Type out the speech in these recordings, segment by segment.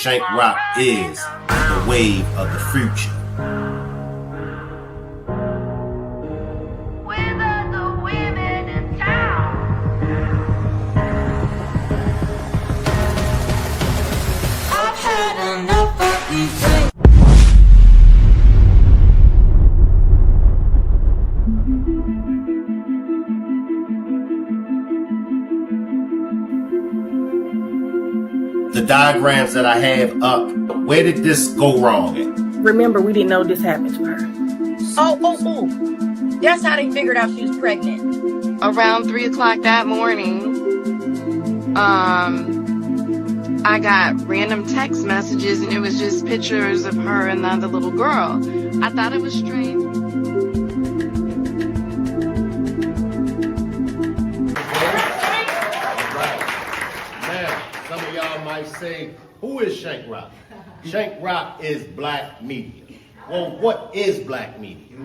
Shank Rock is the wave of the future. The diagrams that I have up, where did this go wrong at? Remember, we didn't know this happened to her. Oh. That's how they figured out she was pregnant. Around 3 o'clock that morning, I got random text messages and it was just pictures of her and the other little girl. I thought it was strange. Some of y'all might say, who is Shank Rock? Shank Rock is black media. Well, what is black media?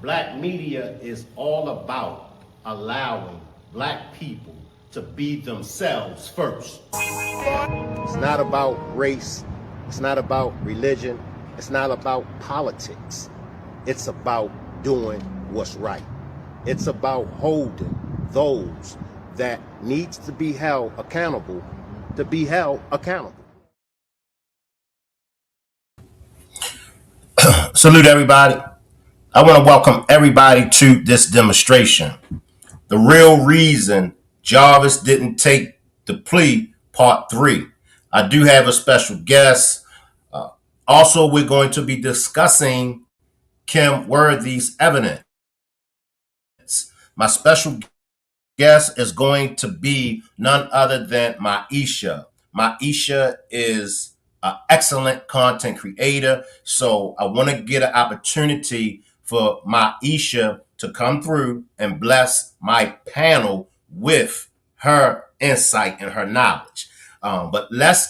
Black media is all about allowing black people to be themselves first. It's not about race. It's not about religion. It's not about politics. It's about doing what's right. It's about holding those that needs to be held accountable to be held accountable. Salute everybody. I want to welcome everybody to this demonstration. The real reason Jarvis didn't take the plea, part 3. I do have a special guest. Also, we're going to be discussing Kim Worthy's evidence. My special guest is going to be none other than Myisha. Myisha is an excellent content creator, so I want to get an opportunity for Myisha to come through and bless my panel with her insight and her knowledge. But let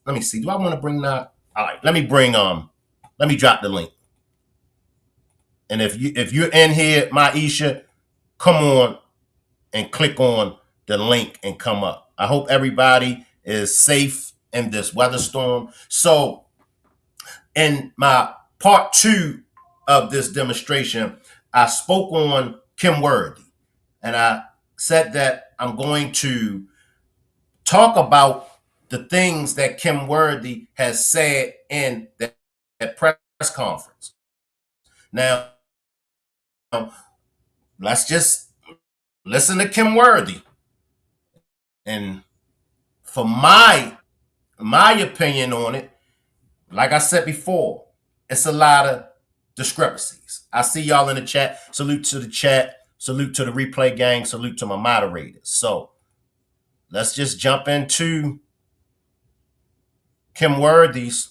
me see. Do I want to bring that? All right, let me drop the link. And if you're in here, Myisha, come on and click on the link and come up. I hope everybody is safe in this weather storm. So in my part 2 of this demonstration, I spoke on Kim Worthy, and I said that I'm going to talk about the things that Kim Worthy has said in that press conference. Now, let's just listen to Kim Worthy. And for my opinion on it, like I said before, it's a lot of discrepancies. I see y'all in the chat. Salute to the chat. Salute to the replay gang. Salute to my moderators. So let's just jump into Kim Worthy's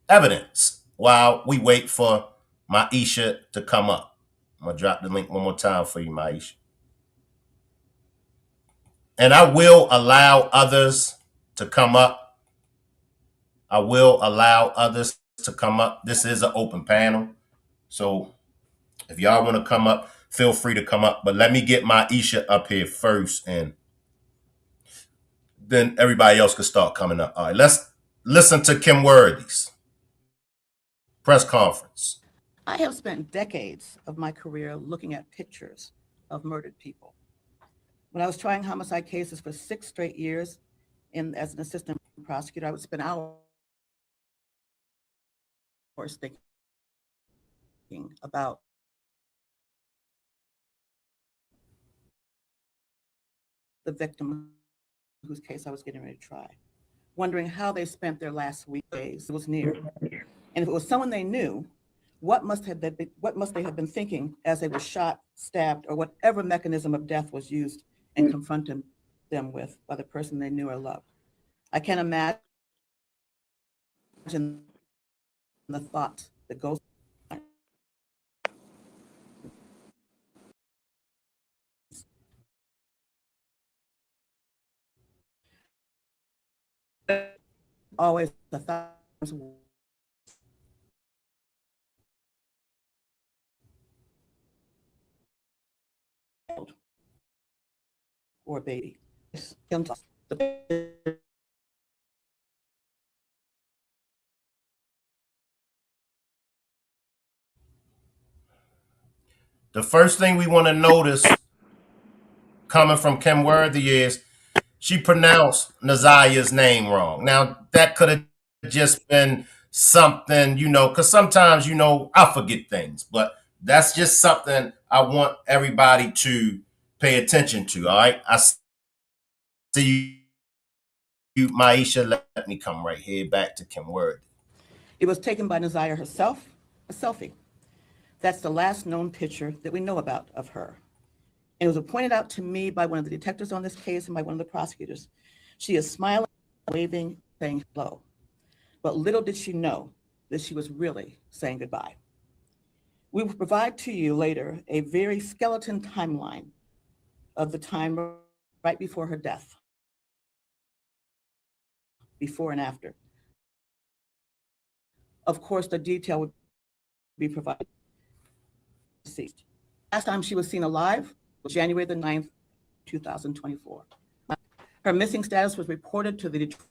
evidence while we wait for Myisha to come up. I'm going to drop the link one more time for you, Myisha. And I will allow others to come up. I will allow others to come up. This is an open panel. So if y'all want to come up, feel free to come up. But let me get Myisha up here first, and then everybody else can start coming up. All right, let's listen to Kim Worthy's press conference. I have spent decades of my career looking at pictures of murdered people. When I was trying homicide cases for 6 straight years as an assistant prosecutor, I would spend hours thinking about the victim whose case I was getting ready to try, wondering how they spent their last week days. It was near. And if it was someone they knew, what must they have been thinking as they were shot, stabbed, or whatever mechanism of death was used and confronted them with by the person they knew or loved. I can't imagine the thought that goes always the thought or baby. The the first thing we want to notice coming from Kim Worthy is she pronounced Naziah's name wrong. Now, that could have just been something, because sometimes, I forget things, but that's just something I want everybody to pay attention to. All right. I see you, Myisha. Let me come right here back to Kim Worthy. It was taken by Naziah herself, a selfie. That's the last known picture that we know about of her. And it was pointed out to me by one of the detectives on this case and by one of the prosecutors. She is smiling, waving, saying hello. But little did she know that she was really saying goodbye. We will provide to you later a very skeleton timeline of the time right before her death, before and after. Of course, the detail would be provided. Deceased. Last time she was seen alive was January the 9th, 2024. Her missing status was reported to the Detroit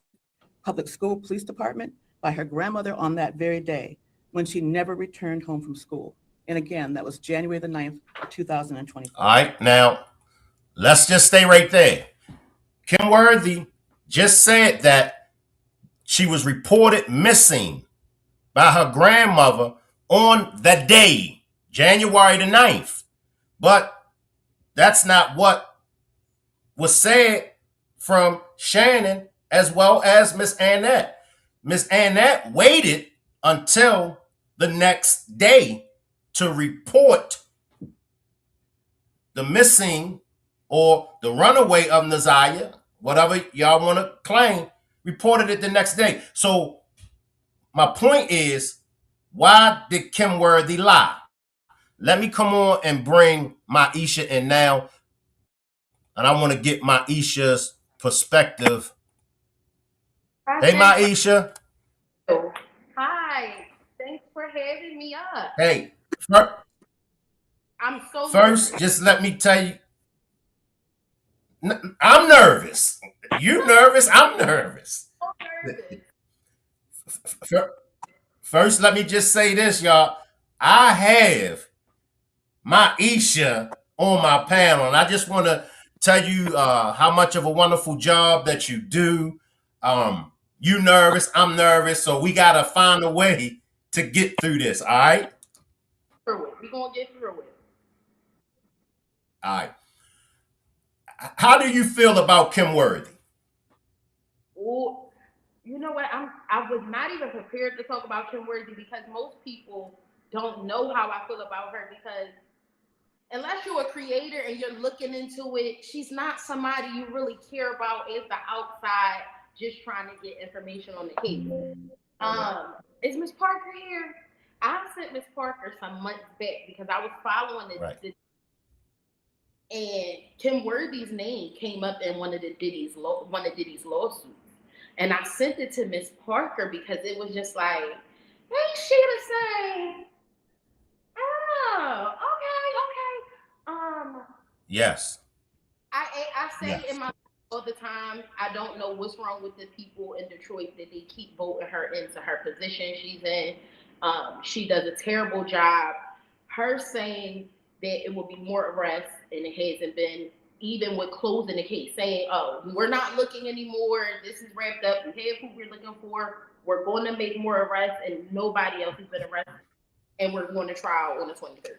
Public School Police Department by her grandmother on that very day when she never returned home from school. And again, that was January the 9th, 2024. All right. Now, let's just stay right there. Kim Worthy just said that she was reported missing by her grandmother on the day, January the 9th. But that's not what was said from Shannon as well as Miss Annette. Miss Annette waited until the next day to report the missing or the runaway of Naziah, whatever y'all want to claim, reported it the next day. So my point is, why did Kim Worthy lie? Let me come on and bring Myisha in now, and I want to get Myisha's perspective. Hey, Myisha. Hi. Thanks for having me up. Hey, I'm so first, nervous. just let me tell you, I'm nervous. You nervous? I'm nervous. So nervous. First, let me just say this, y'all. I have Myisha on my panel, and I just want to tell you how much of a wonderful job that you do. You nervous? I'm nervous, so we gotta find a way to get through this. All right. We're gonna get through it. All right. How do you feel about Kim Worthy? Well, you know what? I was not even prepared to talk about Kim Worthy because most people don't know how I feel about her because unless you're a creator and you're looking into it, she's not somebody you really care about as the outside, just trying to get information on the case. Is Miss Parker here? I sent Miss Parker some months back because I was following this, Right. and Kim Worthy's name came up in one of Diddy's lawsuits, and I sent it to Miss Parker because it was just like, ain't she the same? Oh, okay. Yes. I say Yes. in my all the time, I don't know what's wrong with the people in Detroit that they keep voting her into her position she's in. She does a terrible job. Her saying that it will be more arrests, and it hasn't been, even with closing the case, saying, oh, we're not looking anymore. This is wrapped up. We have who we're looking for. We're going to make more arrests, and nobody else has been arrested. And we're going to trial on the 23rd.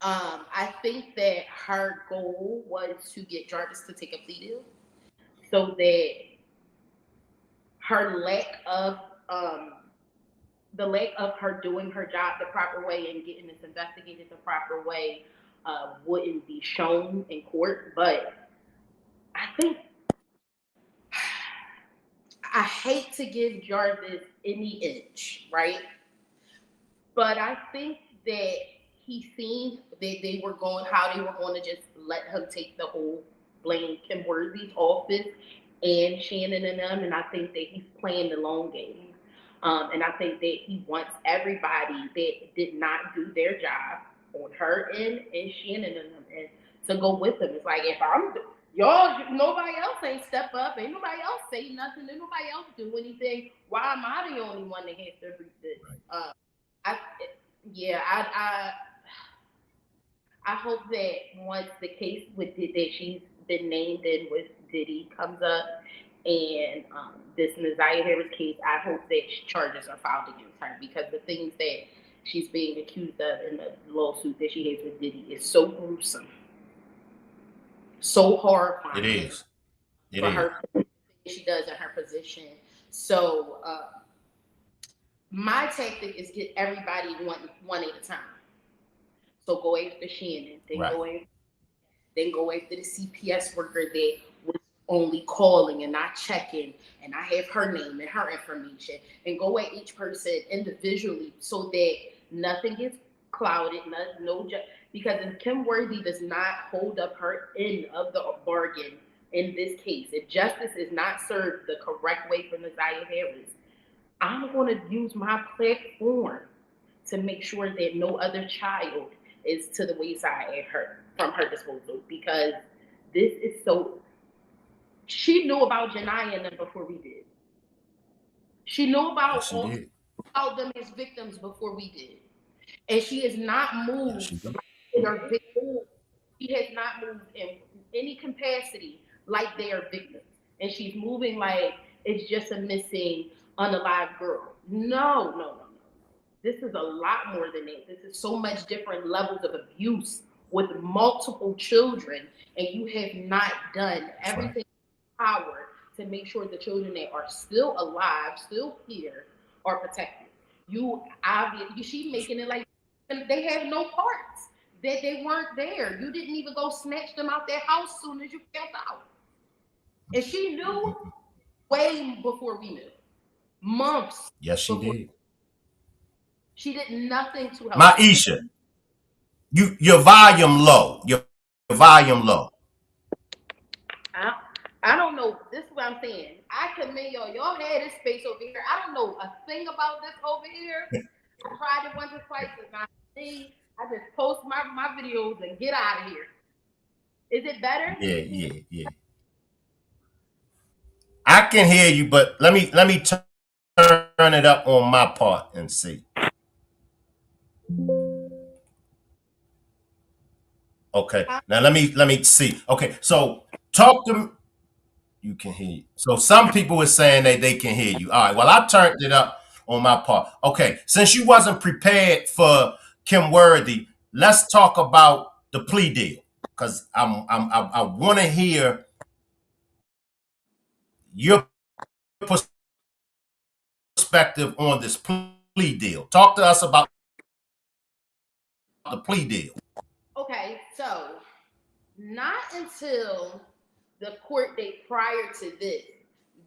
I think that her goal was to get Jarvis to take a plea deal so that her the lack of her doing her job the proper way and getting this investigated the proper way wouldn't be shown in court. But I think I hate to give Jarvis any inch, right? But I think that he seen that they were going, how they were going to just let him take the whole blame Kim Worthy's office and Shannon and them. And I think that he's playing the long game. And I think that he wants everybody that did not do their job on her end and Shannon and them and to go with him. It's like, if I'm y'all, nobody else ain't step up, ain't nobody else say nothing, ain't nobody else do anything. Why am I the only one that has to read this? I I hope that once the case with that she's been named in with Diddy comes up, and this Myisha Harris case, I hope that charges are filed against her, because the things that she's being accused of in the lawsuit that she has with Diddy is so gruesome, so It horrifying is. It for is. her, she does in her position. So my tactic is get everybody one at a time. So go after Shannon, Right. then go after the CPS worker that was only calling and not checking, and I have her name and her information, and go at each person individually so that nothing gets clouded, because if Kim Worthy does not hold up her end of the bargain in this case, if justice is not served the correct way for Myisha Harris, I'm going to use my platform to make sure that no other child is to the wayside at her from her disposal, because this is so. She knew about Janiyah and them before we did. She knew Yes, about she did. all them as victims before we did, and she has not Yes, moved she did. in her victim. She has not moved in any capacity like they are victims, and she's moving like it's just a missing, unalive girl. No, no, no, no. This is a lot more than that. This is so much different levels of abuse with multiple children, and you have not done That's right. everything in your power to make sure the children that are still alive, still here, are protected. You obviously, she making it like they have no parts, that they weren't there. You didn't even go snatch them out their house as soon as you found out. And she knew way before we knew. Months Yes, she before. did. She did nothing to help us. Myisha, your volume low. Your volume low. I don't know. This is what I'm saying. I commend y'all. Y'all had this space over here. I don't know a thing about this over here. I tried it once or twice. It's not me. I just post my videos and get out of here. Is it better? Yeah. I can hear you, but let me turn it up on my part and see. Okay. Now let me see. Okay. So talk to me. You can hear you. So some people were saying that they can hear you. All right. Well, I turned it up on my part. Okay. Since you wasn't prepared for Kim Worthy, let's talk about the plea deal, because I want to hear your perspective on this plea deal. Talk to us about the plea deal. Okay, so not until the court date prior to this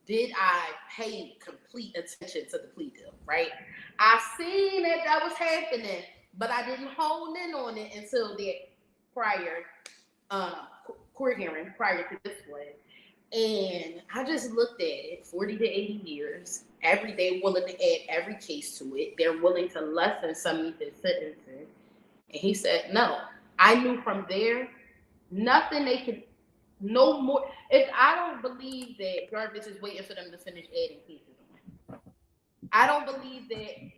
did I pay complete attention to the plea deal, right? I seen that was happening, but I didn't hone in on it until the prior um, court hearing prior to this one. And I just looked at it, 40 to 80 years. They're willing to add every case to it. They're willing to lessen some of his sentences. And he said, no. I knew from there, nothing they could, no more. If I don't believe that Jarvis is waiting for them to finish adding cases on. I don't believe that.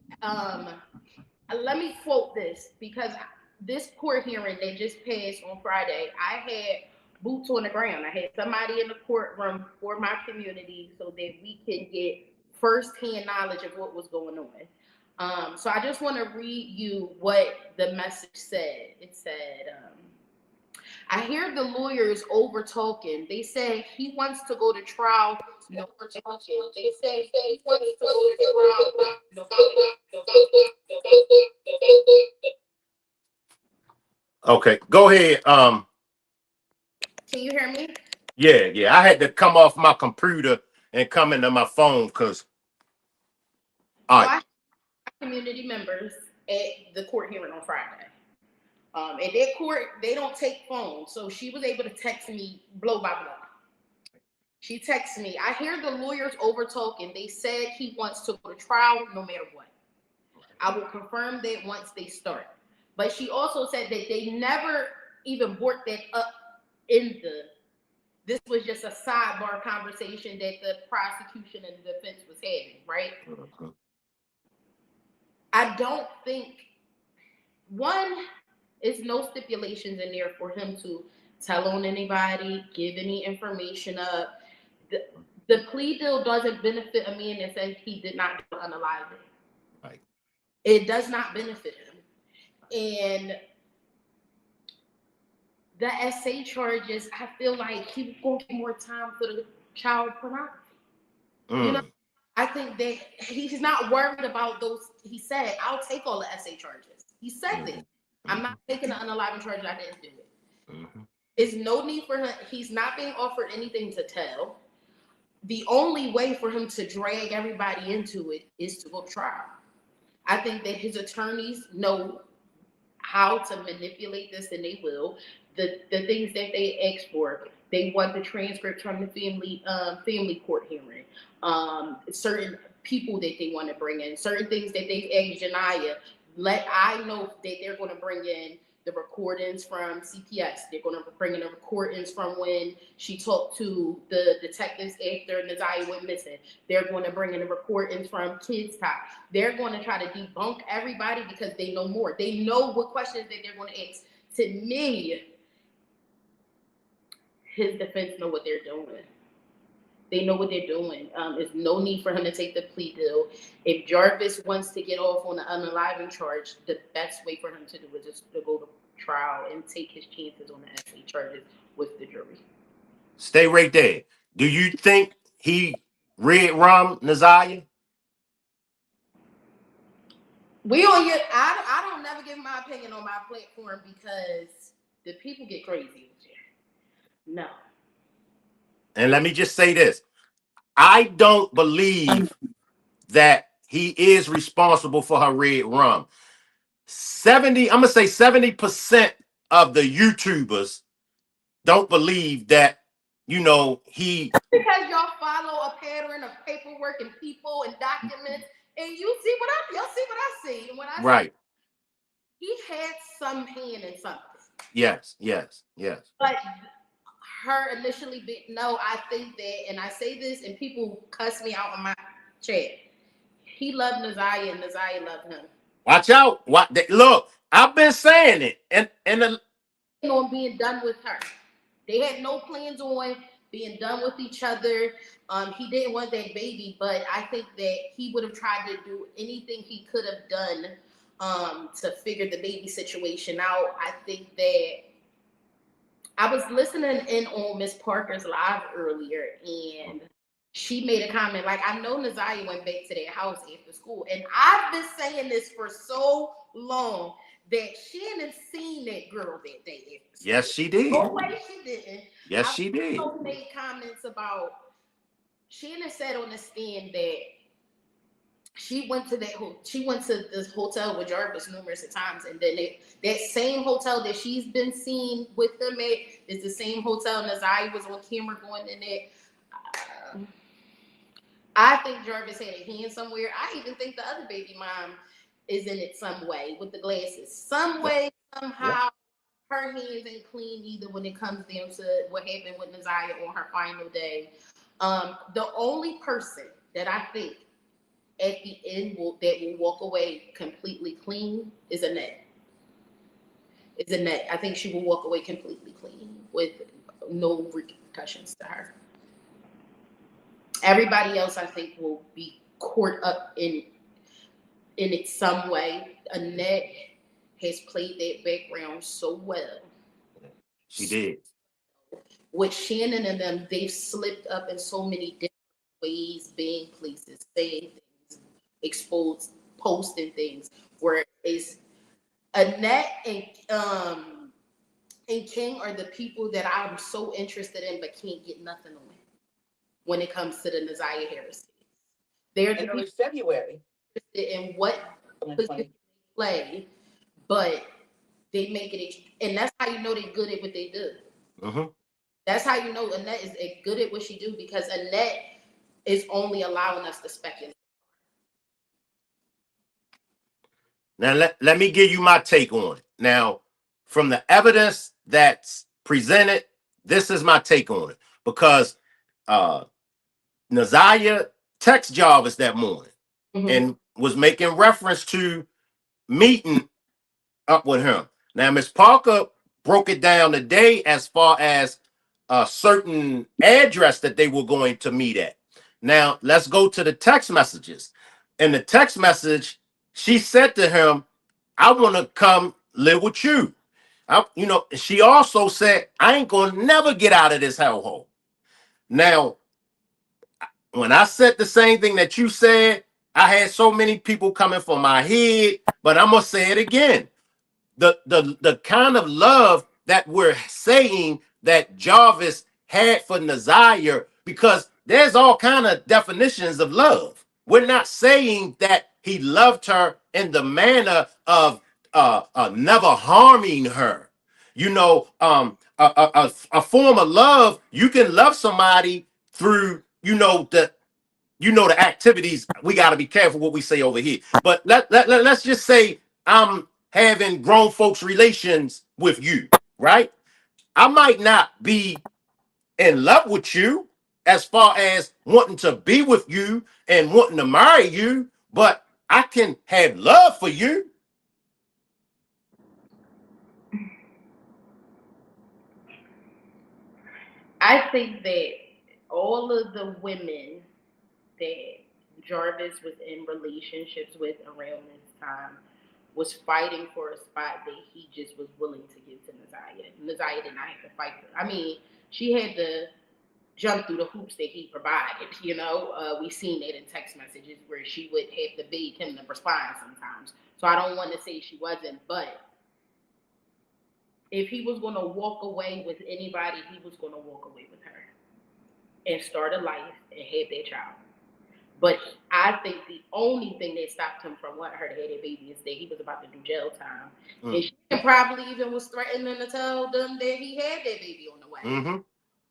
Let me quote this, because this court hearing that just passed on Friday, I had boots on the ground. I had somebody in the courtroom for my community so that we can get firsthand knowledge of what was going on. So I just want to read you what the message said. It said, I hear the lawyers over talking. They say he wants to go to trial. No more talking. They say he wants to go to trial. Okay, go ahead. Can you hear me? Yeah. I had to come off my computer and come into my phone because. All So right. I have community members at the court hearing on Friday. At that court, they don't take phones. So she was able to text me blow by blow. She texted me, I hear the lawyers over talking. They said he wants to go to trial no matter what. I will confirm that once they start. But she also said that they never even brought that up in this was just a sidebar conversation that the prosecution and the defense was having, right? I don't think, one, It's no stipulations in there for him to tell on anybody, give any information up. The plea deal doesn't benefit a man that says he did not unalive it. Right. It does not benefit him. And the SA charges, I feel like he was going to get more time for the child pornography. You know, I think that he's not worried about those. He said, I'll take all the SA charges. He said that. I'm not taking the unaliving charges. I didn't do it. There's no need for him. He's not being offered anything to tell. The only way for him to drag everybody into it is to go to trial. I think that his attorneys know how to manipulate this, and they will. The things that they ask for, they want the transcript from the family court hearing. Certain people that they want to bring in, certain things that they asked Janaya. I know that they're going to bring in the recordings from CPS. They're going to bring in the recordings from when she talked to the detectives after Naziah went missing. They're going to bring in the recordings from Kids Talk. They're going to try to debunk everybody because they know more. They know what questions that they're going to ask. To me, his defense know what they're doing. They know what they're doing. There's no need for him to take the plea deal. If Jarvis wants to get off on the unaliving charge, the best way for him to do it is just to go to trial and take his chances on the SA charges with the jury. Stay right there. Do you think he red rum Naziah? I don't never give my opinion on my platform because the people get crazy. No. And let me just say this. I don't believe that he is responsible for her red rum. I'm going to say 70% of the YouTubers don't believe that, he... Because y'all follow a pattern of paperwork and people and documents, and y'all see what I see. And when I right. He had some hand in something. Yes. But her initially, no, I think that, and I say this, and people cuss me out on my chat. He loved Naziah, and Naziah loved him. Watch out! Look, I've been saying it, and on being done with her. They had no plans on being done with each other. He didn't want that baby, but I think that he would have tried to do anything he could have done to figure the baby situation out. I think that I was listening in on Miss Parker's live earlier, and she made a comment like, I know Naziah went back to their house after school, and I've been saying this for so long that Shannon seen that girl that day. Yes, she did. No way she didn't. Yes, she did. Also made comments about, Shannon said on the stand that she went to this hotel with Jarvis numerous times, and then that same hotel that she's been seen with them at is the same hotel Naziah was on camera going in it. I think Jarvis had a hand somewhere. I even think the other baby mom is in it some way with the glasses. Some way, somehow, her hands ain't clean either when it comes down to what happened with Naziah on her final day. The only person that I think at the end will walk away completely clean is Annette. I think she will walk away completely clean with no repercussions to her. Everybody else, I think, will be caught up in it some way. Annette has played that background so well. She did. With Shannon and them, they've slipped up in so many different ways, being places, saying things, exposed, posting things. Whereas Annette and King are the people that I'm so interested in, but can't get nothing on when it comes to the Naziah Harris. They're the early February in what position play, but they make it, and that's how you know they're good at what they do. That's how you know Annette is good at what she do, because Annette is only allowing us to speculate. Now let me give you my take on it. Now, from the evidence that's presented, this is my take on it, because Naziah text Jarvis that morning and was making reference to meeting up with him. Now, Miss Parker broke it down today as far as a certain address that they were going to meet at. Now, let's go to the text messages. In the text message, she said to him, I want to come live with you. She also said, I ain't going to never get out of this hellhole. Now, when I said the same thing that you said, I had so many people coming for my head, but I'm going to say it again. The kind of love that we're saying that Jarvis had for Naziah, because there's all kind of definitions of love. We're not saying that he loved her in the manner of never harming her. A form of love, you can love somebody through the activities. We got to be careful what we say over here. But let's just say I'm having grown folks relations with you, right? I might not be in love with you as far as wanting to be with you and wanting to marry you, but I can have love for you. I think that all of the women that Jarvis was in relationships with around this time was fighting for a spot that he just was willing to give to Naziah. Naziah did not have to fight for. I mean, she had to jump through the hoops that he provided. We seen that in text messages where she would have to beg him to respond sometimes. So I don't want to say she wasn't, but if he was going to walk away with anybody, he was going to walk away with her and start a life and have their child. But I think the only thing that stopped him from wanting her to have that baby is that he was about to do jail time. And she probably even was threatening to tell them that he had that baby on the way.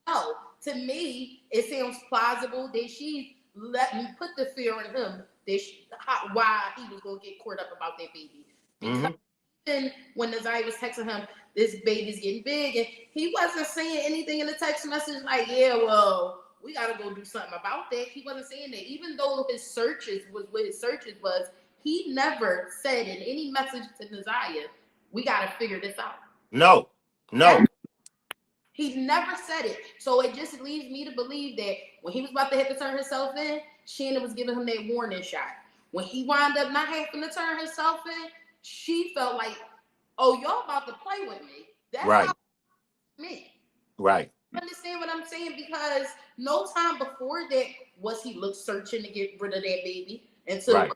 No, to me, it sounds plausible that she let me put the fear in him that why he was going to get caught up about that baby. Because then when Naziah was texting him, this baby's getting big, and he wasn't saying anything in the text message like, yeah, well, we got to go do something about that. He wasn't saying that. Even though his searches was what his searches was, he never said in any message to Naziah, we got to figure this out. No. He never said it. So it just leads me to believe that when he was about to have to turn himself in, Shannon was giving him that warning shot. When he wound up not having to turn himself in, she felt like, oh, y'all about to play with me. That's right. How me. Right. Understand what I'm saying? Because no time before that was he searching to get rid of that baby until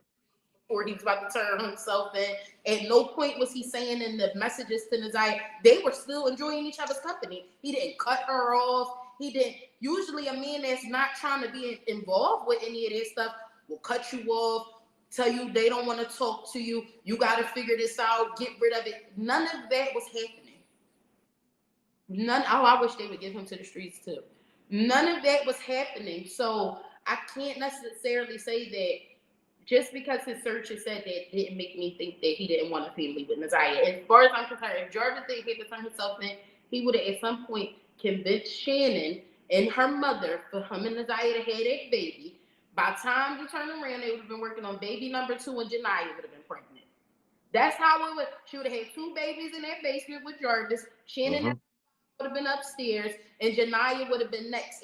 before he was about to turn himself in. At no point was he saying in the messages to Naziah, they were still enjoying each other's company. He didn't cut her off. He didn't. Usually a man that's not trying to be involved with any of this stuff will cut you off, tell you they don't want to talk to you. You got to figure this out. Get rid of it. None of that was happening. I wish they would give him to the streets too. None of that was happening. So I can't necessarily say that just because his searches said that didn't make me think that he didn't want a family with Naziah. As far as I'm concerned, if Jarvis didn't get to turn himself in, he would have at some point convinced Shannon and her mother for him and Naziah to have that baby. By the time you turn around, they would have been working on baby number 2, and Janiyah would have been pregnant. That's how it would. She would have had 2 babies in that basement with Jarvis. Shannon would have been upstairs, and Janiyah would have been next.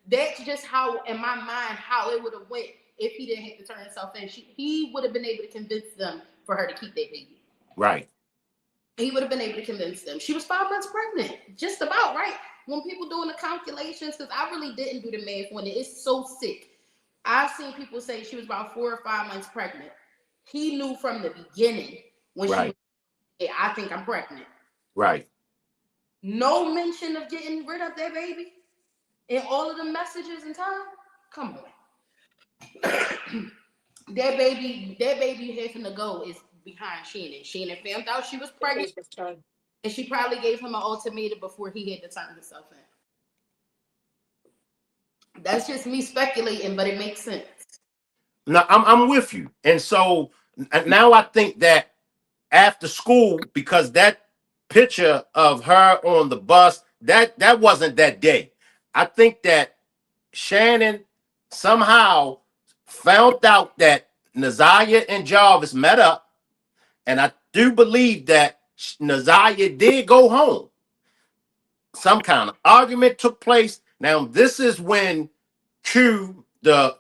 That's just how, in my mind, how it would have went if he didn't have to turn himself in. He would have been able to convince them for her to keep that baby. Right. He would have been able to convince them. She was 5 months pregnant, just about, right? When people doing the calculations, because I really didn't do the math on it. It's so sick. I've seen people say she was about 4 or 5 months pregnant. He knew from the beginning when she was, yeah, I think I'm pregnant. Right. No mention of getting rid of that baby in all of the messages and time. Come on. that baby having to go is behind Shannon. Shannon found out she was pregnant, and she probably gave him an ultimatum before he had to turn himself in. That's just me speculating, but it makes sense. No, I'm with you. And so now I think that after school, because that picture of her on the bus, that wasn't that day. I think that Shannon somehow found out that Naziah and Jarvis met up, and I do believe that Naziah did go home. Some kind of argument took place. Now, this is when Q, the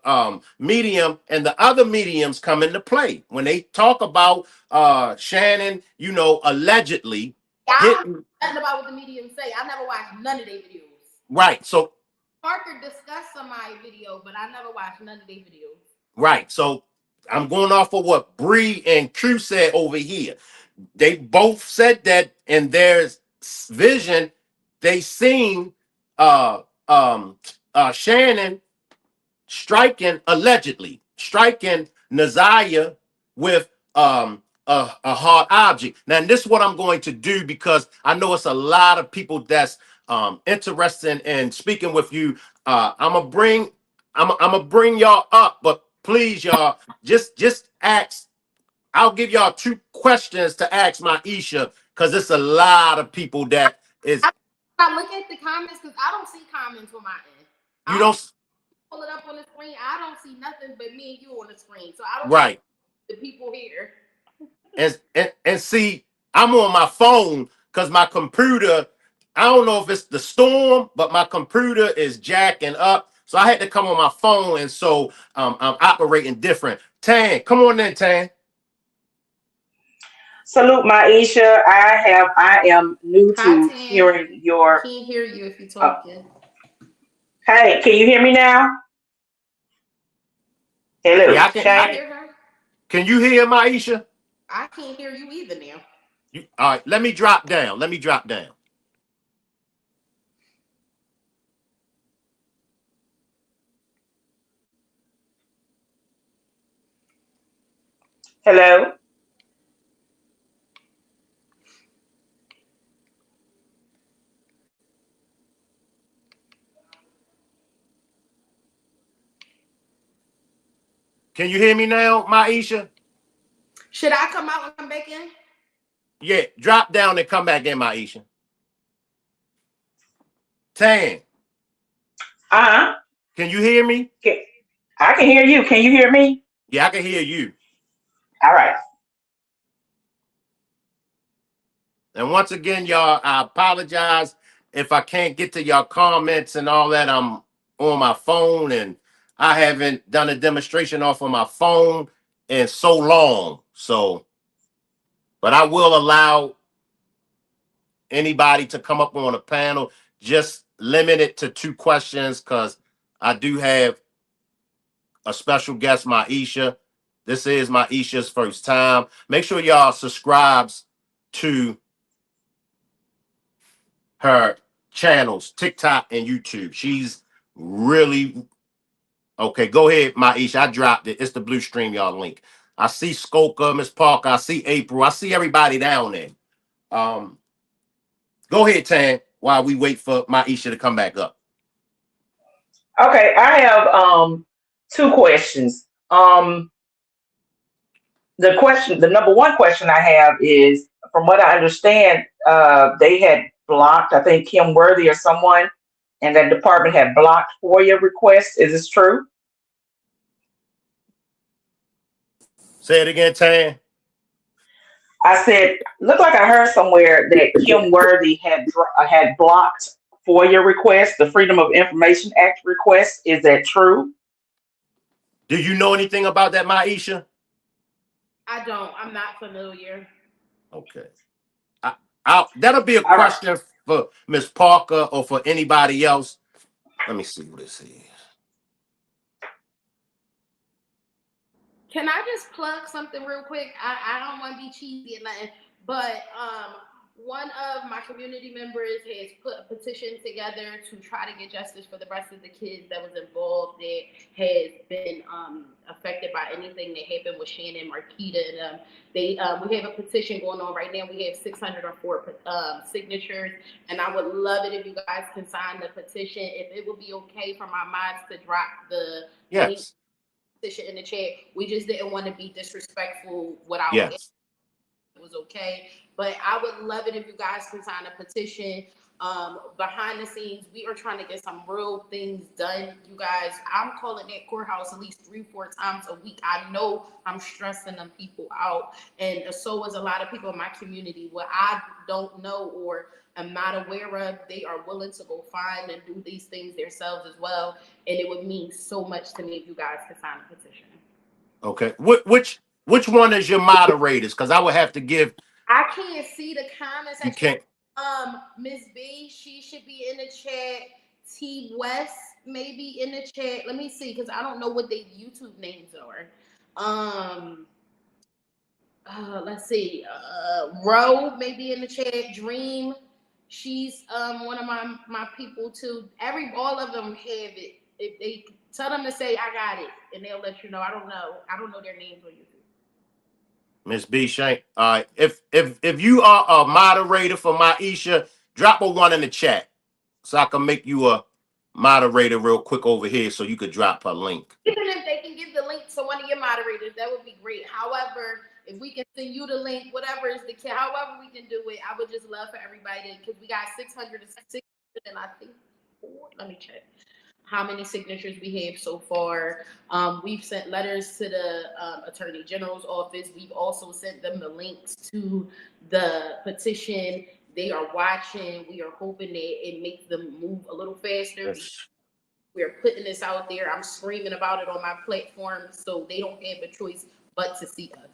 medium, and the other mediums come into play. When they talk about Shannon, allegedly Yeah, I don't know hitting. nothing about what the mediums say. I never watched none of their videos. Right. So Parker discussed somebody's video, but I never watched none of their videos. right. So I'm going off of what Bree and Q said over here. They both said that in their vision, they seen uh um Shannon allegedly striking Naziah with a hard object. Now, this is what I'm going to do, because I know it's a lot of people that's interested in speaking with you. I'm gonna bring y'all up, but please, y'all, just ask. I'll give y'all 2 questions to ask Myisha, because it's a lot of people that is. I look at the comments because I don't see comments on my end. You don't. Pull it up on the screen. I don't see nothing but me and you on the screen. So I don't Right. see the people here. And see, I'm on my phone because my computer, I don't know if it's the storm, but my computer is jacking up. So I had to come on my phone, and so I'm operating different. Tan, come on in, Tan. Salute, Myisha. I am new Hi, to Tan. hearing your. Can't hear you if you're Uh, talking. hey, can you hear me now? Yeah, Hello, I can. Can you Shay. hear her? Can you hear Myisha? I can't hear you either now. All right, let me drop down. Let me drop down. Hello. Can you hear me now, Myisha? Should I come out and come back in? Yeah, drop down and come back in, Myisha. Tan, Uh-huh. can you hear me? Can, I can hear you. Can you hear me? Yeah, I can hear you. All right. And once again, y'all, I apologize if I can't get to y'all comments and all that. I'm on my phone, and I haven't done a demonstration off of my phone in so long. So, but I will allow anybody to come up on a panel. Just limit it to 2 questions, because I do have a special guest, Myisha. This is Myisha's first time. Make sure y'all subscribes to her channels, TikTok and YouTube. She's really okay. Go ahead, Myisha. I dropped it. It's the Blue Stream, y'all link. I see Skoka, Miss Parker. I see April. I see everybody down there. Um, Go ahead, Tan, while we wait for Myisha to come back up. Okay, I have 2 questions. The number one question I have is, from what I understand, they had blocked, I think Kim Worthy or someone, and that department had blocked FOIA requests. Is this true? Say it again, Tan. I said, looked like I heard somewhere that Kim Worthy had blocked FOIA requests, the Freedom of Information Act requests. Is that true? Do you know anything about that, Myisha? I don't. I'm not familiar. Okay. That'll be a All right. question for Miss Parker or for anybody else. Let me see what this is. Can I just plug something real quick? I don't want to be cheesy and nothing, but one of my community members has put a petition together to try to get justice for the rest of the kids that was involved that has been affected by anything that happened with Shannon, Marquita, and we have a petition going on right now. We have 604 signatures, and I would love it if you guys can sign the petition. If it would be okay for my mods to drop the link Yes. in the chat. We just didn't want to be disrespectful without Yes. it was okay. But I would love it if you guys can sign a petition. Behind the scenes, we are trying to get some real things done, you guys. I'm calling that courthouse at least 3-4 times a week. I know I'm stressing them people out, and so is a lot of people in my community. What I don't know or am not aware of, they are willing to go find and do these things themselves as well. And it would mean so much to me if you guys could sign a petition. Okay. Which one is your moderators? Because I would have to give. I can't see the comments. You can't. Miss B, she should be in the chat. T West maybe in the chat. Let me see, because I don't know what their YouTube names are. Let's see. Ro maybe in the chat. Dream, she's one of my people too. All of them have it. If they tell them to say I got it, and they'll let you know. I don't know their names on YouTube. Miss B Shank. All right. If you are a moderator for Myisha, drop a 1 in the chat so I can make you a moderator real quick over here so you could drop her link. Even if they can give the link to one of your moderators, that would be great. However, if we can send you the link, whatever is the however we can do it, I would just love for everybody, because we got 600 and I think let me check how many signatures we have so far. We've sent letters to the Attorney General's office. We've also sent them the links to the petition. They are watching. We are hoping that it makes them move a little faster. Yes. We're putting this out there. I'm screaming about it on my platform, so they don't have a choice but to see us.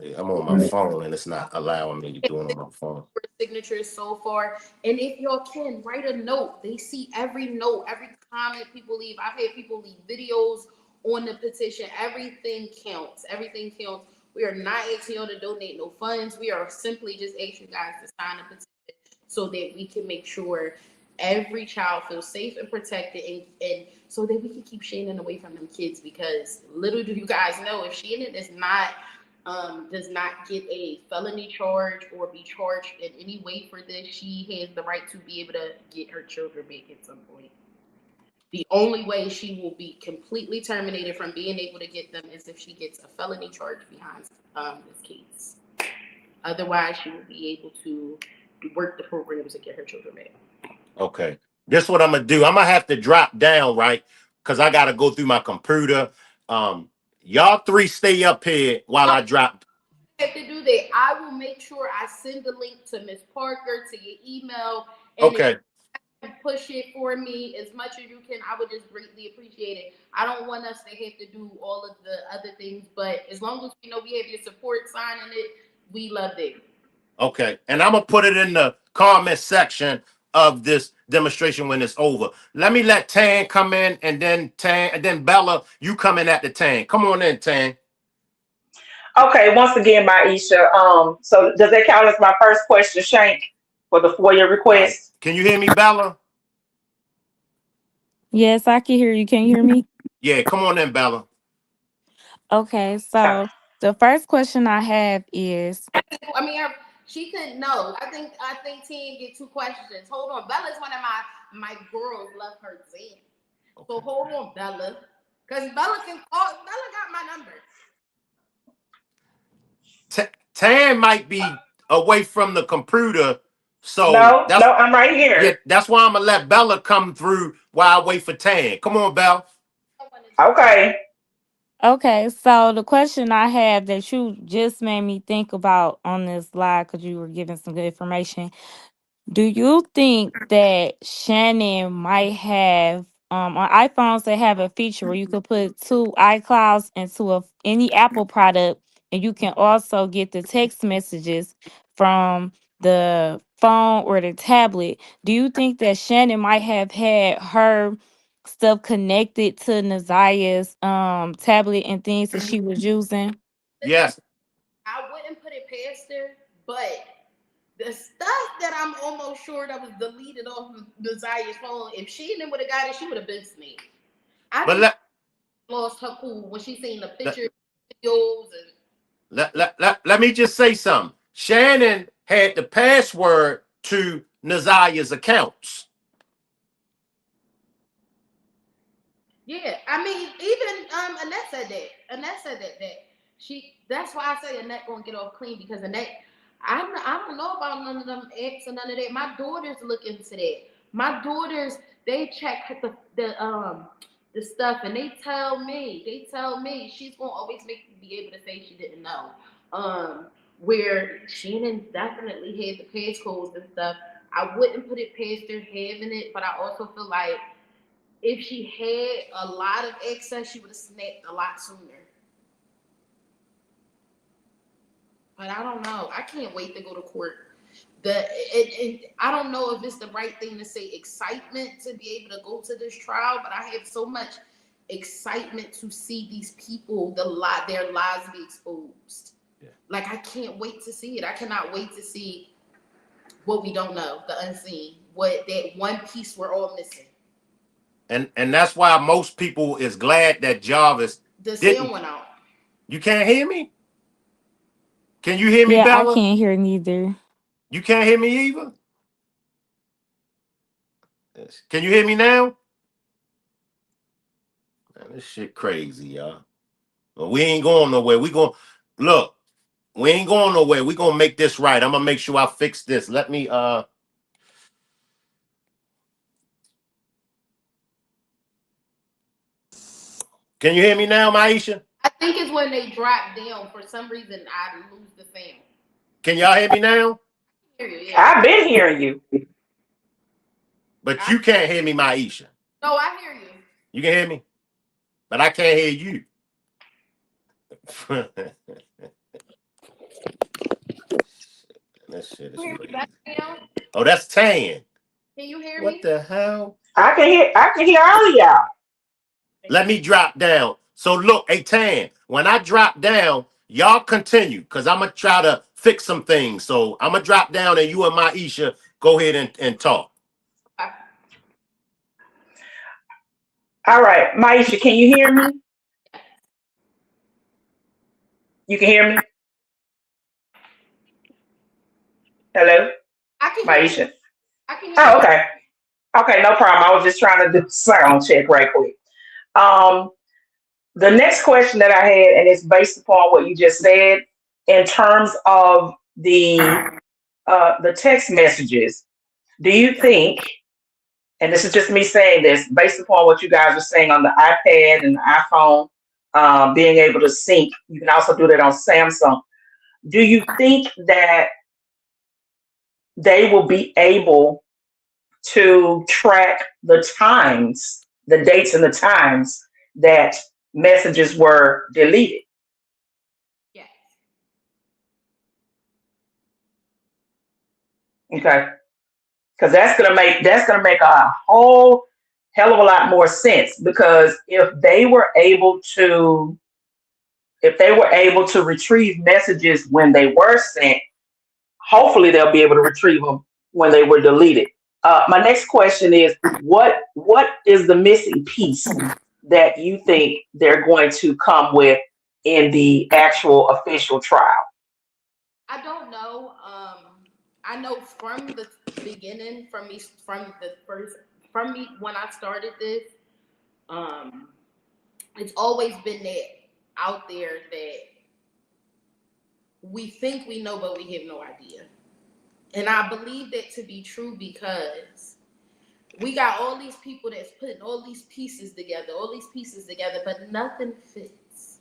Yeah, I'm on my phone and it's not allowing me to do it on my phone. Signatures so far, and if y'all can write a note, they see every note, every comment people leave. I've had people leave videos on the petition. Everything counts. Everything counts. We are not asking y'all to donate no funds. We are simply just asking you guys to sign a petition so that we can make sure every child feels safe and protected, and so that we can keep Shannon away from them kids, because little do you guys know, if Shannon does not get a felony charge or be charged in any way for this, she has the right to be able to get her children back at some point. The only way she will be completely terminated from being able to get them is if she gets a felony charge behind this case. Otherwise, she will be able to work the programs and get her children back. Okay. This is what I'm gonna do. I'm gonna have to drop down, right? Because I gotta go through my computer. Y'all three stay up here while I drop. Have to do that. I will make sure I send the link to Miss Parker to your email, and Okay. if you can push it for me as much as you can, I would just greatly appreciate it. I don't want us to have to do all of the other things, but as long as we know we have your support signing it, we love it. Okay. And I'm gonna put it in the comment section of this demonstration when it's over. Let me let Tan come in, and then Bella, you come in at the Tan. Come on in, Tan. Okay, once again, Myisha, so does that count as my first question, Shank, for the FOIA request? Can you hear me, Bella? Yes, I can hear you. Can you hear me? Yeah, come on in, Bella. Okay, so the first question I have is, I mean, she couldn't know. I think T get 2 questions. Hold on, Bella's one of my girls. Love her Zan. Okay. So hold on, Bella, because Bella can call. Bella got my number. Tan might be away from the computer, so No, I'm right here. Yeah, that's why I'm gonna let Bella come through while I wait for Tan. Come on, Bella. Okay. okay, so the question I have that you just made me think about on this slide, because you were giving some good information. Do you think that Shannon might have on iPhones, they have a feature where you could put 2 iClouds into any Apple product, and you can also get the text messages from the phone or the tablet? Do you think that Shannon might have had her stuff connected to Nazia's tablet and things that she was using? Yes. I wouldn't put it past her, but the stuff that I'm almost sure that was deleted off of Nazia's phone, if she would have got it, she would have been snaked. I think she lost her cool when she seen the pictures, videos, and let me just say something. Shannon had the password to Nazia's accounts. Yeah, I mean, even Annette said that. Annette said that she. That's why I say Annette gonna get off clean, because Annette, I don't know about none of them ex or none of that. My daughters look into that. My daughters, they check the stuff, and they tell me she's gonna always make me be able to say she didn't know. Where Shannon definitely had the passcodes and stuff. I wouldn't put it past her having it, but I also feel like if she had a lot of access, she would have snapped a lot sooner. But I don't know. I can't wait to go to court. I don't know if it's the right thing to say excitement to be able to go to this trial, but I have so much excitement to see these people, their lives be exposed. Yeah. Like I can't wait to see it. I cannot wait to see what we don't know, the unseen, what that one piece we're all missing. And that's why most people is glad that Jarvis the didn't. sound went out. You can't hear me? Can you hear me, Yeah, I Bella? can't hear neither. You can't hear me either? Can you hear me now? Man, this shit crazy, y'all. Well, we ain't going nowhere. We ain't going nowhere. We gonna make this right. I'm gonna make sure I fix this. Let me Can you hear me now, Myisha? I think it's when they drop down. For some reason, I lose the sound. Can y'all hear me now? Hear you, yeah. I've been hearing you. But you can't hear me, Myisha. No, I hear you. You can hear me? But I can't hear you. That shit is crazy. Oh, that's Tan. Can you hear me? What the hell? I can hear all of y'all. Let me drop down. So look, hey Tan, when I drop down, y'all continue because I'm gonna try to fix some things. So I'm gonna drop down and you and Myisha go ahead and talk. All right, Myisha, can you hear me? You can hear me? Hello? I can Myisha. hear you. I can hear Oh, you. okay. Okay, no problem. I was just trying to do sound check right quick. The next question that I had, and it's based upon what you just said, in terms of the text messages, do you think, and this is just me saying this, based upon what you guys are saying on the iPad and the iPhone, being able to sync, you can also do that on Samsung. Do you think that they will be able to track the times, the dates and the times that messages were deleted? Yes. Okay. Because that's gonna make a whole hell of a lot more sense. Because if they were able to retrieve messages when they were sent, hopefully they'll be able to retrieve them when they were deleted. My next question is, what is the missing piece that you think they're going to come with in the actual official trial? I don't know. I know from the beginning, from me when I started this, it's always been that out there that we think we know, but we have no idea. And I believe that to be true because we got all these people that's putting all these pieces together, but nothing fits.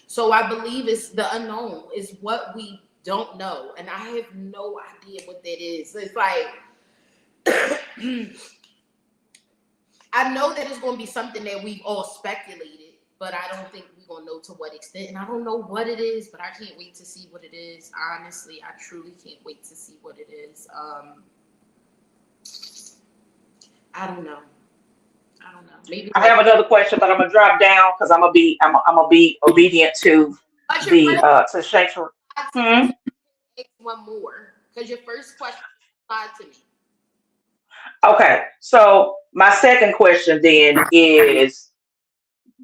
So I believe it's the unknown, is what we don't know. And I have no idea what that is. It's like, I know that it's going to be something that we've all speculated, but I don't think we're going to know to what extent. And I don't know what it is, but I can't wait to see what it is. Honestly, I truly can't wait to see what it is. I don't know. Maybe I have another question, but I'm gonna drop down because I'm gonna be obedient to to Shakespeare. One more, because your first question applied to me. Okay, so my second question then is,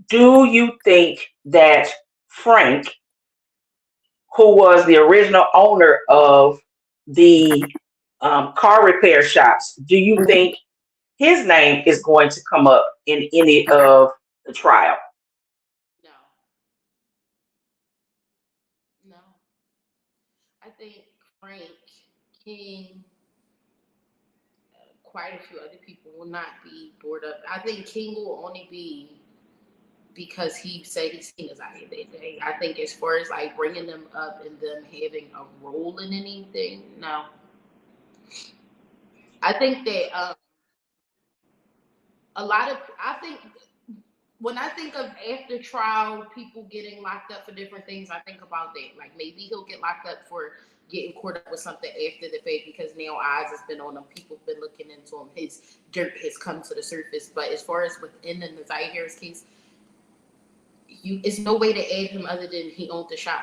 do you think that Frank, who was the original owner of the car repair shops, do you think his name is going to come up in any of the trial? No. I think Frank, King, quite a few other people will not be bored up. I think King will only be because he said he's seen his eye that day. I think as far as like bringing them up and them having a role in anything, no. I think that a lot of I think when I think of after trial people getting locked up for different things, I think about that. Like maybe he'll get locked up for getting caught up with something after the fact because now eyes has been on him. People have been looking into him. His dirt has come to the surface. But as far as within the Nazaire Harris case, it's no way to add him other than he owned the shop.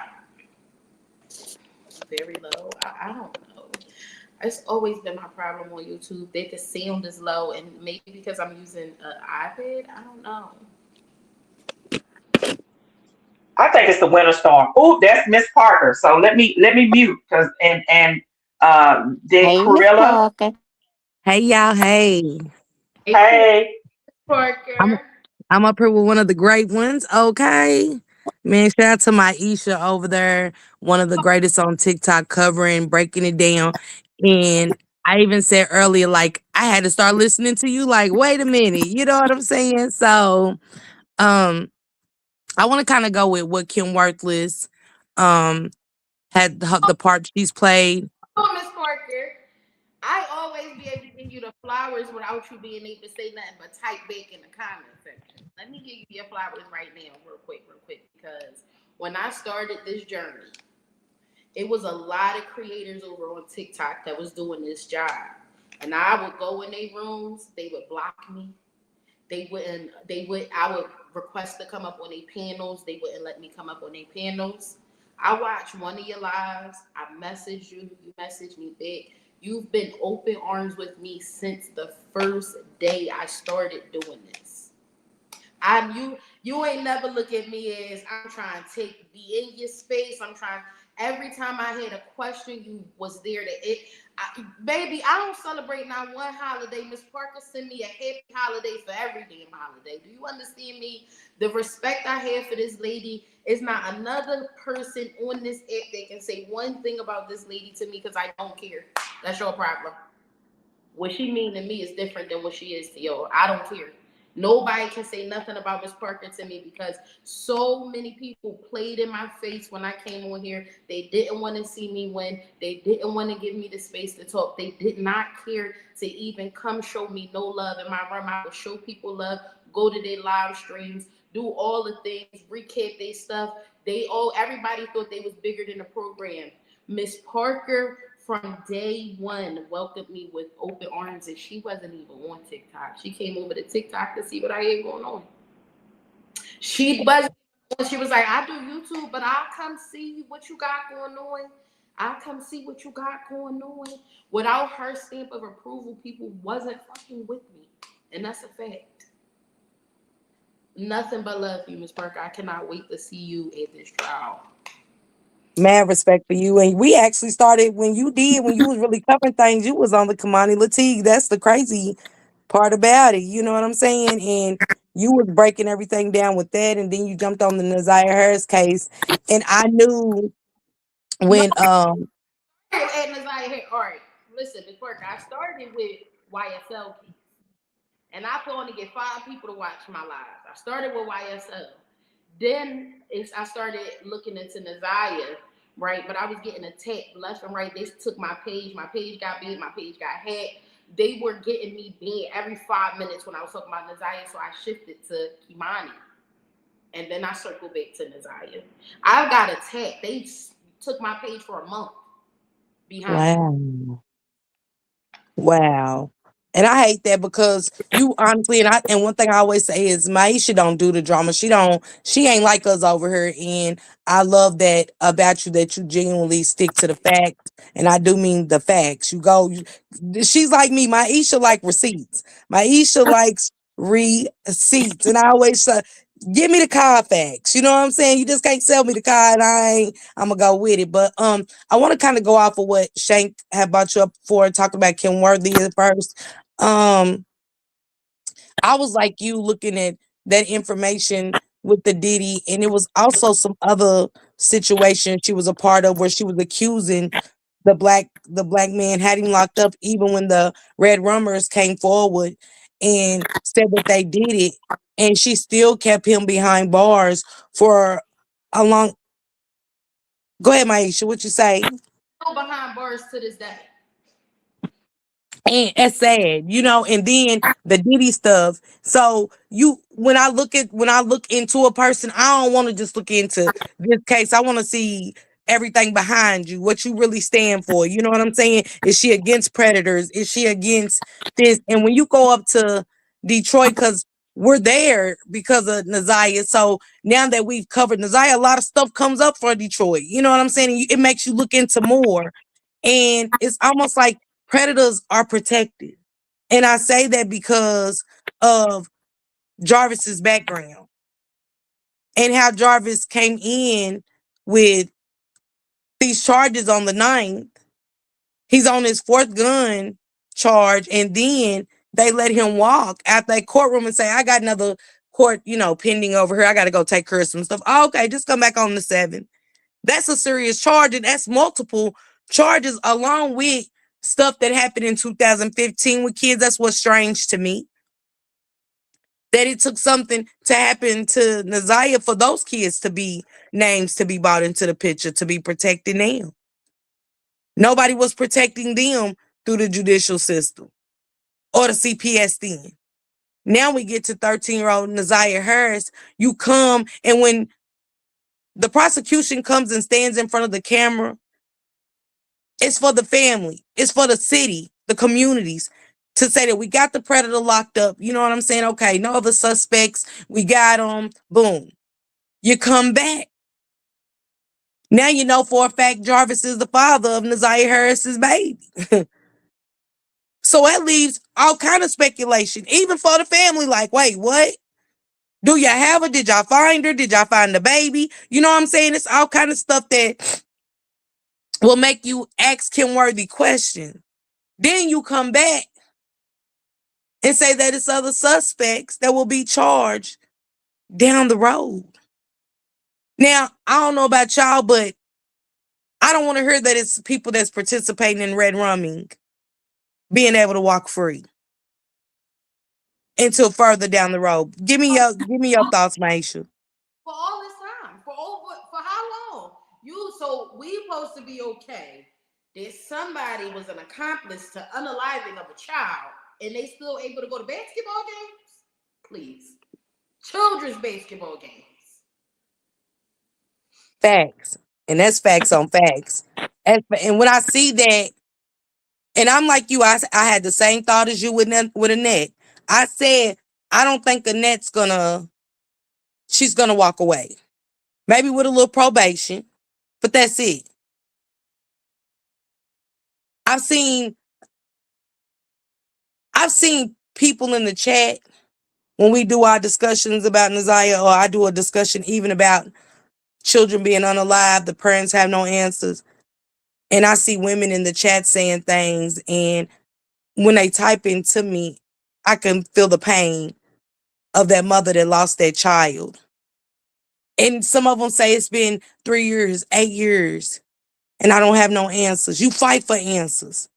Very low. I don't know. It's always been my problem on YouTube that the sound is low, and maybe because I'm using an iPad. I don't know. I think it's the winter storm. Oh, that's Miss Parker. So let me mute because and did Hey, Miss Corilla. Parker. Hey, y'all. Hey. Hey, Hey, I'm Parker. I'm up here with one of the great ones. Okay. Man, shout out to Myisha over there, one of the greatest on TikTok, covering, breaking it down. And I even said earlier, like, I had to start listening to you, like, wait a minute, you know what I'm saying? So, um, I want to kind of go with what Kim Worthless um had the part she's played. Oh, Miss Parker. I always be able to give you the flowers without you being able to say nothing but type back in the comment section. Let me give you your flowers right now, real quick, because when I started this journey, it was a lot of creators over on TikTok that was doing this job. And I would go in their rooms, they would block me. I would request to come up on their panels. They wouldn't let me come up on their panels. I watched one of your lives. I messaged you. You messaged me back. You've been open arms with me since the first day I started doing this. You ain't never look at me as I'm trying to be in your space. I'm trying every time I had a question, you was there baby, I don't celebrate not one holiday. Miss Parker send me a happy holiday for every damn holiday. Do you understand me? The respect I have for this lady is not another person on this app that can say one thing about this lady to me because I don't care. That's your problem. What she mean to me is different than what she is to y'all. I don't care. Nobody can say nothing about Miss Parker to me because so many people played in my face when I came on here. They didn't want to see me win. They didn't want to give me the space to talk. They did not care to even come show me no love in my room. I would show people love, go to their live streams, do all the things, recap their stuff. Everybody thought they was bigger than the program. Miss Parker from day one welcomed me with open arms, and she wasn't even on TikTok. She came over to TikTok to see what I had going on. She wasn't. She was like, I do YouTube, but I'll come see what you got going on. I'll come see what you got going on. Without her stamp of approval, people wasn't fucking with me. And that's a fact. Nothing but love for you, Miss Parker. I cannot wait to see you at this trial. Mad respect for you. And we actually started when you was really covering things, you was on the Kamani Latig. That's the crazy part about it. You know what I'm saying? And you was breaking everything down with that. And then you jumped on the Nazaire Harris case. And I knew No, when at Nazaire, all right, listen, Miss Parker, I started with YSL case. And I could only get 5 people to watch my lives. I started with YSL. Then I started looking into Nazaire, right? But I was getting attacked left and right. They took my page. My page got banned. My page got hacked. They were getting me banned every 5 minutes when I was talking about Nazaire. So I shifted to Kimani. And then I circled back to Nazaire. I got attacked. They took my page for a month behind. wow. Wow. And I hate that because you honestly and one thing I always say is Myisha don't do the drama. She ain't like us over here. And I love that about you that you genuinely stick to the facts. And I do mean the facts. She's like me. Myisha like receipts. Myisha likes receipts. And I always say, give me the car facts. You know what I'm saying? You just can't sell me the car and I'm gonna go with it. But I want to kind of go off of what Shank had brought you up for, talking about Kim Worthy at first. Um, I was like you looking at that information with the Diddy, and it was also some other situation she was a part of where she was accusing the black man, had him locked up even when the red rummers came forward and said that they did it, and she still kept him behind bars for a long. Go ahead, Myisha, what you say? Still behind bars to this day. And that's sad, and then the Diddy stuff. So when I look into a person, I don't want to just look into this case. I want to see everything behind you, what you really stand for. You know what I'm saying? Is she against predators? Is she against this? And when you go up to Detroit, because we're there because of Naziah. So now that we've covered Naziah, a lot of stuff comes up for Detroit. You know what I'm saying? It makes you look into more. And it's almost like predators are protected. And I say that because of Jarvis's background and how Jarvis came in with these charges on the 9th. He's on his 4th gun charge, and then they let him walk out that courtroom and say, I got another court, pending over here. I got to go take care of some stuff. Oh, okay, just come back on the 7th. That's a serious charge, and that's multiple charges along with stuff that happened in 2015 with kids. That's what's strange to me. That it took something to happen to Naziah for those kids to be names to be brought into the picture, to be protecting them. Nobody was protecting them through the judicial system or the CPS then. Now we get to 13-year-old Naziah Harris. You come, and when the prosecution comes and stands in front of the camera, it's for the family. It's for the city, the communities, to say that we got the predator locked up. You know what I'm saying? Okay, no other suspects. We got them. Boom. You come back. Now you know for a fact Jarvis is the father of Naziah Harris's baby. So that leaves all kind of speculation, even for the family. Like, wait, what? Do y'all have her? Did y'all find her? Did y'all find the baby? You know what I'm saying? It's all kind of stuff that will make you ask Kim Worthy questions. Then you come back and say that it's other suspects that will be charged down the road. Now, I don't know about y'all, but I don't want to hear that it's people that's participating in red rumming being able to walk free until further down the road. Give me your thoughts, Myisha. For all this time, for how long? So we supposed to be okay that somebody was an accomplice to unaliving of a child, and they still able to go to basketball games? Please, children's basketball games. Facts. And that's facts on facts. And when I see that, and I'm like you, I had the same thought as you with Annette. I said, I don't think she's gonna walk away. Maybe with a little probation, but that's it. I've seen I've seen people in the chat when we do our discussions about Naziah, or I do a discussion even about children being unalive, the parents have no answers. And I see women in the chat saying things, and when they type into me, I can feel the pain of that mother that lost their child. And some of them say it's been 3 years, 8 years, and I don't have no answers. You fight for answers.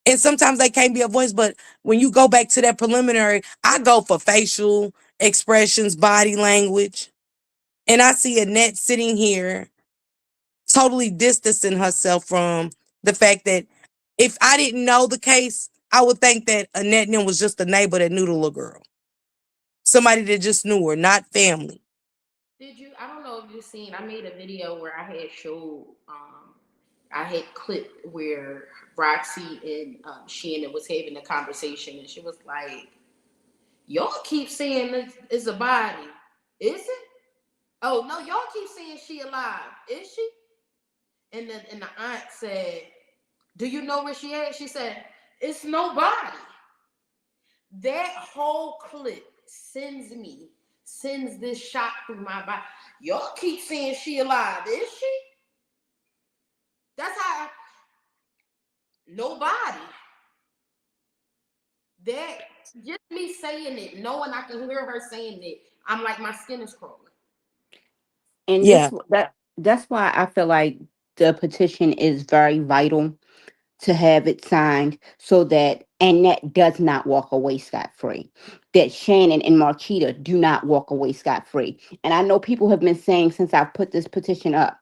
And sometimes they can't be a voice, but when you go back to that preliminary, I go for facial expressions, body language. And I see Annette sitting here totally distancing herself from the fact that if I didn't know the case, I would think that Annette Nim was just a neighbor that knew the little girl. Somebody that just knew her, not family. I don't know if you've seen, I made a video where I had clipped where Roxy and Shannon was having a conversation, and she was like, y'all keep saying it's a body. Is it? Oh, no, y'all keep saying she alive. Is she? And the aunt said, do you know where she at? She said, it's nobody. That whole clip sends this shock through my body. Y'all keep saying she alive. Is she? That's how nobody. That just me saying it, knowing I can hear her saying it, I'm like, my skin is crawling. And Yeah, that's why I feel like the petition is very vital to have it signed so that Annette does not walk away scot free. That Shannon and Marquita do not walk away scot free. And I know people have been saying since I've put this petition up,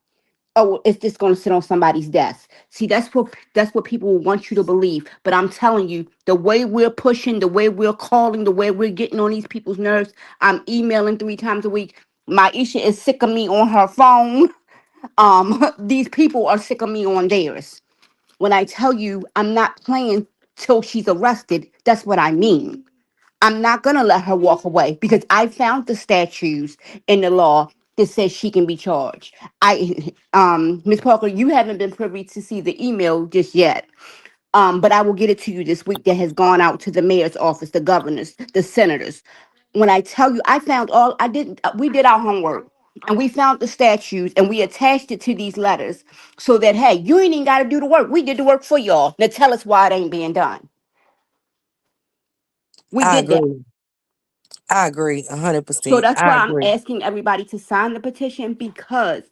oh, it's just going to sit on somebody's desk. See, that's what people want you to believe. But I'm telling you, the way we're pushing, the way we're calling, the way we're getting on these people's nerves. I'm emailing 3 times a week. Myisha is sick of me on her phone. These people are sick of me on theirs. When I tell you I'm not playing till she's arrested, that's what I mean. I'm not gonna let her walk away because I found the statutes in the law that says she can be charged. Ms. Parker, you haven't been privy to see the email just yet. But I will get it to you this week that has gone out to the mayor's office, the governors, the senators. When I tell you, we did our homework and we found the statutes and we attached it to these letters so that, hey, you ain't even got to do the work. We did the work for y'all. Now tell us why it ain't being done. We I did that. agree. I agree So 100%. that's I why I'm agree. asking everybody to sign the petition because,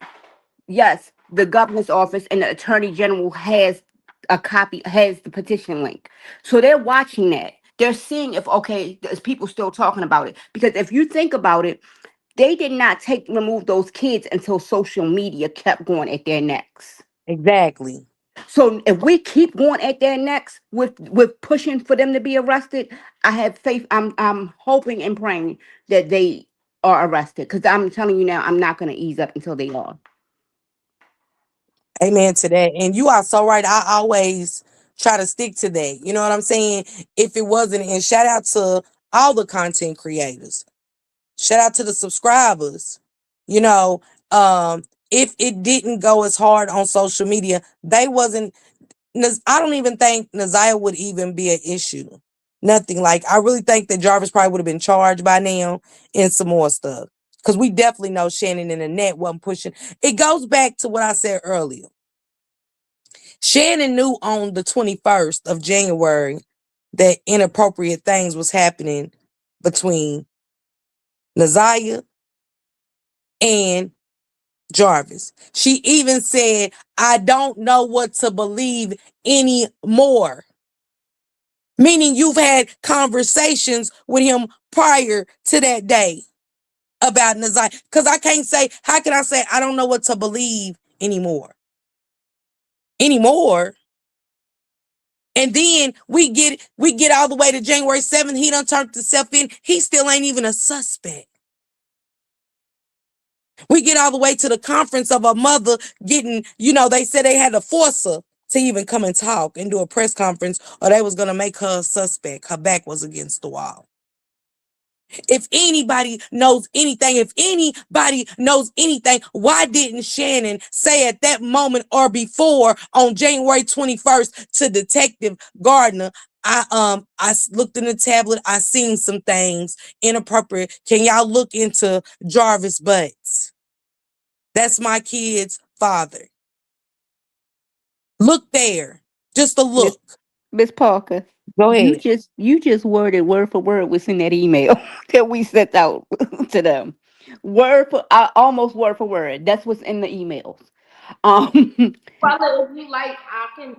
yes, the governor's office and the attorney general has the petition link. So they're watching that. They're seeing if, okay, there's people still talking about it. Because if you think about it, they did not remove those kids until social media kept going at their necks. Exactly. So if we keep going at their necks with pushing for them to be arrested, I have faith. I'm hoping and praying that they are arrested. Because I'm telling you now, I'm not going to ease up until they are. Amen to that. And you are so right. I always try to stick to that. You know what I'm saying? If it wasn't, and shout out to all the content creators. Shout out to the subscribers. You know, if it didn't go as hard on social media, they wasn't I don't even think Naziah would even be an issue. Nothing. Like, I really think that Jarvis probably would have been charged by now and some more stuff. Because we definitely know Shannon and Annette wasn't pushing. It goes back to what I said earlier. Shannon knew on the 21st of January that inappropriate things was happening between Naziah and Jarvis. She even said, I don't know what to believe anymore. Meaning you've had conversations with him prior to that day about Naziah. Because I can't say, how can I say I don't know what to believe anymore? Anymore. And then we get all the way to January 7th. He done turned himself in. He still ain't even a suspect. We get all the way to the conference of a mother getting, they said they had to force her to even come and talk and do a press conference, or they was going to make her a suspect. Her back was against the wall. If anybody knows anything, why didn't Shannon say at that moment or before on January 21st to Detective Gardner, I looked in the tablet, I seen some things inappropriate. Can y'all look into Jarvis Butts? That's my kid's father. Look there. Just a Miss look. Miss Parker, Go you ahead. just worded word for word what's in that email that we sent out to them. Almost word for word. That's what's in the emails. Um, Father, if you like, I can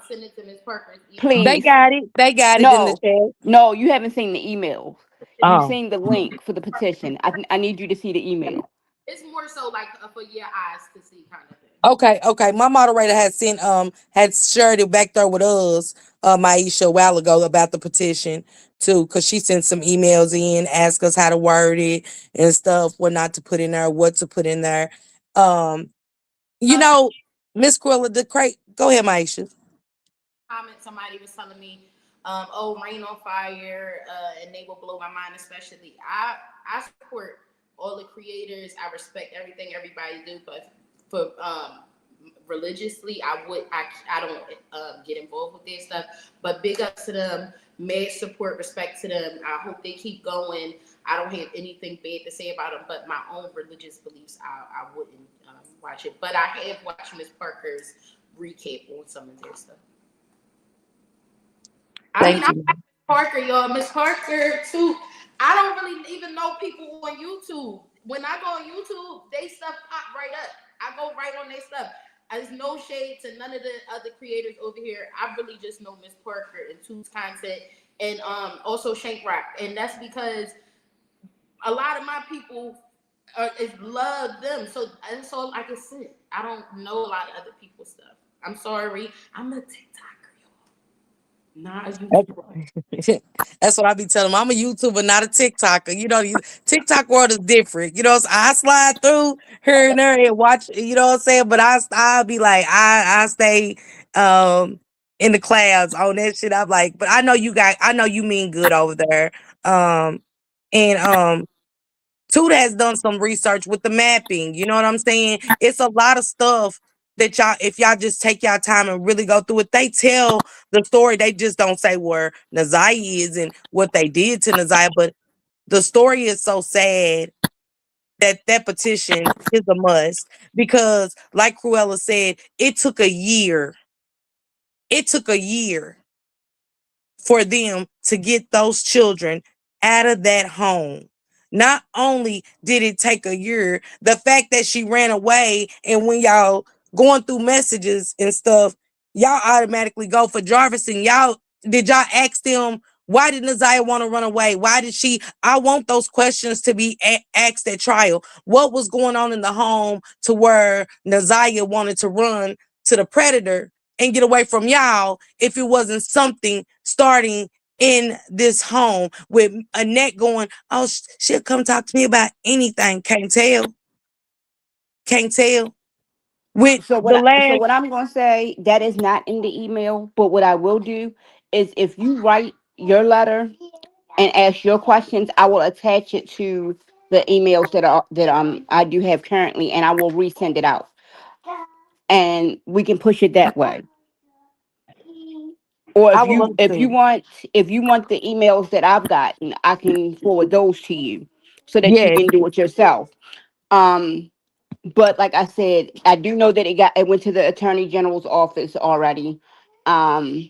send it to Miss Parker's email. They please. got it. They got it in the No, chat. no, you haven't seen the emails. You've Oh. seen the link for the petition. I need you to see the email. It's more so like for your eyes to see kind of thing. Okay. My moderator had shared it back there with us, Myisha, a while ago about the petition too, because she sent some emails in, asked us how to word it and stuff, what not to put in there, what to put in there. Um, you Uh, know, Miss Quilla, the crate. Go ahead, Myisha. Comment somebody was telling me, oh, Rain on Fire, and they will blow my mind, especially. I support all the creators. I respect everything everybody do, but for religiously, I don't get involved with their stuff. But big up to them, mad support, respect to them. I hope they keep going. I don't have anything bad to say about them, but my own religious beliefs, I wouldn't watch it. But I have watched Miss Parker's recap on some of their stuff. I mean, Thank I like you. Miss Parker, y'all. Miss Parker, too. I don't really even know people on YouTube. when I go on YouTube, they stuff pop right up. I go right on their stuff. There's no shade to none of the other creators over here. I really just know Miss Parker and Two's content, and also Shank Rock, and that's because a lot of my people is love them. So that's all I can say. I don't know a lot of other people's stuff. I'm sorry. I'm a TikToker, y'all, not a YouTuber. That's what I be telling them. I'm a YouTuber, not a TikToker. TikTok world is different. So I slide through here and there and watch. You know what I'm saying? But I'll be like, I stay in the clouds on that shit. I'm like, but I know you mean good over there. And Tuda has done some research with the mapping. You know what I'm saying? It's a lot of stuff that if y'all just take y'all time and really go through it, they tell the story. They just don't say where Nazaya is and what they did to Nazaya. But the story is so sad that petition is a must because, like Cruella said, it took a year. It took a year for them to get those children out of that home. Not only did it take a year, the fact that she ran away, and when y'all going through messages and stuff, y'all automatically go for Jarvis. And did y'all ask them, why did Nazaya want to run away? Why did she? I want those questions to be asked at trial. What was going on in the home to where Nazaya wanted to run to the predator and get away from y'all if it wasn't something starting in this home with Annette going, oh, she'll come talk to me about anything. Can't tell. Can't tell. With So the last, what I'm going to say, that is not in the email, but what I will do is if you write your letter and ask your questions, I will attach it to the emails that I do have currently, and I will resend it out, and we can push it that way. Or I would love to. if you want the emails that I've gotten, I can forward those to you so that you Yes, can do it yourself. Um, but like I said, I do know that it went to the Attorney General's office already. Um,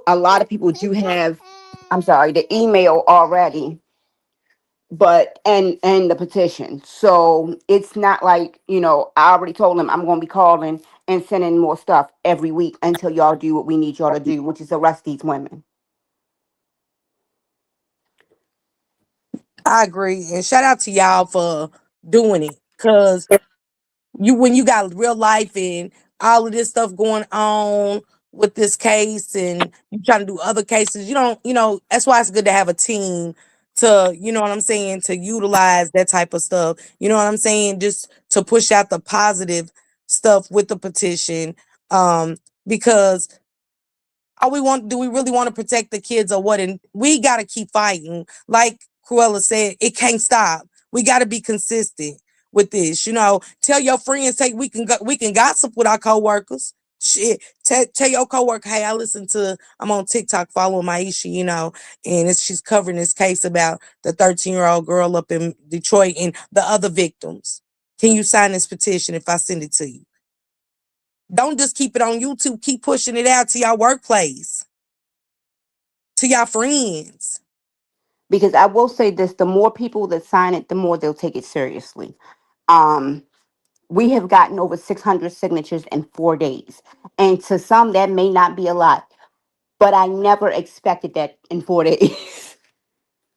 a lot of people do have, I'm sorry, the email already, but and the petition. So it's not like, I already told them I'm going to be calling and sending more stuff every week until y'all do what we need y'all to do, which is arrest these women. I agree. And shout out to y'all for doing it. Cause when you got real life and all of this stuff going on with this case and you trying to do other cases, that's why it's good to have a team to, you know what I'm saying, to utilize that type of stuff. You know what I'm saying? Just to push out the positive stuff with the petition. Because do we really want to protect the kids or what? And we got to keep fighting. Like Cruella said, it can't stop. We got to be consistent with this. Tell your friends, we can gossip with our coworkers. Shit, tell your coworker, hey, I'm on TikTok following Myisha, and she's covering this case about the 13-year-old girl up in Detroit and the other victims. Can you sign this petition if I send it to you? Don't just keep it on YouTube. Keep pushing it out to your workplace, to your friends. Because I will say this, the more people that sign it, the more they'll take it seriously. Um, we have gotten over 600 signatures in 4 days. And to some, that may not be a lot, but I never expected that in 4 days.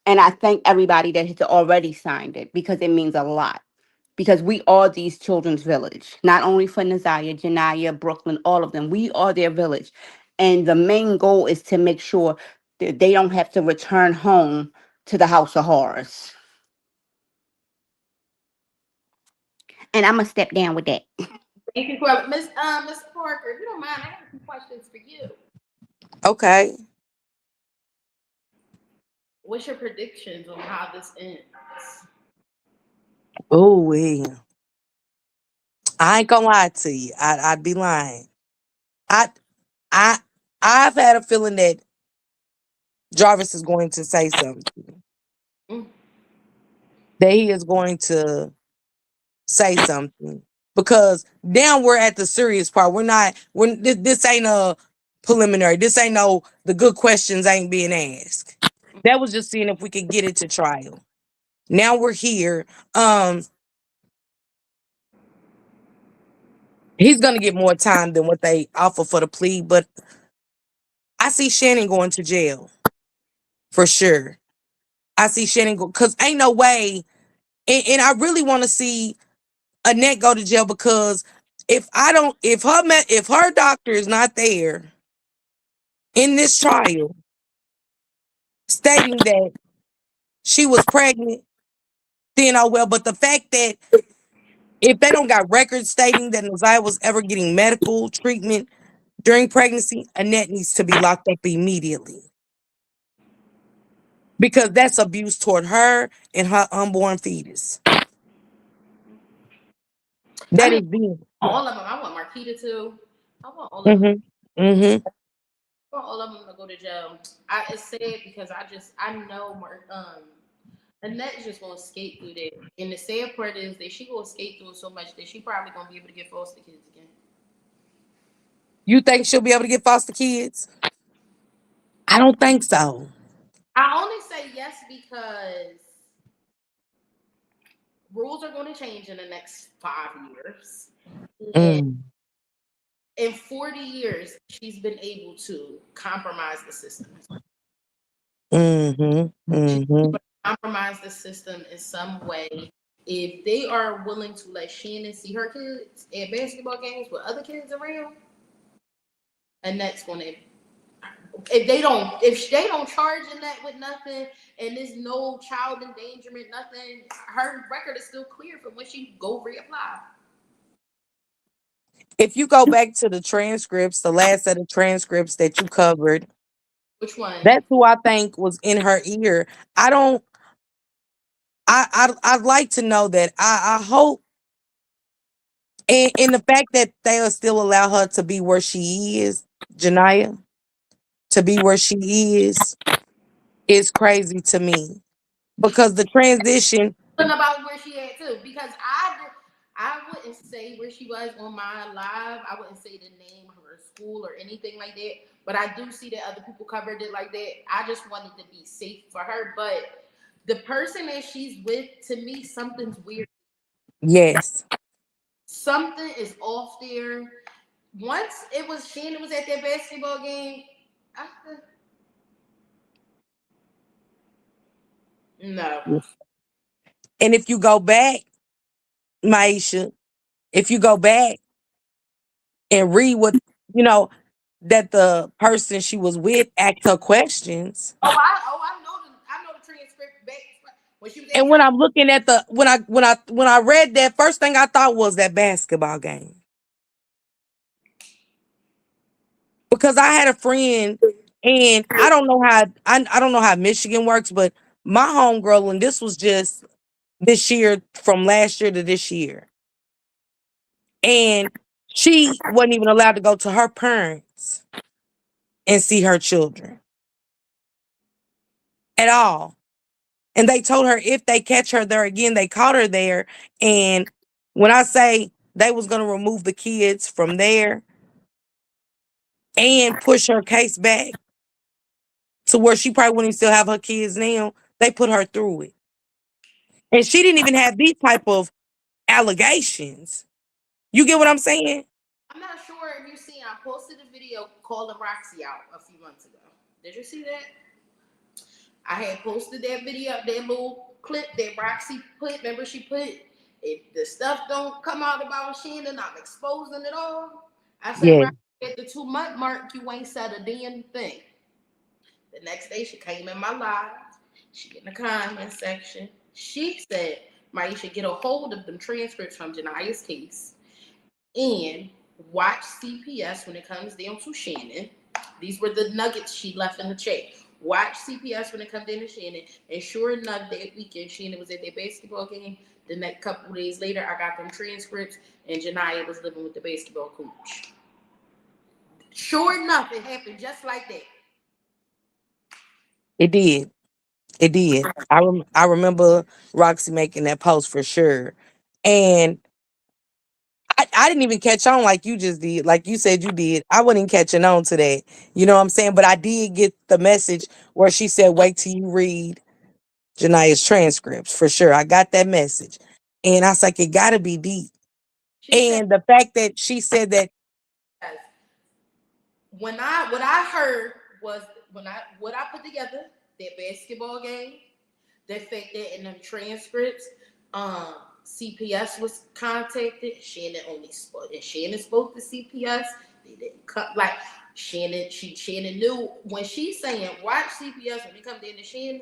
And I thank everybody that has already signed it because it means a lot. Because we are these children's village, not only for Nazaya, Janaya, Brooklyn, all of them. We are their village. And the main goal is to make sure that they don't have to return home to the house of horrors. And I'm going to step down with that. Thank you, for Miss Parker. If you don't mind, I have some questions for you. Okay. What's your predictions on how this ends? Oh, yeah. I ain't gonna lie to you. I'd be lying. I I I've had a feeling that Jarvis is going to say something. Mm. That he is going to say something. Because now we're at the serious part. This ain't a preliminary. This ain't the good questions ain't being asked. That was just seeing if we could get it to trial. Now we're here. Um, he's gonna get more time than what they offer for the plea, but I see Shannon going to jail for sure. I see Shannon go because ain't no way, and I really want to see Annette go to jail because if I don't, if her doctor is not there in this trial stating that she was pregnant, then oh well. But the fact that if they don't got records stating that Nasiah was ever getting medical treatment during pregnancy, Annette needs to be locked up immediately because that's abuse toward her and her unborn fetus. I That mean, is being. all of them. I want Marquita too. I want all of them. Mm-hmm. Mm-hmm. I want all of them to go to jail. It's sad because I know Annette just gonna skate through that. And the sad part is that she gonna skate through it so much that she probably gonna be able to get foster kids again. You think she'll be able to get foster kids? I don't think so. I only say yes because rules are going to change in the next 5 years. And Mm. in 40 years, she's been able to compromise the system. Mm-hmm. She's Mm-hmm. able to compromise the system in some way. If they are willing to let Shannon see her kids at basketball games with other kids around, and that's going to if they don't charge Annette with nothing and there's no child endangerment, nothing, her record is still clear for when she go reapply. If you go back to the transcripts, the last set of transcripts that you covered, Which one? that's who I think was in her ear. I don't. I'd like to know that. I hope, and the fact that they'll still allow her to be where she is, Janiyah, to be where she is crazy to me because the transition. About where she at too, because I wouldn't say where she was on my live. I wouldn't say the name of her school or anything like that. But I do see that other people covered it like that. I just wanted to be safe for her. But the person that she's with, to me, something's weird. Yes. Something is off there. Once it was Shannon was at that basketball game, I said, no. And if you go back, Myisha, if you go back and read what you know that the person she was with asked her questions. I know the transcript back when she was And asking when her. I'm looking at the when I read that, first thing I thought was that basketball game. Because I had a friend and I don't know how Michigan works, but my homegirl, and this was just this year from last year to this year. And she wasn't even allowed to go to her parents and see her children at all. And they told her if they catch her there again, they caught her there. And when I say they was gonna remove the kids from there and push her case back to where she probably wouldn't still have her kids now, they put her through it. And she didn't even have these type of allegations. You get what I'm saying? I'm not sure if you see. I posted a video calling Roxy out a few months ago. Did you see that? I had posted that video, that little clip that Roxy put. Remember, she put, if the stuff don't come out about Shannon, I'm exposing it all. I said, Yeah. Roxy, at the 2 month mark, you ain't said a damn thing. The next day, she came in my live. She in the comment section. She said, Myisha, get a hold of them transcripts from Janiyah's case and watch CPS when it comes down to Shannon. These were the nuggets she left in the chat. Watch CPS when it comes down to Shannon. And sure enough, that weekend, Shannon was at their basketball game. The next couple of days later, I got them transcripts, and Janiyah was living with the basketball coach. Sure enough, it happened just like that. It did. It did. I remember Roxy making that post for sure. And I didn't even catch on like you just did. Like you said you did. I wasn't catching on to that. You know what I'm saying? But I did get the message where she said, wait till you read Jania's transcripts for sure. I got that message. And I was like, it gotta be deep. She said, And the fact that she said that, yes. What I heard was what I put together, that basketball game, the fact that in the transcripts, CPS was contacted. Shannon spoke to CPS. They didn't cut like Shannon knew when she's saying watch CPS when it comes into Shannon.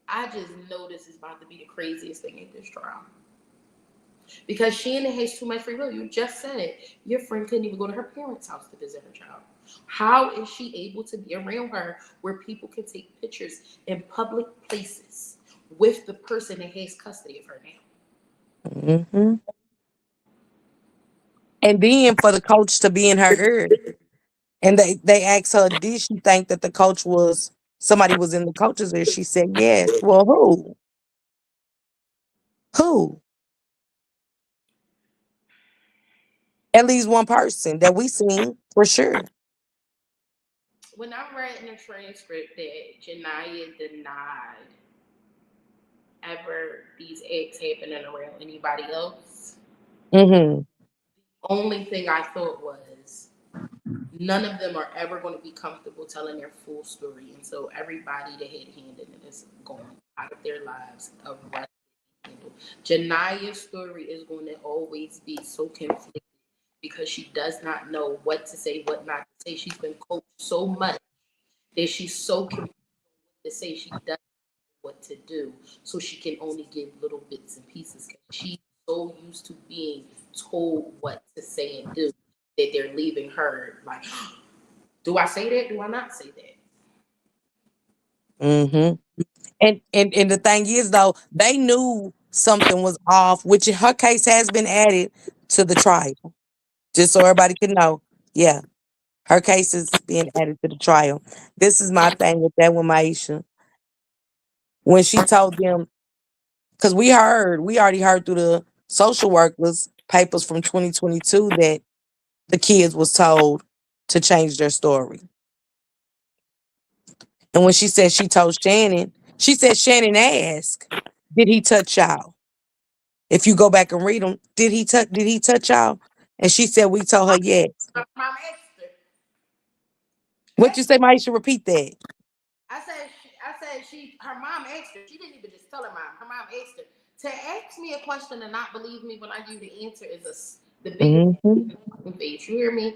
I just know this is about to be the craziest thing in this trial. Because Shannon has too much free will. You just said it. Your friend couldn't even go to her parents' house to visit her child. How is she able to be around her where people can take pictures in public places with the person that has custody of her now? mm-hmm. And then for the coach to be in her ear. And they asked her, did she think that the coach was somebody was in the coach's ear? She said yes. Well, who? Who? At least one person that we seen for sure. When I'm writing a transcript that Janiyah denied ever these acts happening around anybody else, Mm-hmm. only thing I thought was none of them are ever going to be comfortable telling their full story. And so everybody that had a hand in it is going out of their lives arrested. Janiyah's story is going to always be so conflicted because she does not know what to say, what not to say. She's been coached so much that she's so confused to say she doesn't know what to do. So she can only give little bits and pieces because she's so used to being told what to say and do that they're leaving her like, do I say that? Do I not say that? Mm-hmm. And the thing is though, they knew something was off, which her case has been added to the trial. Just so everybody can know. Yeah. Her case is being added to the trial. This is my thing with that one, Myisha. When she told them, because we already heard through the social workers papers from 2022 that the kids was told to change their story. And when she said she told Shannon, she said Shannon asked, "Did he touch y'all?" If you go back and read them, did he touch y'all? And she said we told her yes. Mom asked her. What you say, Myisha? Repeat that. Her mom asked her. She didn't even just tell her mom. Her mom asked her to ask me a question and not believe me when I give you the answer is the biggest Mm-hmm. face. You hear me?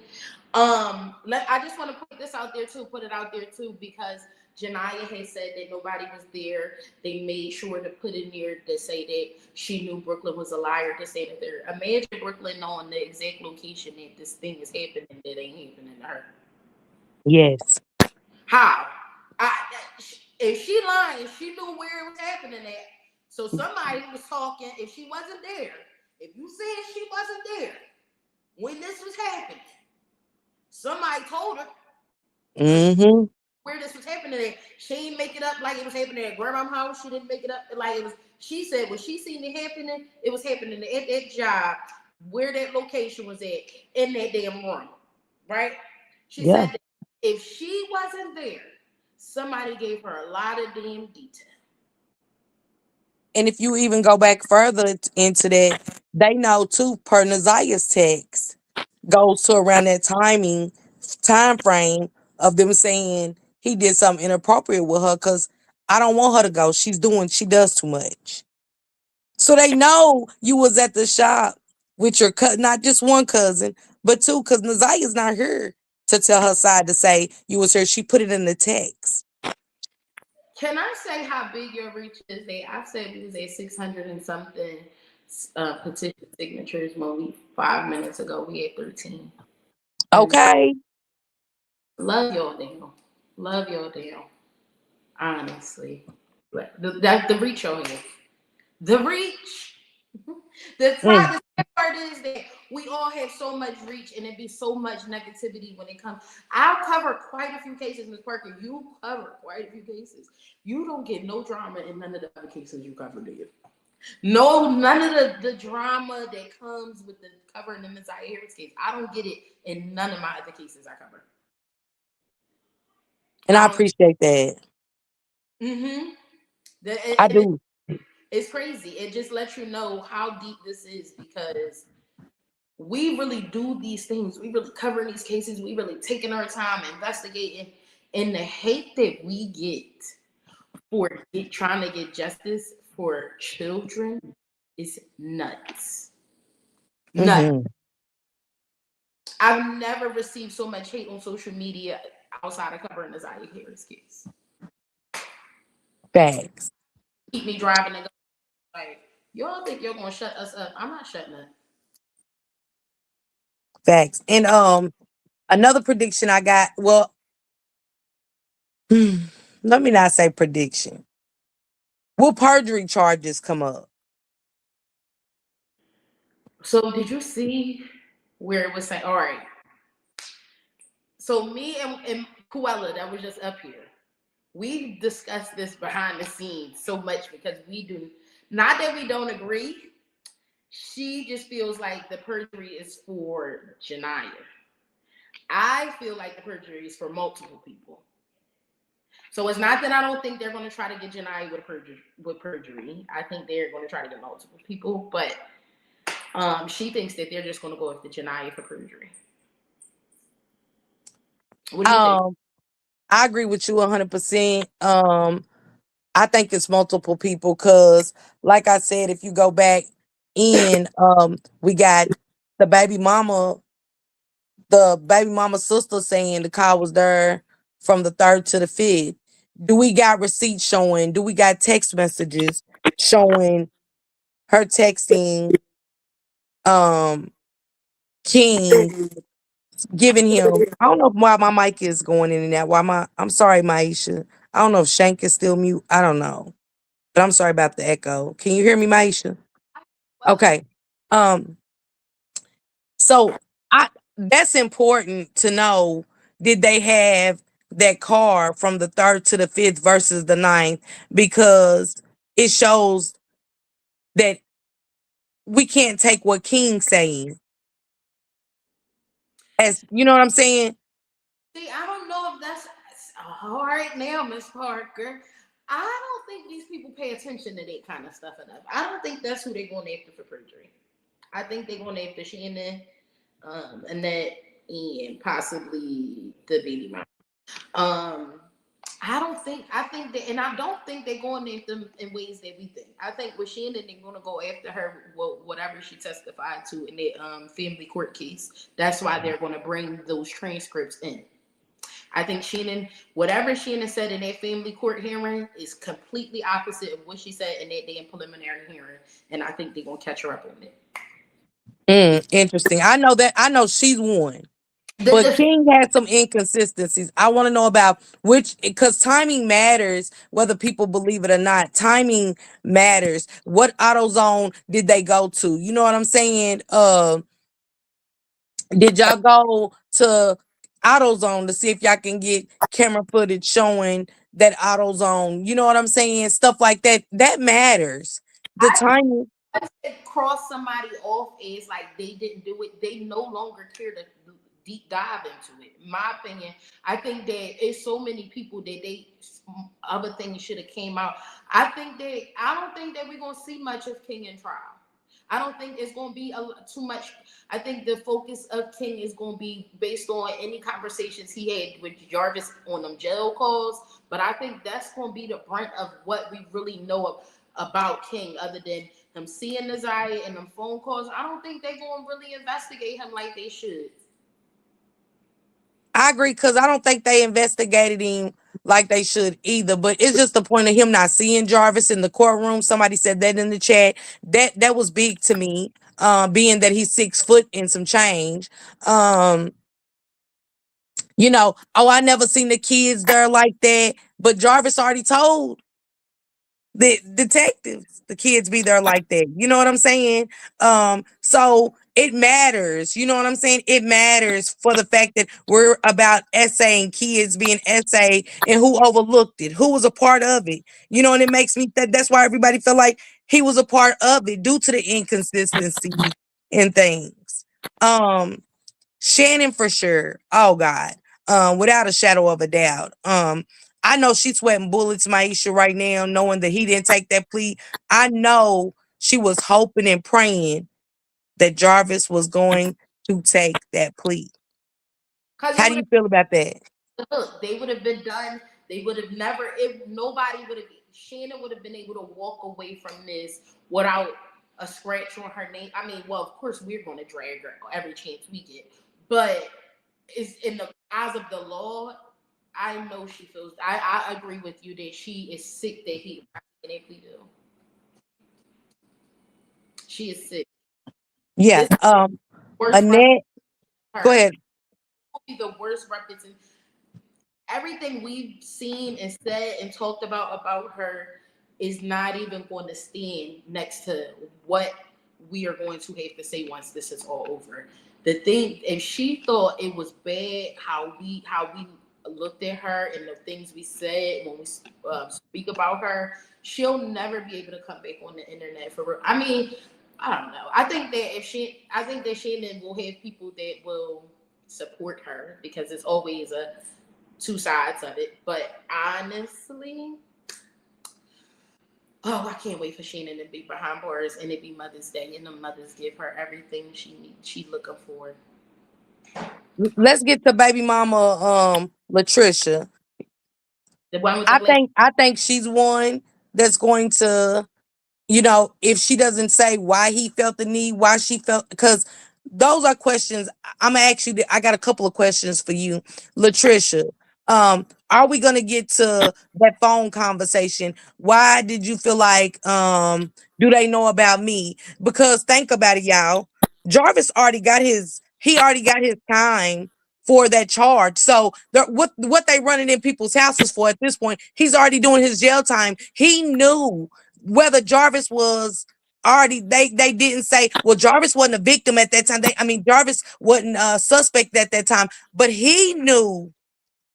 I just want to put this out there too. Put it out there too because Janiyah has said that nobody was there. They made sure to put in there to say that she knew Brooklyn was a liar. To say that there. Imagine Brooklyn knowing the exact location that this thing is happening that ain't happening to her. Yes. How? I, if she lying, she knew where it was happening at. So somebody was talking. If she wasn't there, if you said she wasn't there when this was happening, somebody told her Mm-hmm. where this was happening at. She didn't make it up like it was happening at grandma's house. She didn't make it up like it was. She said when she seen it happening, it was happening at that job where that location was at in that damn room, right? She Yeah. said that if she wasn't there, somebody gave her a lot of damn detail. And if you even go back further into that, they know too, per Nazia's text, goes to around that time frame of them saying he did something inappropriate with her because I don't want her to go. She does too much. So they know you was at the shop with your not just one cousin, but two, because Nazia's not here to tell her side to say you was here. She put it in the text. Can I say how big your reach is? I said we was at 600 and something petition signatures when 5 minutes ago we had 13. And Okay. love y'all down. Love y'all down. Honestly. That's the reach y'all have. The reach. The Mm, sad part is that we all have so much reach and it be so much negativity when it comes. I'll cover quite a few cases, Ms. Parker. You cover quite a few cases. You don't get no drama in none of the other cases you cover, do you? No, none of the drama that comes with the covering the Ms. Harris case. I don't get it in none of my other cases I cover. and I I don't. appreciate that. Mm-hmm. I do. It's crazy. It just lets you know how deep this is because we really do these things. We really cover these cases. We really taking our time investigating, and the hate that we get for trying to get justice for children is nuts. Nuts. Mm-hmm. I've never received so much hate on social media outside of covering the Zaire Harris case. Facts. Keep me driving and go like, y'all think you're gonna shut us up? I'm not shutting up. Facts. And another prediction I got, well, let me not say prediction. Will perjury charges come up? So did you see where it was saying, all right. So me and Kuella that was just up here, we discussed this behind the scenes so much because we do not that we don't agree. She just feels like the perjury is for Janiyah. I feel like the perjury is for multiple people. So it's not that I don't think they're going to try to get Janiyah with perjury. I think they're going to try to get multiple people, but she thinks that they're just going to go after Janiyah for perjury. What do you think? I agree with you 100%. I think it's multiple people because, like I said, if you go back in, we got the baby mama, sister saying the car was there from the 3rd to the 5th. Do we got receipts showing? Do we got text messages showing her texting King, giving him? I don't know why my mic is going in and out. I'm sorry, Myisha. I don't know if Shank is still mute. I don't know. But I'm sorry about the echo. Can you hear me, Myisha? Okay. Um, so I that's important to know. Did they have that car from the 3rd to the 5th versus the 9th? Because it shows that we can't take what King's saying. As you know what I'm saying? See, I don't know if that's all right now, Miss Parker. I don't think these people pay attention to that kind of stuff enough. I don't think that's who they're going after for perjury. I think they're going after Shannon, Annette, and possibly the baby mom. I think that, and I don't think they're going after them in ways that we think. I think with Shannon, they're going to go after her, whatever she testified to in that family court case. That's why they're going to bring those transcripts in. I think Shannon, whatever Shannon said in that family court hearing is completely opposite of what she said in that damn preliminary hearing. And I think they're going to catch her up on it. Interesting. I know that. I know she's one. But King had some inconsistencies. I want to know about which, because timing matters, whether people believe it or not. Timing matters. What AutoZone did they go to? You know what I'm saying? Did y'all go to AutoZone to see if y'all can get camera footage showing that AutoZone? You know what I'm saying? Stuff like that. That matters. The timing. Cross somebody off as like they didn't do it. They no longer care to deep dive into it. In my opinion, I think that it's so many people that they other things should have came out. I don't think that we're gonna see much of King in trial. I don't think it's gonna be too much. I think the focus of King is gonna be based on any conversations he had with Jarvis on them jail calls. But I think that's gonna be the brunt of what we really know about King, other than him seeing Nazaya and them phone calls. I don't think they're gonna really investigate him like they should. I agree because I don't think they investigated him like they should either. But it's just the point of him not seeing Jarvis in the courtroom. Somebody said that in the chat. That was big to me. Being that he's 6 foot and some change. Oh, I never seen the kids there like that. But Jarvis already told the detectives the kids be there like that. You know what I'm saying? So it matters. You know what I'm saying? It matters for the fact that we're about essaying kids being essayed and who overlooked it, who was a part of it. And it makes me that's why everybody felt like he was a part of it due to the inconsistency in things. Shannon for sure. Oh God. Without a shadow of a doubt. I know she's sweating bullets, Myisha, right now, knowing that he didn't take that plea. I know she was hoping and praying that Jarvis was going to take that plea. Because it How do would you feel about that? have look, they would have been done. They would have never. If nobody would have, Shannon would have been able to walk away from this without a scratch on her name. I mean, well, of course we're going to drag her every chance we get, but it's in the eyes of the law. I know she feels. I agree with you that she is sick that he taking a plea deal. She is sick. Yeah. This is the worst rep Annette, go her. ahead. Will be the worst representation. Everything we've seen and said and talked about her is not even going to stand next to what we are going to have to say once this is all over. The thing, if she thought it was bad how we looked at her and the things we said when we speak about her, she'll never be able to come back on the internet for real. I mean, I don't know. I think that Shannon will have people that will support her because it's always a two sides of it. But honestly, oh, I can't wait for Shannon to be behind bars and it be Mother's Day and the mothers give her everything she needs, she looking for. Let's get to baby mama Latricia. The one with the I glass. think I think she's one that's going to, if she doesn't say why he felt the need, why she felt, because those are questions. I'm gonna ask you. I got a couple of questions for you, Latricia. Are we gonna get to that phone conversation? Why did you feel like do they know about me? Because think about it, y'all. Jarvis already got his time for that charge. So what they running in people's houses for at this point, he's already doing his jail time. He knew whether Jarvis was already they didn't say, well, Jarvis wasn't a victim at that time. Jarvis wasn't a suspect at that time, but he knew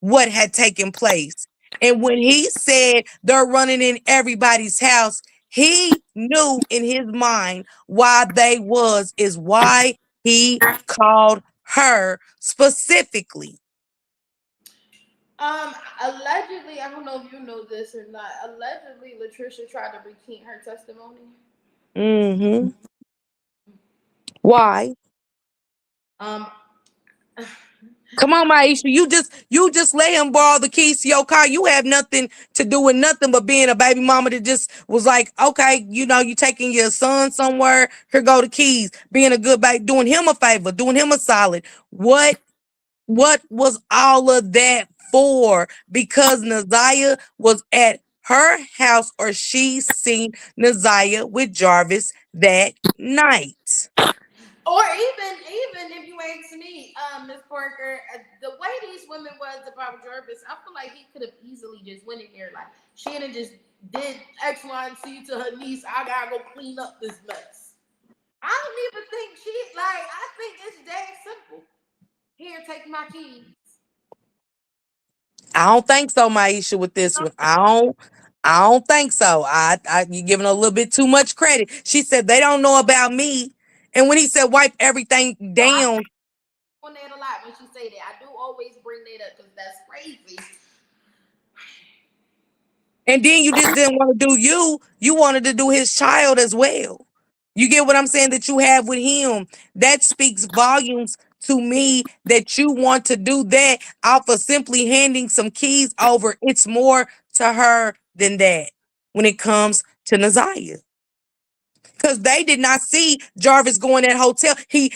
what had taken place. And when he said they're running in everybody's house, he knew in his mind why they was is why he called her specifically. Allegedly, I don't know if you know this or not. Allegedly, Latricia tried to recant her testimony. Mm-hmm. Why? Um, Come on, Myisha. You just let him borrow the keys to your car. You have nothing to do with nothing but being a baby mama that just was like, okay, you taking your son somewhere. Here go the keys. Being a good baby, doing him a favor, doing him a solid. What was all of that for? Because Naziah was at her house or she seen Naziah with Jarvis that night. or even if you ask me, Miss Parker, the way these women was about Jarvis, I feel like he could have easily just went in there like Shannon just did X, Y, and Z to her niece. I gotta go clean up this mess. I don't even think I think it's that simple. Here, take my keys. I don't think so, Myisha, with this one. I don't think so. You giving her a little bit too much credit. She said they don't know about me. And when he said wipe everything So I down, on that a lot when she say that. I do always bring that up because that's crazy. and then you just didn't want to do you wanted to do his child as well. You get what I'm saying that you have with him. That speaks volumes to me that you want to do that off of simply handing some keys over. It's more to her than that when it comes to Naziah. Because they did not see Jarvis go in that hotel. He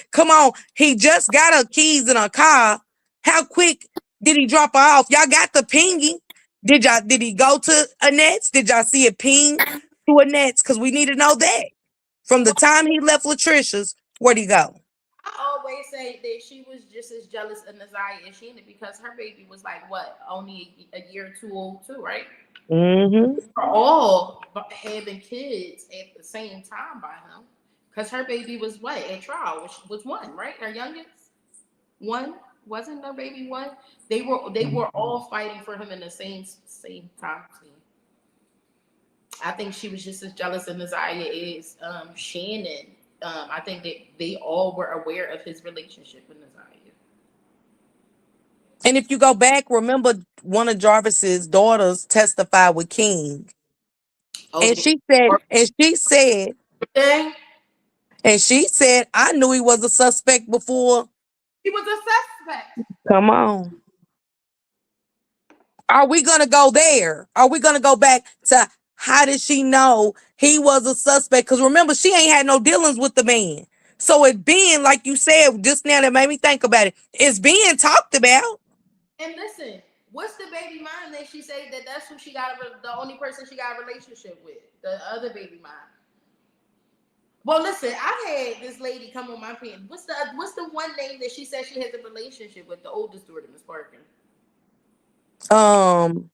just got her keys in a car. How quick did he drop her off? Y'all got the pinging. Did he go to Annette's? Did y'all see a ping to Annette's? Because we need to know that. From the Well, time he left Latricia's, where'd he go? I always say that she was just as jealous of Naziah as Sheena because her baby was like what, only a year or two old too, right? Mm-hmm. We're all having kids at the same time by him because her baby was what at trial, which was one, right? Her youngest one wasn't her baby one. They were all fighting for him in the same time. I think she was just as jealous of Naziah as Shannon. I think that they all were aware of his relationship with Naziah. And if you go back, remember one of Jarvis's daughters testified with King. Oh, And thing. she said, I knew he was a suspect before. He was a suspect. Come on. Are we gonna go there? Are we gonna go back to how did she know he was a suspect? Because remember, she ain't had no dealings with the man. So it being, like you said just now, that made me think about it. It's being talked about. And listen, what's the baby mom that she said that that's who she got the only person she got a relationship with, the other baby mom. Well, listen, I had this lady come on my page. What's the one name that she said she has a relationship with, the oldest daughter, Miss Parker? Um.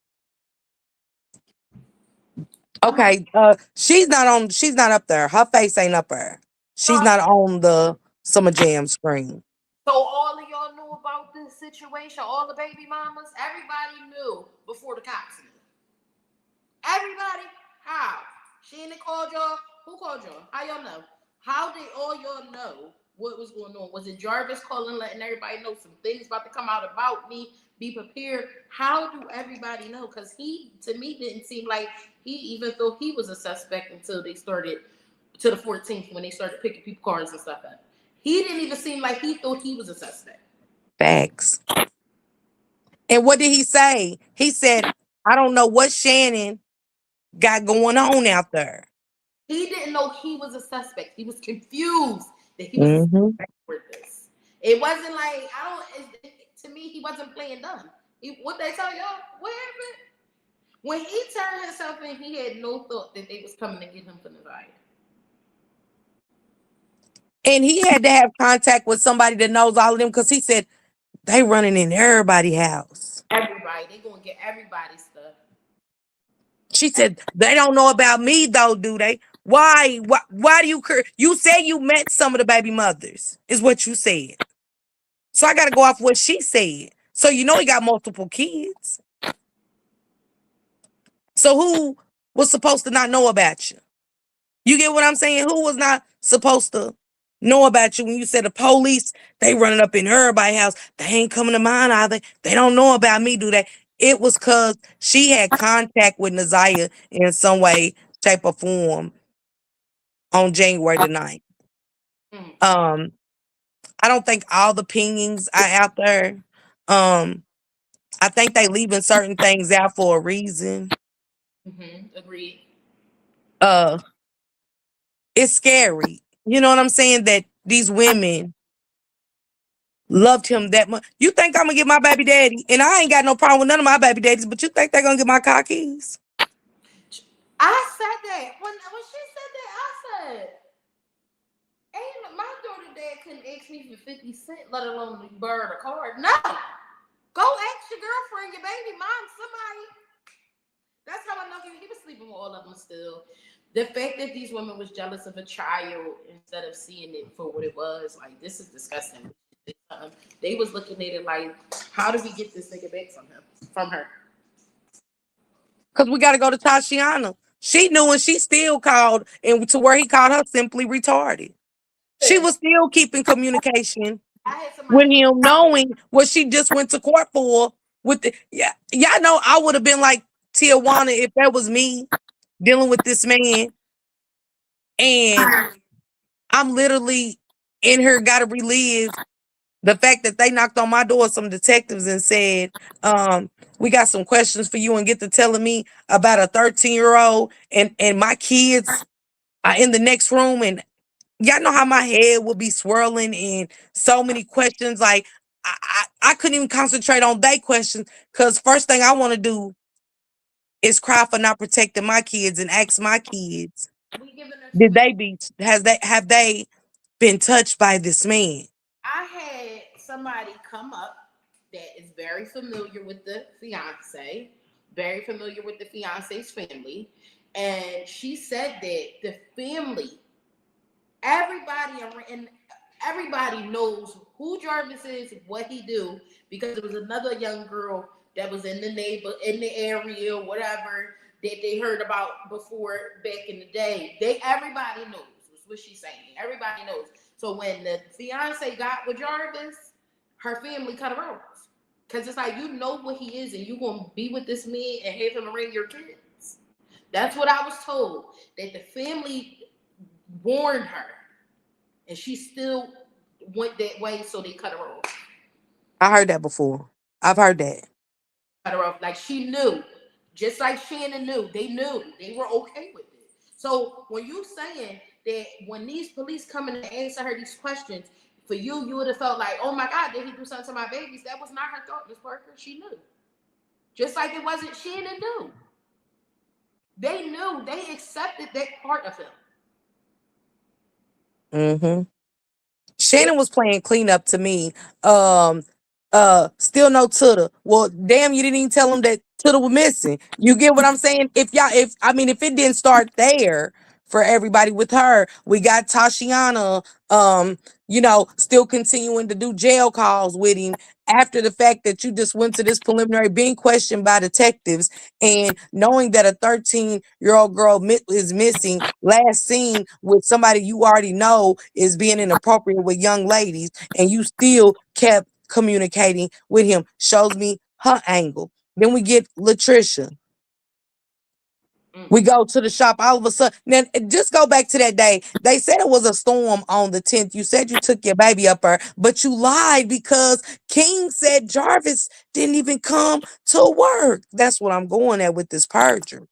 Okay. She's not up there. Her face ain't up there. She's not on the Summer Jam screen. So all of y'all knew about this situation, all the baby mamas, everybody knew before the cops knew. Everybody? How? She ain't called y'all? Who called y'all? How y'all know? How did all y'all know what was going on? Was it Jarvis calling, letting everybody know some things about to come out about me? Be prepared. How do everybody know? Because he, to me, didn't seem like he even thought he was a suspect until they started to the 14th when they started picking people cars and stuff up. He didn't even seem like he thought he was a suspect. Facts. And what did he say? He said, I don't know what Shannon got going on out there. He didn't know he was a suspect. He was confused that he was a Mm-hmm. suspect for this. It wasn't like to me, he wasn't playing dumb. What they tell y'all? What happened? When he turned himself in, he had no thought that they was coming to get him from the ride. And he had to have contact with somebody that knows all of them because he said they running in everybody's house. Everybody, they gonna get everybody's stuff. She said they don't know about me though, do they? Why? Why do you said you met some of the baby mothers? Is what you said. So I got to go off what she said. So you know he got multiple kids. So who was supposed to not know about you? You get what I'm saying? Who was not supposed to know about you when you said the police, they running up in everybody's house. They ain't coming to mine either. They don't know about me, do they? It was because she had contact with Naziah in some way, shape, or form on January the 9th. Um, I don't think all the pingings are out there. I think they leaving certain things out for a reason. Agreed. Uh, it's scary. You know what I'm saying? That these women loved him that much. You think I'm gonna get my baby daddy? And I ain't got no problem with none of my baby daddies, but you think they're gonna get my car keys? I said that. When she said that, I said, ain't my daughter dad couldn't ask me for 50 cents, let alone borrow the card. No. Go ask your girlfriend, your baby mom, somebody. That's how I know he was sleeping with all of them still. The fact that these women was jealous of a child instead of seeing it for what it was, like, this is disgusting. They was looking at it like, how do we get this nigga back from her? Because we got to go to Tashiana. She knew and she still called, and to where he called her simply retarded. She was still keeping communication with him, knowing what she just went to court for. Y'all know I would have been like Tijuana if that was me dealing with this man, and I'm literally in here got to relive the fact that they knocked on my door, some detectives, and said, we got some questions for you, and get to telling me about a 13-year-old and my kids are in the next room. And y'all know how my head would be swirling and so many questions. Like I couldn't even concentrate on they questions because first thing I want to do is cry for not protecting my kids and ask my kids, have they been touched by this man? I had somebody come up that is very familiar with the fiance, very familiar with the fiance's family, and she said that the family, everybody knows who Jarvis is, what he do, because there was another young girl that was in the area, whatever, that they heard about before back in the day. Everybody knows, is what she's saying. Everybody knows. So when the fiance got with Jarvis, her family cut her out. Because it's like, you know what he is, and you're going to be with this man and have him around your kids. That's what I was told, that the family warned her, and she still went that way, so they cut her off. I heard that before. I've heard that. Cut her off. Like, she knew. Just like Shannon knew. They knew. They were okay with it. So when you saying that when these police come in and answer her these questions, for you would have felt like, oh my God, did he do something to my babies? That was not her thought, Miss Parker. She knew. Just like it wasn't Shannon knew. They knew. They accepted that part of him. Mm-hmm. They, Shannon was playing cleanup to me. Still no Tuda. Well, damn, you didn't even tell him that Tuda was missing. You get what I'm saying? If it didn't start there for everybody with her, we got Tashiana, still continuing to do jail calls with him after the fact that you just went to this preliminary being questioned by detectives, and knowing that a 13-year-old girl is missing, last seen with somebody you already know is being inappropriate with young ladies, and you still kept communicating with him, shows me her angle. Then we get Latricia. We go to the shop all of a sudden. Then just go back to that day. They said it was a storm on the 10th. You said you took your baby up there, but you lied because King said Jarvis didn't even come to work. That's what I'm going at with this perjury.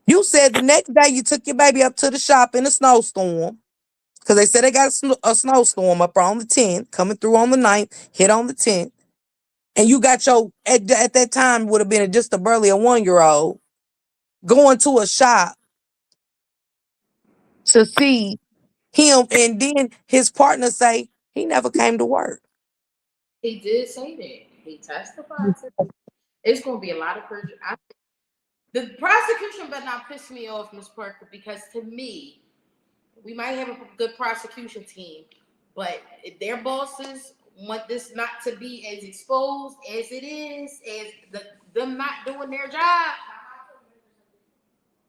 You said the next day you took your baby up to the shop in a snowstorm, because they said they got a snowstorm up on the 10th, coming through on the 9th, hit on the 10th. And you got at that time would have been just a barely a 1-year-old going to a shop to see him, and then his partner say he never came to work. he did say that. He testified to that. It's going to be a lot of perjury. The prosecution better not piss me off, Miss Parker, because to me, we might have a good prosecution team, but if their bosses want this not to be as exposed as it is, as them not doing their job,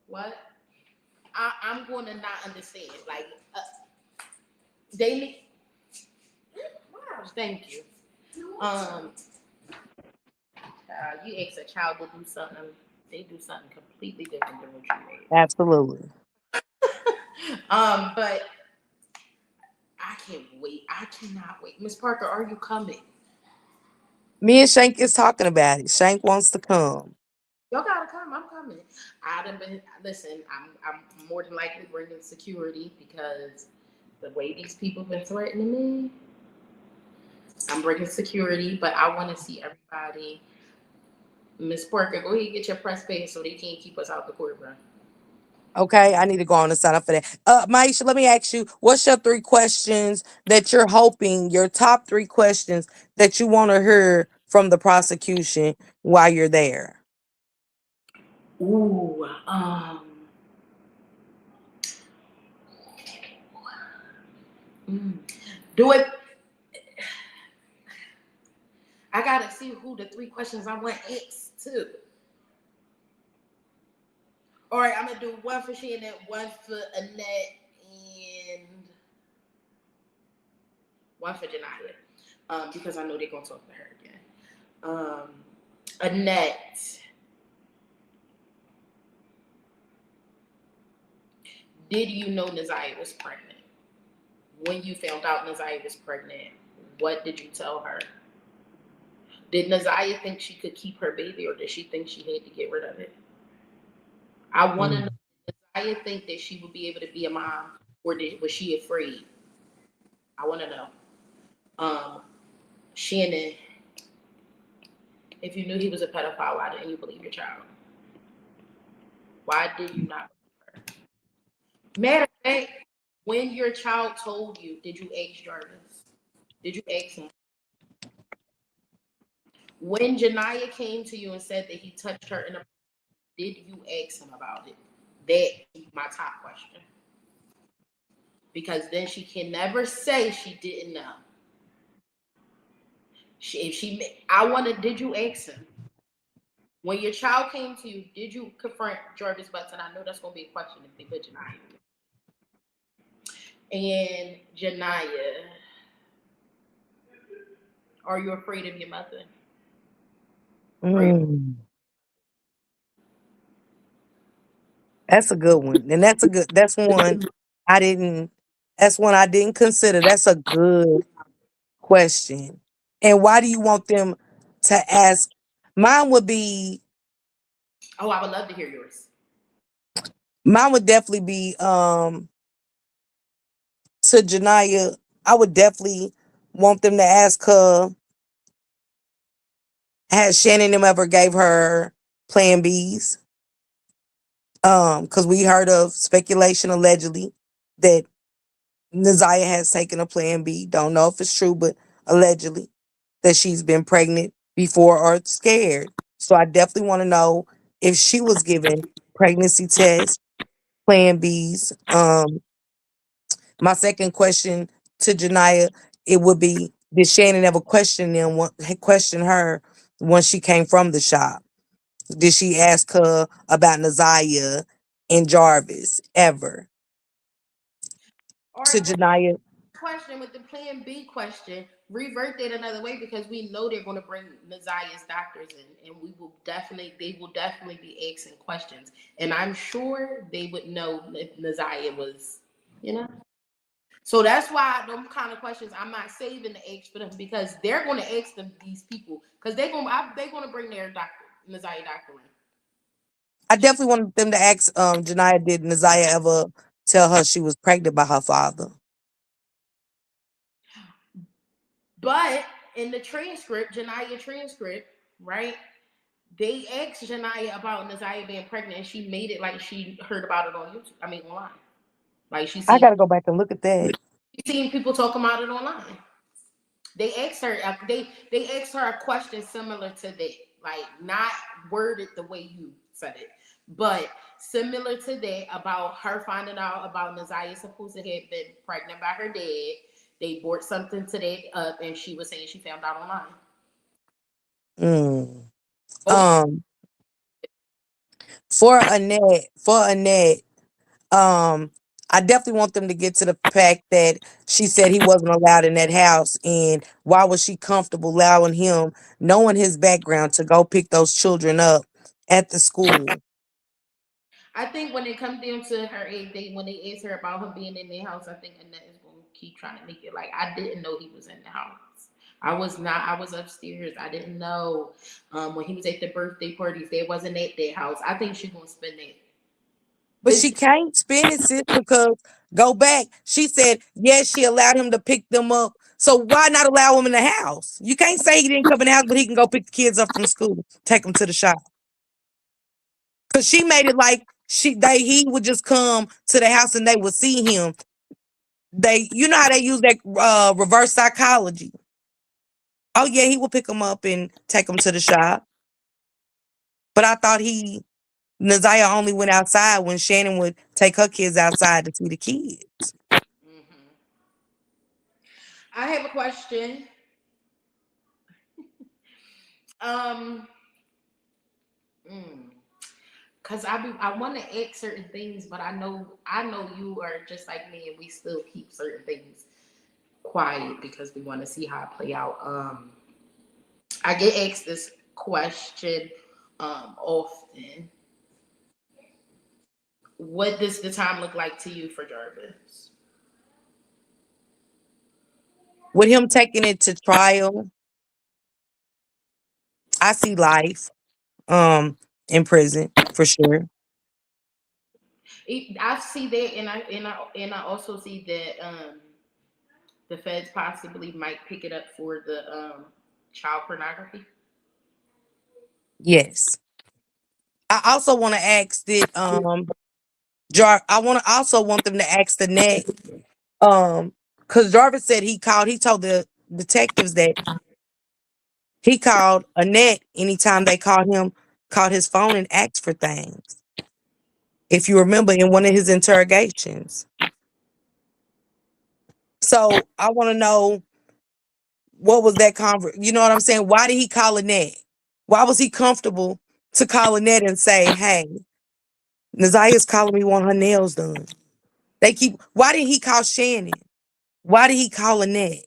what? I'm going to not understand. Like, they need. Wow, thank you. You ask a child to do something, they do something completely different than what you made. Absolutely. But I can't wait. I cannot wait. Miss Parker, are you coming? Me and Shank is talking about it. Shank wants to come. Y'all gotta come. I'm coming. I'd have been. Listen, I'm more than likely bringing security because the way these people been threatening me, I'm bringing security. But I want to see everybody. Miss Parker, go ahead and get your press pass so they can't keep us out the courtroom. Okay, I need to go on and sign up for that. Myisha, let me ask you, what's your 3 questions that you're hoping, your top 3 questions that you want to hear from the prosecution while you're there? Ooh, do it. I gotta see who the 3 questions I want asked to. All right, I'm gonna do one for Shannon, one for Annette, and one for Janiyah, because I know they're gonna talk to her again. Annette, did you know Naziah was pregnant? When you found out Naziah was pregnant, what did you tell her? Did Naziah think she could keep her baby, or did she think she had to get rid of it? I want to know, did Naziah think that she would be able to be a mom, or was she afraid? I want to know. Shannon, if you knew he was a pedophile, why didn't you believe your child? Why did you not believe her? Matter of fact, when your child told you, did you ask Jarvis? Did you ask him? When Janiyah came to you and said that he touched her in a, did you ask him about it? That's my top question. Because then she can never say she didn't know. Did you ask him? When your child came to you, did you confront Jarvis Butts? And I know that's going to be a question if they put Janiyah. And Janiyah, Are you afraid of your mother? Are you? Mm, that's a good one. And that's one I didn't that's one I didn't consider. That's a good question. And why do you want them to ask? Mine would be Oh, I would love to hear yours. mine would definitely be to Janaya. I would definitely want them to ask her, has Shannon them ever gave her plan Bs? Because we heard of speculation allegedly that Naziah has taken a plan B. Don't know if it's true, but allegedly that she's been pregnant before or scared. So I definitely want to know if she was given pregnancy tests, plan Bs. My second question to Janaya, it would be, did Shannon ever question her once she came from the shop? Did she ask her about Naziah and Jarvis ever? All To right, Janaya, question with the plan B question, revert that another way because we know they're going to bring Naziah's doctors in, and they will definitely be asking questions, and I'm sure they would know if Naziah was, you know. So that's why them kind of questions I'm not saving the ask for them because they're going to ask them these people because they're going to bring their doctor Naziah doctor in. I definitely wanted them to ask Janaya, did Naziah ever tell her she was pregnant by her father? But in the transcript, Janaya transcript, right? They asked Janaya about Naziah being pregnant, and she made it like she heard about it on YouTube. I mean, online. Like I gotta go back and look at that. she seen people talking about it online. They asked her. They asked her a question similar to that, like not worded the way you said it, but similar to that about her finding out about Naziah supposed to have been pregnant by her dad. They brought something to that up, and she was saying she found out online. Mm. Both. Um, for Annette, um, I definitely want them to get to the fact that she said he wasn't allowed in that house, and why was she comfortable allowing him, knowing his background, to go pick those children up at the school? I think when it comes down to her age, when they ask her about him being in their house, I think Annette is going to keep trying to make it like I didn't know he was in the house. I was not. I was upstairs. I didn't know when he was at the birthday parties. They wasn't at their house. I think she's gonna spend it. But she can't spin it, sis, because go back. She said, yes, she allowed him to pick them up. So why not allow him in the house? You can't say he didn't come in the house, but he can go pick the kids up from school, take them to the shop. Cause she made it like he would just come to the house and they would see him. You know how they use that reverse psychology. Oh yeah, he would pick them up and take them to the shop. But I thought Naziah only went outside when Shannon would take her kids outside to see the kids. Mm-hmm. I have a question. Um, mm, Cause I want to ask certain things, but I know you are just like me, and we still keep certain things quiet because we want to see how it play out. I get asked this question often. What does the time look like to you for Jarvis? With him taking it to trial, I see life in prison for sure. I see that, and I also see that the feds possibly might pick it up for the child pornography. Yes. I also want to ask that I also want them to ask the net because Jarvis said he told the detectives that he called Annette anytime they called his phone and asked for things. If you remember in one of his interrogations. So I want to know, what was that you know what I'm saying? Why did he call Annette? Why was he comfortable to call Annette and say, hey, Naziah's calling me, want her nails done? Why didn't he call Shannon? Why did he call Annette?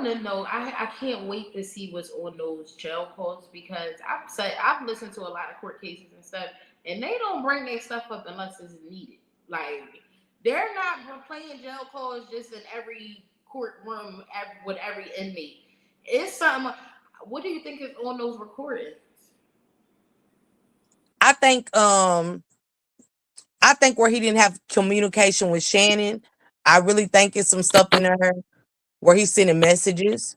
want to know. I can't wait to see what's on those jail calls because I've listened to a lot of court cases and stuff, and they don't bring their stuff up unless it's needed. Like they're not playing jail calls just in every courtroom with every inmate. It's something. What do you think is on those recordings? I think where he didn't have communication with Shannon, I really think it's some stuff in there where he's sending messages.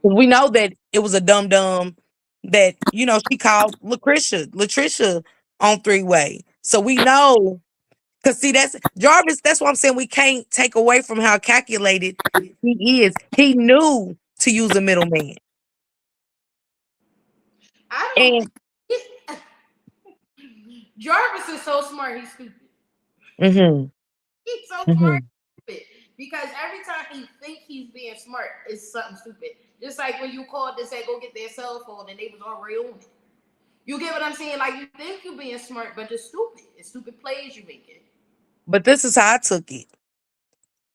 'Cause we know that it was a dum dum that, she called Latricia on three-way. So we know, because see, that's Jarvis, that's what I'm saying. We can't take away from how calculated he is. He knew to use a middleman. I don't And think Jarvis is so smart. He's stupid. hmm He's so smart, hmm stupid. Because every time he think he's being smart, it's something stupid. Just like when you called and said go get their cell phone and they was already on it. You get what I'm saying? Like you think you being smart, but it's stupid. It's stupid plays you making. but this is how I took it.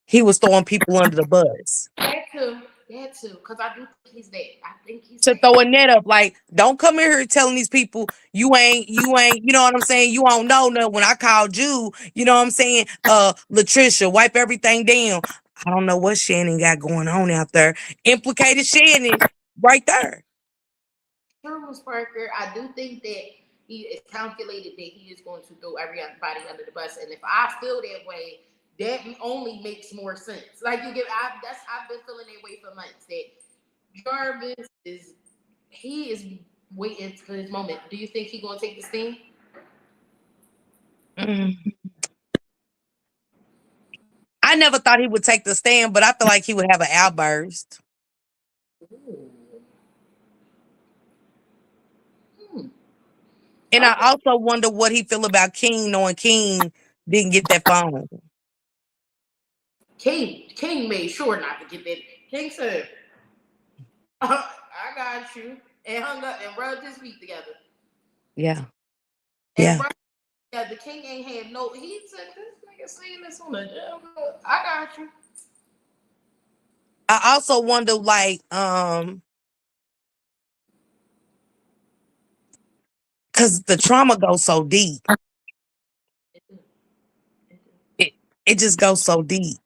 He was throwing people under the bus. That too. Because I do think he's that. I think he's To that. throw a net up, like, don't come in here telling these people you know what I'm saying, you don't know nothing. When I called you, you know what I'm saying, Latricia, wipe everything down. I don't know what Shannon got going on out there. Implicated Shannon right there. Charles Parker, I do think that he is calculated that he is going to throw everybody under the bus. And if I feel that way, that only makes more sense. Like you get, I've been feeling that way for months. That Jarvis is waiting for his moment. Do you think he's gonna take the stand? Mm. I never thought he would take the stand, but I feel like he would have an outburst. Hmm. And I Okay. also wonder what he feel about King, knowing King didn't get that phone. King made sure not to get that. King said, "I got you," and hung up and rubbed his feet together. Yeah. And Yeah. rubbed the King ain't had no. He said, "This nigga saying this on the jail. I got you." I also wonder, like, because the trauma goes so deep. It do. It do. It it just goes so deep.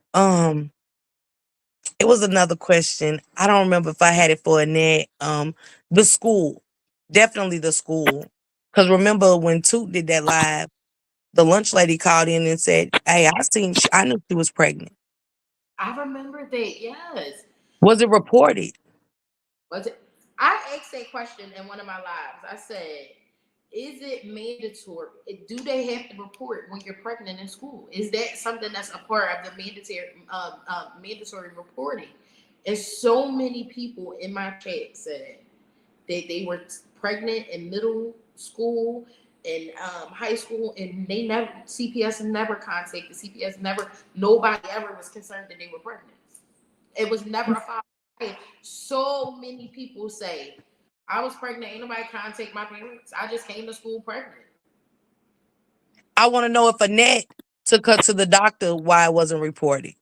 It was another question. I don't remember if I had it for Annette. The school. Definitely the school. Because remember when Toot did that live, the lunch lady called in and said, "Hey, I knew she was pregnant." I remember that. Yes. Was it reported? Was it? I asked that question in one of my lives. I said, "Is it mandatory? Do they have to report when you're pregnant in school? Is that something that's a part of the mandatory reporting?" And so many people in my chat said that they were pregnant in middle school and high school, and they never CPS never contacted CPS. Never, nobody ever was concerned that they were pregnant. It was never a follow. So many people say, I was pregnant, ain't nobody contact my parents. I just came to school pregnant. I want to know if Annette took her to the doctor, why it wasn't reported.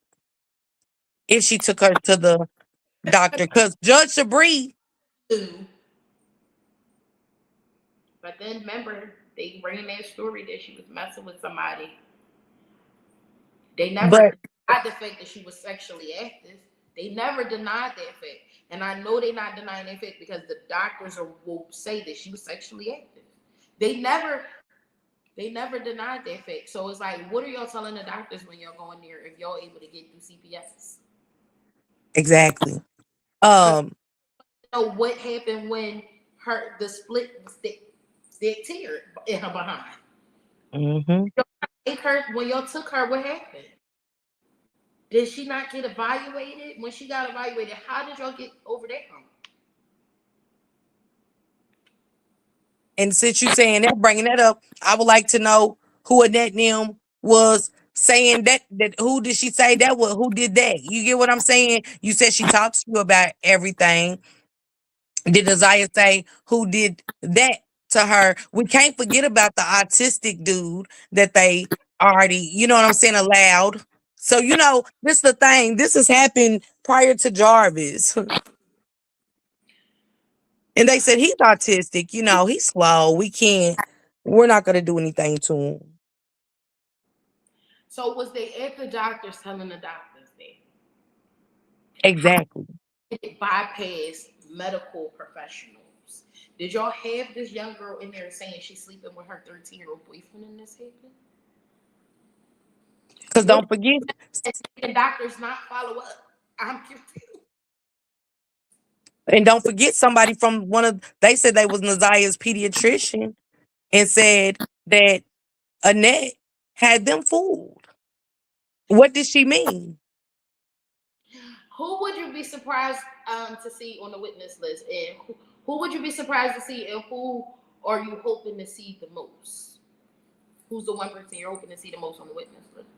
If she took her to the doctor, because Judge Sabri, But then remember, they ran that story that she was messing with somebody. They never but denied the fact that she was sexually active. They never denied that fact. And I know they're not denying that fact because the doctors will say that she was sexually active. They never They never denied that fact. So it's like, what are y'all telling the doctors when y'all going there if y'all able to get through CPS? exactly. Because Um, you know what happened when the split that tear in her behind. mhm. Take her when y'all took her, what happened? Did she not get evaluated? When she got evaluated, how did y'all get over that hump? And since you saying that, bringing that up, I would like to know who Annette and them was saying that who did she say that was, who did that? You get what I'm saying? You said she talks to you about everything. Did Desire say who did that to her? We can't forget about the autistic dude that they already, you know what I'm saying, allowed. So this the thing. This has happened prior to Jarvis. And they said he's autistic, he's slow. We're not gonna do anything to him. So was they at the doctors telling the doctors that? Exactly. It bypass medical professionals. Did y'all have this young girl in there saying she's sleeping with her 13-year-old boyfriend and this happened? Because What don't forget, did the doctors not follow up? I'm confused. and don't forget somebody from they said they was Nazia's pediatrician and said that Annette had them fooled. What did she mean? Who would you be surprised to see on the witness list? And who would you be surprised to see? And who are you hoping to see the most? Who's the one person you're hoping to see the most on the witness list?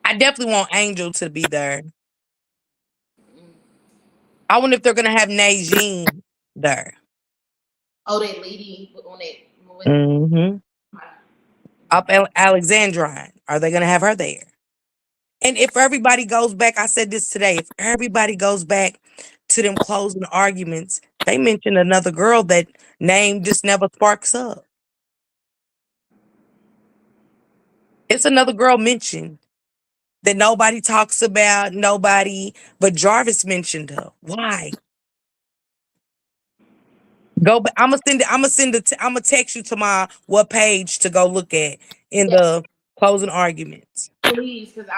I definitely want Angel to be there. I wonder if they're gonna have Najee there. Oh, that lady on that witness. Mm-hmm. Up Alexandrine. Are they gonna have her there? And if everybody goes back, I said this today, if everybody goes back to them closing arguments, they mentioned another girl that name just never sparks up. It's another girl mentioned that nobody talks about, but Jarvis mentioned her. Why? Go back. I'm gonna text you to my what page to go look at in Yeah, the closing arguments. please, because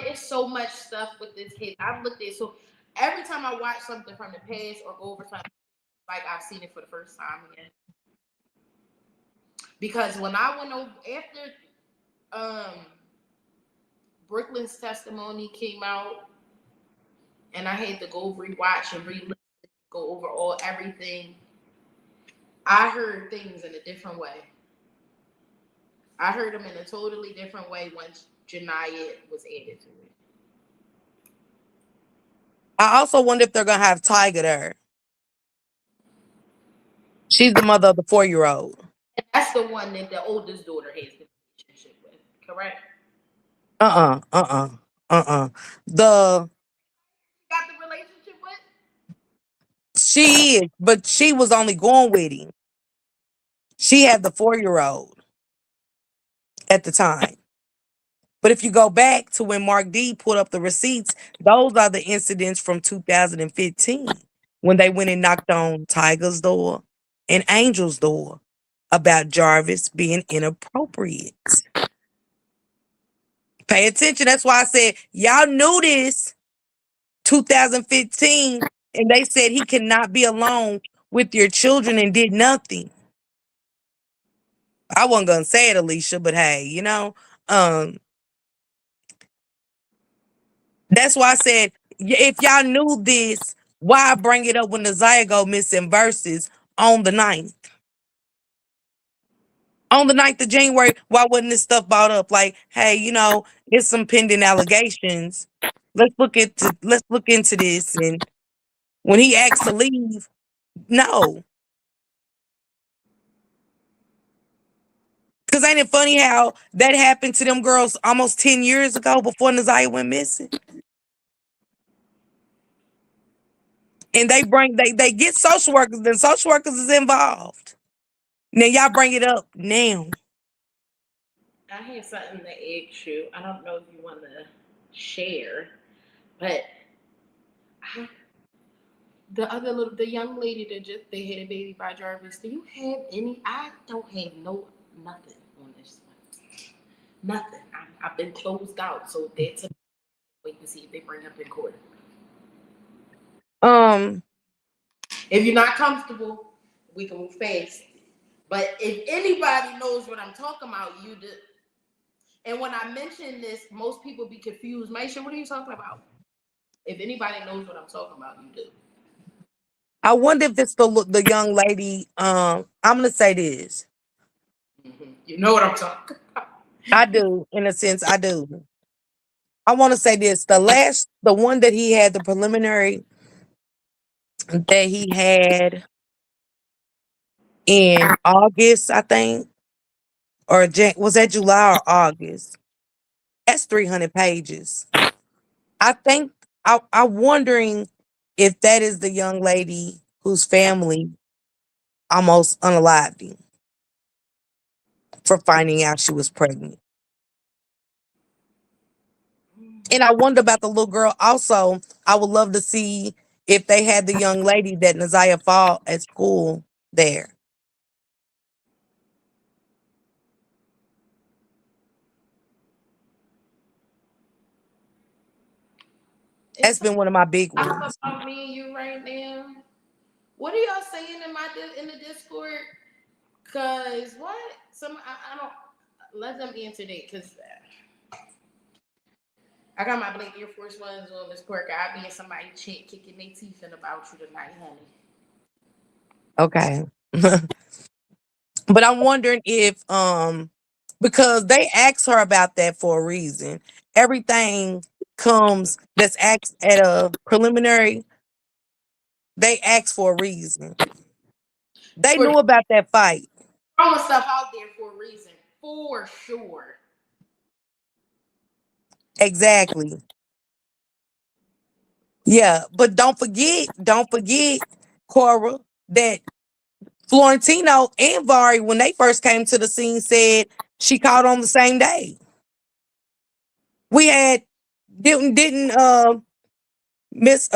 it's so much stuff with this case. I've looked at so every time I watch something from the past or go over something, like I've seen it for the first time again. Because when I went over after Brooklyn's testimony came out, and I had to go rewatch and go over everything. I heard things in a different way. I heard them in a totally different way once Janiyah was added to it. I also wonder if they're gonna have Tiger there. She's the mother of the 4-year-old. And that's the one that the oldest daughter has the relationship with, correct? Uh uh-uh, The Got the relationship with? She is, but she was only going with him. She had the 4-year-old at the time. But if you go back to when Mark D put up the receipts, those are the incidents from 2015 when they went and knocked on Tiger's door and Angel's door about Jarvis being inappropriate. Pay attention. That's why I said, y'all knew this 2015, and they said he cannot be alone with your children and did nothing. I wasn't gonna say it, Alicia, but hey, um, that's why I said if y'all knew this, why bring it up when the Zaya go missing verses on the 9th? On the 9th of January, why wasn't this stuff brought up? Like, hey, it's some pending allegations. Let's look into this. And when he asked to leave, no. Cause ain't it funny how that happened to them girls almost 10 years ago before Naziah went missing? And they get social workers, then social workers is involved. Now y'all bring it up now. I have something to ask you. I don't know if you want to share, but the young lady that just they had a baby by Jarvis. Do you have any? I don't have nothing on this one. Nothing. I've been closed out, so that's a wait to see if they bring up in court. Um, If you're not comfortable, we can move fast. But if anybody knows what I'm talking about, you do. And when I mention this, most people be confused. Myisha, what are you talking about? If anybody knows what I'm talking about, you do. I wonder if it's the young lady. I'm gonna say this. Mm-hmm. You know what I'm talking about. I do, in a sense, I do. I want to say this. The one that he had, the preliminary that he had in August, I think, was that July or August? That's 300 pages. I think I'm wondering if that is the young lady whose family almost unalived him for finding out she was pregnant. And I wonder about the little girl also. I would love to see if they had the young lady that Naziah fought at school there. It's That's been one of my big all ones. about me and you right now. What are y'all saying in in the Discord? Cause what? I don't let them answer that. Cause I got my Black Air Force Ones on this pork. I be in somebody chat kicking their teeth in about you tonight, honey. Okay. But I'm wondering if because they asked her about that for a reason. Everything comes that's asked at a preliminary, they ask for a reason. They For knew about that fight. throwing stuff out there for a reason, for sure. Exactly. Yeah, but don't forget, Cora, that Florentino and Vari, when they first came to the scene, said she called on the same day. We had didn't Miss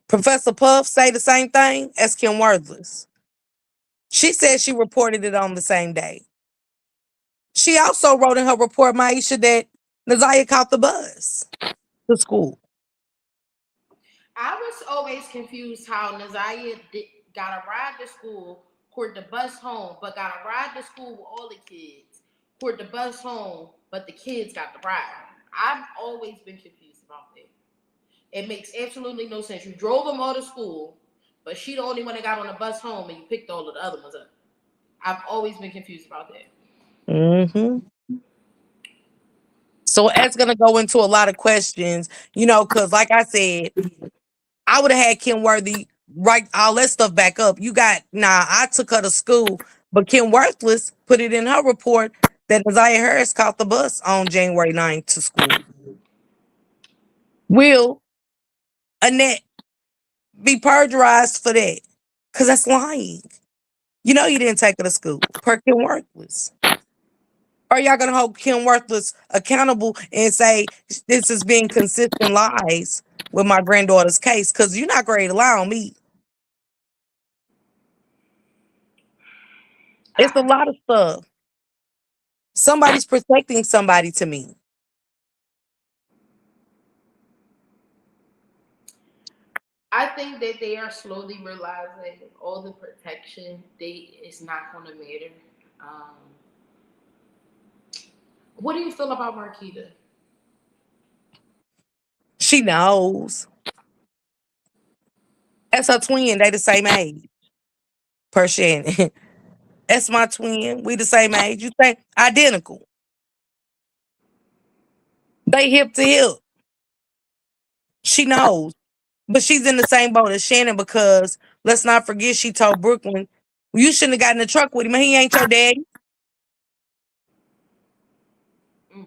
Professor Puff say the same thing as Kim Worthless. She said she reported it on the same day. She also wrote in her report, Myisha, that Naziah caught the bus to school. I was always confused how got a ride to school, caught the bus home, but got a ride to school with all the kids, caught the bus home, but the kids got the ride. I've always been confused about that. It makes absolutely no sense. You drove them all to school, but she the only one that got on the bus home, and you picked all of the other ones up. I've always been confused about that. Hmm. So that's gonna go into a lot of questions, because like I said, I would have had Kim Worthy write all that stuff back up. I took her to school, but Kim Worthless put it in her report that Naziah Harris caught the bus on January 9th to school. Will Annette be purgerized for that? Because that's lying. You know you didn't take her to school, per Kim Worthless. Are y'all gonna hold Kim Worthless accountable and say this is being consistent lies with my granddaughter's case? Because you're not going to lie on me. It's a I, lot of stuff. Somebody's protecting somebody to me. I think that they are slowly realizing all the protection they is not going to matter. Um, what do you feel about Marquita? She knows. That's her twin. They the same age. Per Shannon. That's my twin. We the same age. You think identical. They hip to hip. She knows. But she's in the same boat as Shannon because let's not forget she told Brooklyn, you shouldn't have gotten in the truck with him. He ain't your daddy. Mm.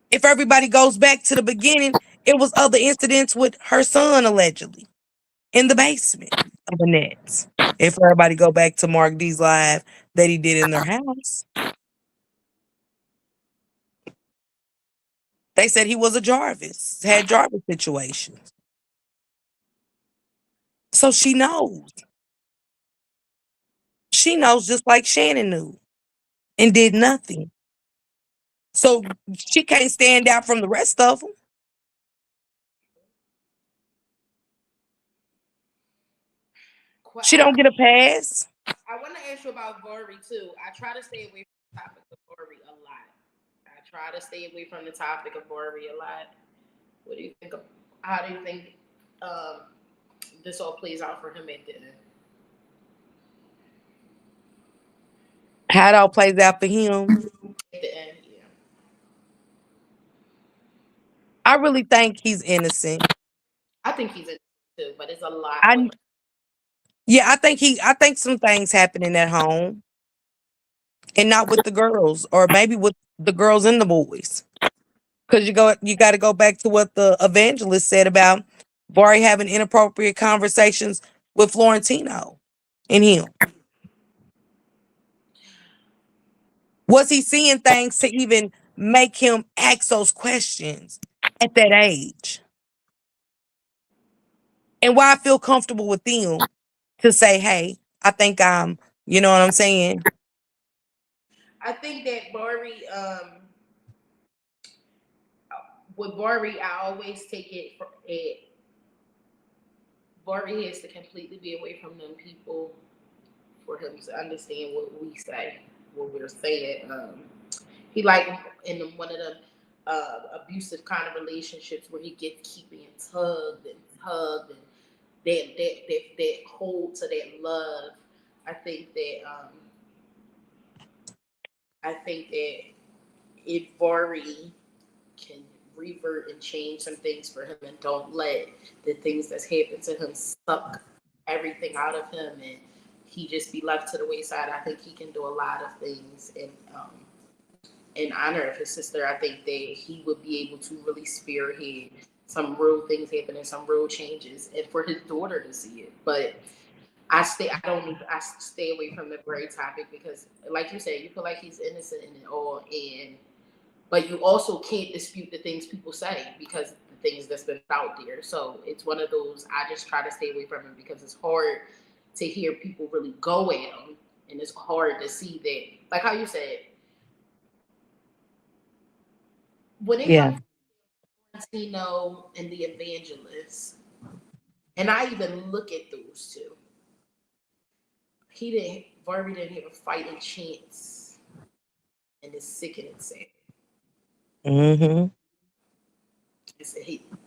If everybody goes back to the beginning, it was other incidents with her son allegedly in the basement of Annette's. If everybody go back to Mark D's live that he did in their house, they said he was a Jarvis, had Jarvis situations. So she knows. She knows just like Shannon knew and did nothing. So she can't stand out from the rest of them. She don't get a pass. I want to ask you about Vori too. I try to stay away from the topic of Vori a lot. I try to stay away from the topic of Vori a lot. What do you think? How do you think um, this all plays out for him at the end? How it all plays out for him. At the end, yeah. I really think he's innocent. I think he's in too, but it's a lot with I Yeah, I think some things happening at home and not with the girls, or maybe with the girls and the boys. Because you got to go back to what the evangelist said about Vari having inappropriate conversations with Florentino and him. Was he seeing things to even make him ask those questions at that age? And why I feel comfortable with them to say, hey, I think you know what I'm saying? I think that Bari, with Bari, I always take it for it. Bari has to completely be away from them people for him to understand what we say, what we're saying. He like in one of them abusive kind of relationships where he gets keeping tugged and that hold to that love. I think that if Vari can revert and change some things for him and don't let the things that's happened to him suck everything out of him and he just be left to the wayside, I think he can do a lot of things in honor of his sister. I think that he would be able to really spearhead some real things happening, some real changes, and for his daughter to see it. But I stay away from the gray topic because, like you said, you feel like he's innocent in it all, but you also can't dispute the things people say because the things that's been out there. So it's one of those I just try to stay away from it because it's hard to hear people really go at him, and it's hard to see that, like how you said, when it Yeah. comes to Tino and the evangelist, and I even look at those two, Barbie didn't have a fighting chance, and it's sickening sad. Mm-hmm.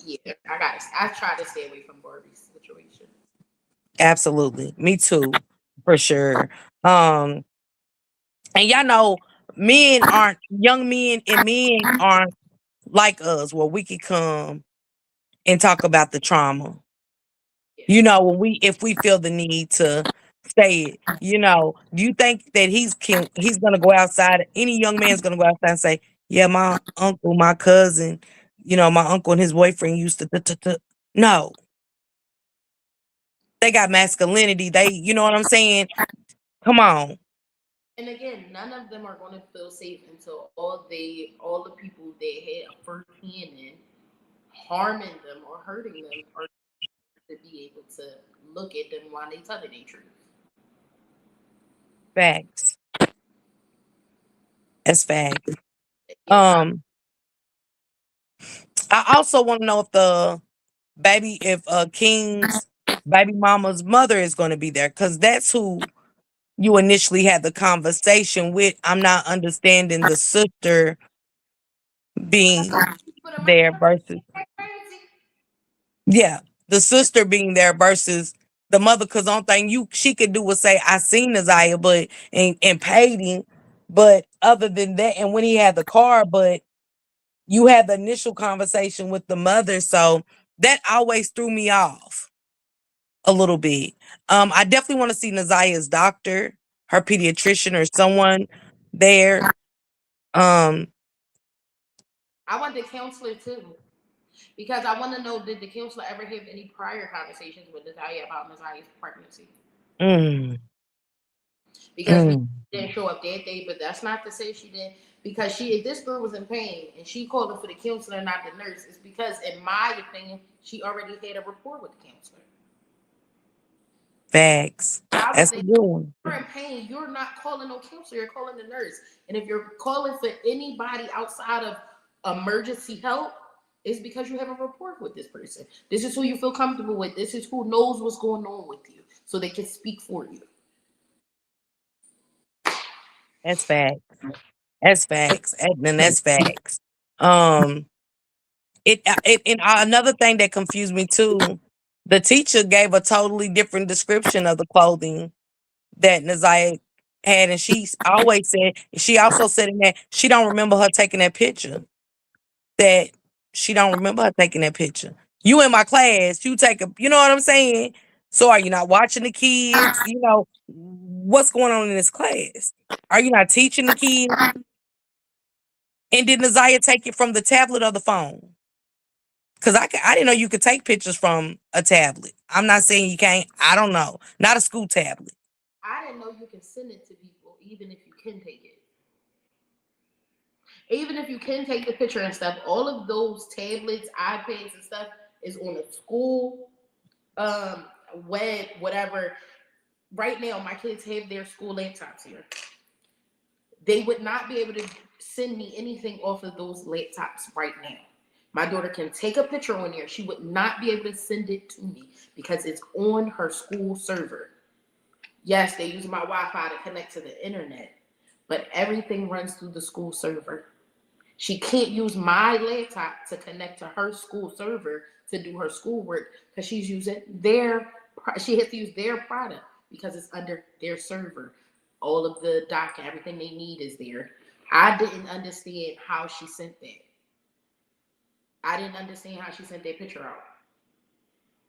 Yeah, I try to stay away from Barbie's situation. Absolutely. Me too, for sure. Um, and y'all know young men and men aren't like us where we could come and talk about the trauma. Yeah. You know, if we feel the need to say it, do you think that he's gonna go outside? Any young man's gonna go outside and say, "Yeah, my uncle, my cousin, my uncle and his boyfriend used to." No, they got masculinity. You know what I'm saying? Come on, And again, none of them are going to feel safe until all the people that had a first hand in harming them or hurting them are to be able to look at them while they telling their truth. facts. That's facts. Yeah, I also want to know if King's baby mama's mother is going to be there because that's who you initially had the conversation with. I'm not understanding the sister being there versus yeah, the sister being there versus the mother. Because only thing she could do was say, "I seen Isaiah, but and paid him." But other than that, and when he had the car, but you had the initial conversation with the mother, so that always threw me off a little bit. I definitely want to see Nazia's doctor, her pediatrician, or someone there. Um, I want the counselor too. Because I want to know, did the counselor ever have any prior conversations with Natalia about Nazaya's pregnancy? mm, Because we mm, didn't show up that day, but that's not to say she didn't. Because if this girl was in pain and she called her for the counselor, not the nurse, it's because, in my opinion, she already had a rapport with the counselor. facts. I would That's a think good one. if you're in pain, you're not calling no counselor, you're calling the nurse. And if you're calling for anybody outside of emergency help, it's because you have a rapport with this person. This is who you feel comfortable with. This is who knows what's going on with you, so they can speak for you. That's facts. That's facts. And that's facts. Um, and another thing that confused me too, the teacher gave a totally different description of the clothing that Nazia had, and she also said in that she don't remember her taking that picture. That she don't remember her taking that picture. You in my class, you know what I'm saying? So are you not watching the kids? What's going on in this class? Are you not teaching the kids? And did Nazaya take it from the tablet or the phone? Because I didn't know you could take pictures from a tablet. I'm not saying you can't. I don't know. Not a school tablet. I didn't know you can send it to people, even if you can take it. Even if you can take the picture and stuff, all of those tablets, iPads, and stuff is on a school web, whatever. Right now, my kids have their school laptops here. They would not be able to send me anything off of those laptops right now. My daughter can take a picture on there. She would not be able to send it to me because it's on her school server. Yes, they use my Wi-Fi to connect to the internet, but everything runs through the school server. She can't use my laptop to connect to her school server to do her schoolwork because she's using she has to use their product because it's under their server. All of the doc, everything they need is there. I didn't understand how she sent that. I didn't understand how she sent that picture out.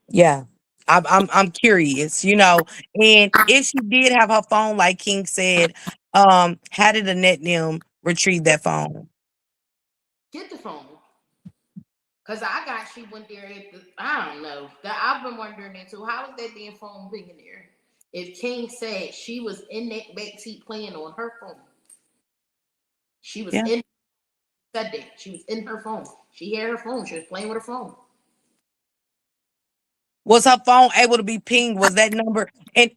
Yeah. I'm curious, and if she did have her phone, like King said, how did Annette them retrieve that phone? Get the phone. Cause she went there I don't know. I've been wondering that too. How is that damn phone being in there? If King said she was in that backseat playing on her phone, she was Yeah. in said that she was in her phone. She had her phone. She was playing with her phone. Was her phone able to be pinged? Was that number? And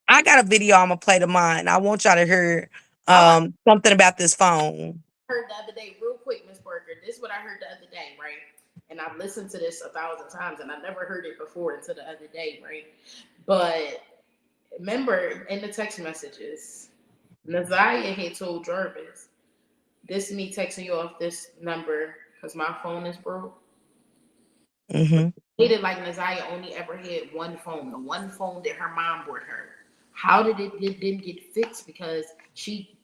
I got a video I'm gonna play to mine. I want y'all to hear something about this phone. Heard the other day, real quick, Miss Parker. This is what I heard the other day, right? And I've listened to this 1,000 times, and I never heard it before until the other day, right? But remember in the text messages, Nazaya had told Jarvis, "This is me texting you off this number because my phone is broke." Mm-hmm. It like Nazaya only ever had one phone, the one phone that her mom bought her. How did it didn't get fixed? Because she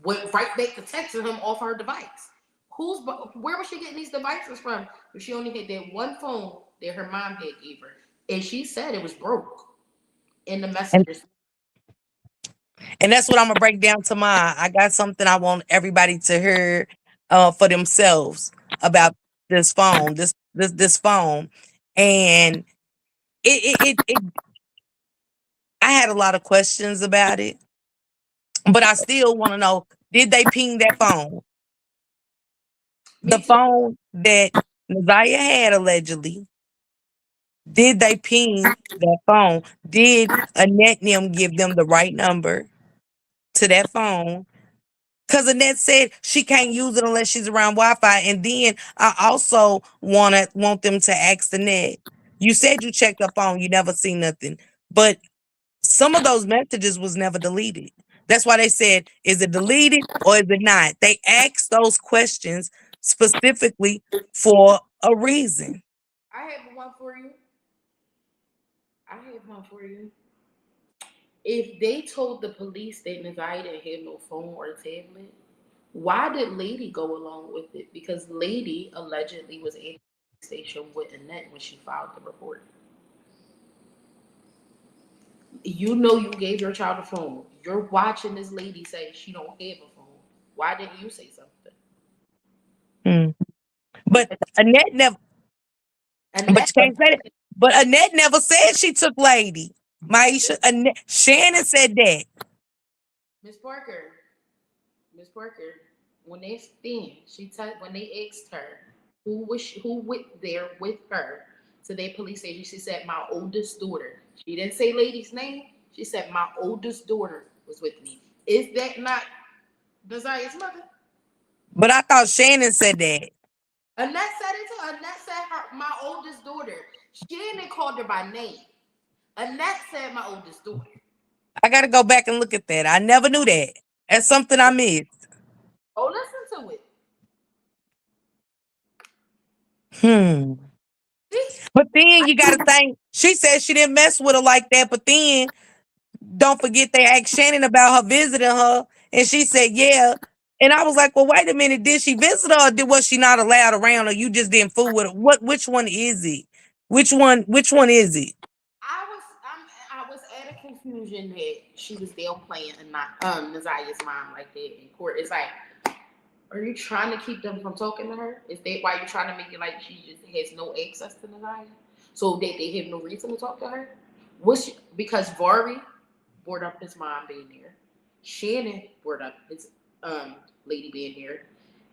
went right back to texting him off her device. Where was she getting these devices from? If she only had that one phone that her mom had gave her, and she said it was broke in the And messages. and that's what I'm gonna break down to mine. I got something I want everybody to hear for themselves about this phone, this phone, and it I had a lot of questions about it, but I still want to know: did they ping that phone? The Me too. phone that Nazaya had allegedly. Did they ping that phone? Did Annette and them give them the right number to that phone? Because Annette said she can't use it unless she's around Wi-Fi. And then I also want them to ask Annette. You said you checked her phone, you never see nothing. But some of those messages was never deleted. That's why they said, is it deleted or is it not? They asked those questions specifically for a reason. I have one for you. I have one for you. If they told the police that Nazaya didn't have no phone or tablet, why did Lady go along with it? Because Lady allegedly was in the station with Annette when she filed the report. You know you gave your child a phone. You're watching this lady say she don't have a phone. Why didn't you say something? Hmm. But Annette never. But Annette, you can't say that. But Annette never said she took Lady. Myisha, Annette, Shannon said that. Miss Parker, Miss Parker, when they when they asked her who went there with her to their police station, she said my oldest daughter. She didn't say lady's name. She said my oldest daughter was with me. Is that not Desiree mother? But I thought Shannon said that. Annette said it too. Annette said my oldest daughter. Shannon called her by name. Annette said my oldest daughter. I got to go back and look at that. I never knew that. That's something I missed. Oh, listen to it. Hmm. See? But then you got to think, she said she didn't mess with her like that. But then don't forget they asked Shannon about her visiting her. And she said, yeah. And I was like, well, wait a minute. Did she visit her or was she not allowed around or you just didn't fool with her? Which one is it? Which one is it? I was at a confusion that she was there playing and not Nazaya's mom like that in court. It's like Are you trying to keep them from talking to her? Is that why you're trying to make it like she just has no access to Natalia? So that they have no reason to talk to her? Because Vari brought up his mom being there. Shannon brought up his lady being there.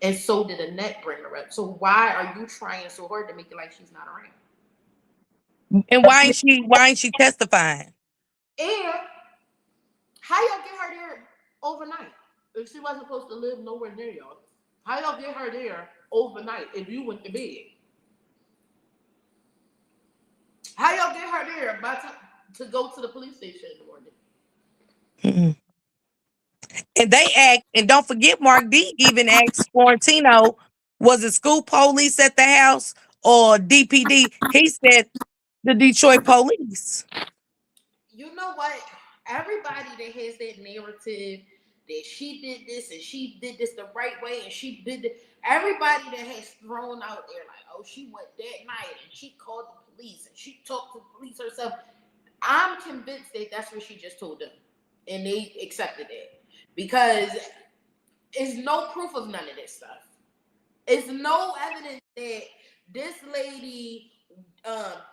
And so did Annette bring her up. So why are you trying so hard to make it like she's not around? And why ain't she testifying? And how y'all get her there overnight if she wasn't supposed to live nowhere near y'all? How y'all get her there overnight if you went to bed? How y'all get her there to go to the police station in the morning? Mm-mm. And they act, and don't forget, Mark D even asked Florentino, was it school police at the house or DPD? He said the Detroit police. You know what? Everybody that has that narrative that she did this and she did this the right way and she did it, everybody that has thrown out there like, oh, she went that night and she called the police and she talked to the police herself. I'm convinced that that's what she just told them, and they accepted it because there's no proof of none of this stuff. It's no evidence that this lady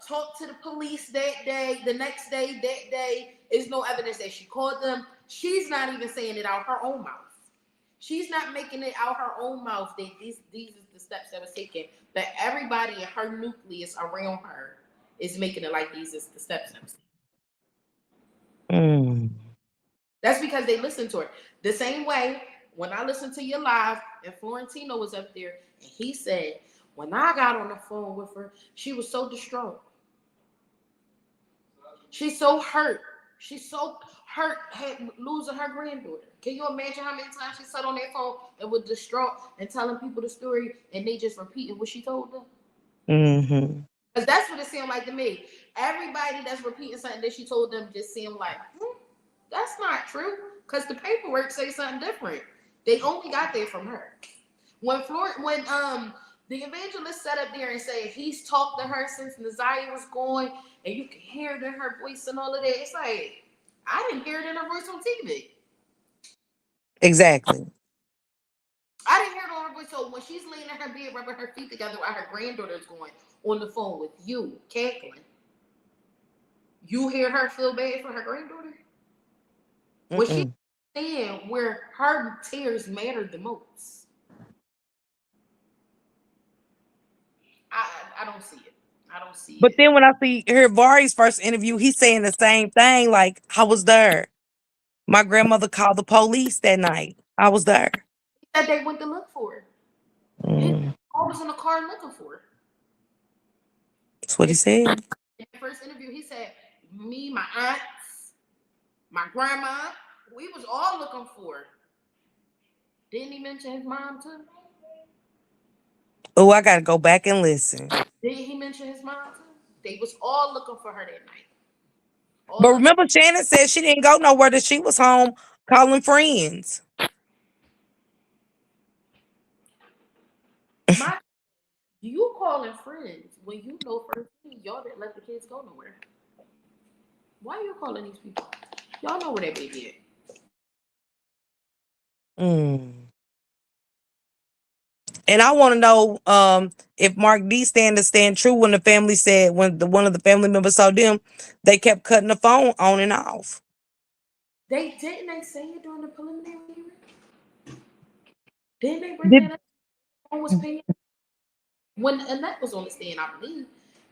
talked to the police that day, the next day, that day. Is no evidence that she called them. She's not even saying it out her own mouth. She's not making it out her own mouth that these are the steps that was taken. That everybody in her nucleus around her is making it like these is the steps that was taken. That's because they listened to her. The same way when I listened to your live and Florentino was up there and he said, when I got on the phone with her, she was so distraught. She's so hurt. She's so hurt losing her granddaughter. Can you imagine how many times she sat on that phone and was distraught and telling people the story and they just repeated what she told them? Mm-hmm. Because that's what it seemed like to me. Everybody that's repeating something that she told them just seemed like, that's not true. Because the paperwork says something different. They only got that from her. When the evangelist sat up there and said he's talked to her since Naziah was going, and you can hear it in her voice and all of that, it's like, I didn't hear it in her voice on TV. Exactly. I didn't hear it on her voice. So when she's laying in her bed, rubbing her feet together while her granddaughter's going on the phone with you, cackling, you hear her feel bad for her granddaughter? When she understand where her tears mattered the most. I don't see it. I don't see But it. then when I hear Vari's first interview, he's saying the same thing. Like, I was there. My grandmother called the police that night. I was there. He said they went to look for her. His mom was in the car looking for her. That's what he said. In the first interview, he said, me, my aunts, my grandma, we was all looking for her. Didn't he mention his mom too? Oh, I gotta go back and listen. Didn't he mention his mom too? They was all looking for her that night. But remember, Shannon said she didn't go nowhere, that she was home calling friends. You calling friends when you know first thing y'all didn't let the kids go nowhere. Why are you calling these people? Y'all know where that baby at. And I want to know if Mark D stand true when the family said, when one of the family members saw them, they kept cutting the phone on and off. They say it during the preliminary hearing? Didn't they bring that up? Phone was paying when Annette was on the stand, I believe.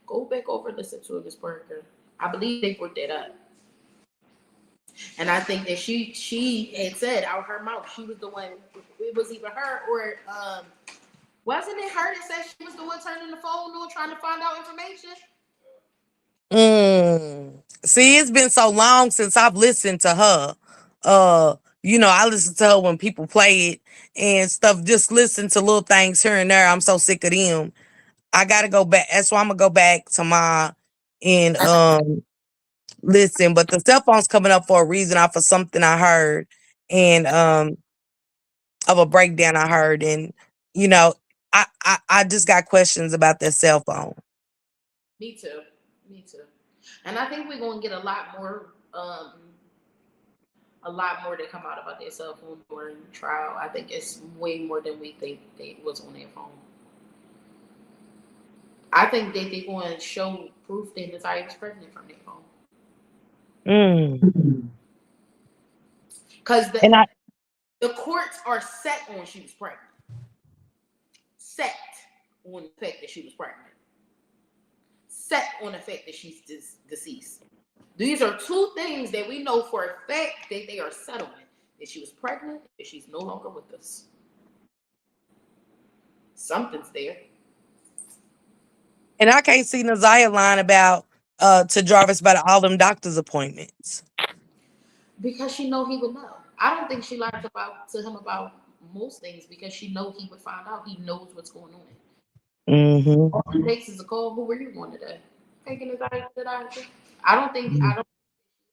Go back over and listen to Miss Burger. I believe they brought that up. And I think that she had said out her mouth, she was the one, it was either her or wasn't it her that said she was the one turning the phone on trying to find out information? See, it's been so long since I've listened to her. I listen to her when people play it and stuff. Just listen to little things here and there. I'm so sick of them. I gotta go back. That's why I'm gonna go back tomorrow and listen. But the cell phone's coming up for a reason, off of something I heard, and of a breakdown I heard, and I just got questions about that cell phone. Me too. And I think we're gonna get a lot more a lot more that come out about their cell phone during trial. I think it's way more than we think they was on their phone. I think that they're going to show proof that Natalia was pregnant from their phone. Because And the courts are set on she was pregnant. Set on the fact that she was pregnant. Set on the fact that she's deceased. These are two things that we know for a fact that they are settling. That she was pregnant, that she's no longer with us. Something's there. I can't see Naziah lying about to Jarvis about all them doctor's appointments. Because she know he would know. I don't think she lied to him about most things because she know he would find out. He knows what's going on. Mm-hmm. All it takes is a call. Who were you going today? Taking his eye. I don't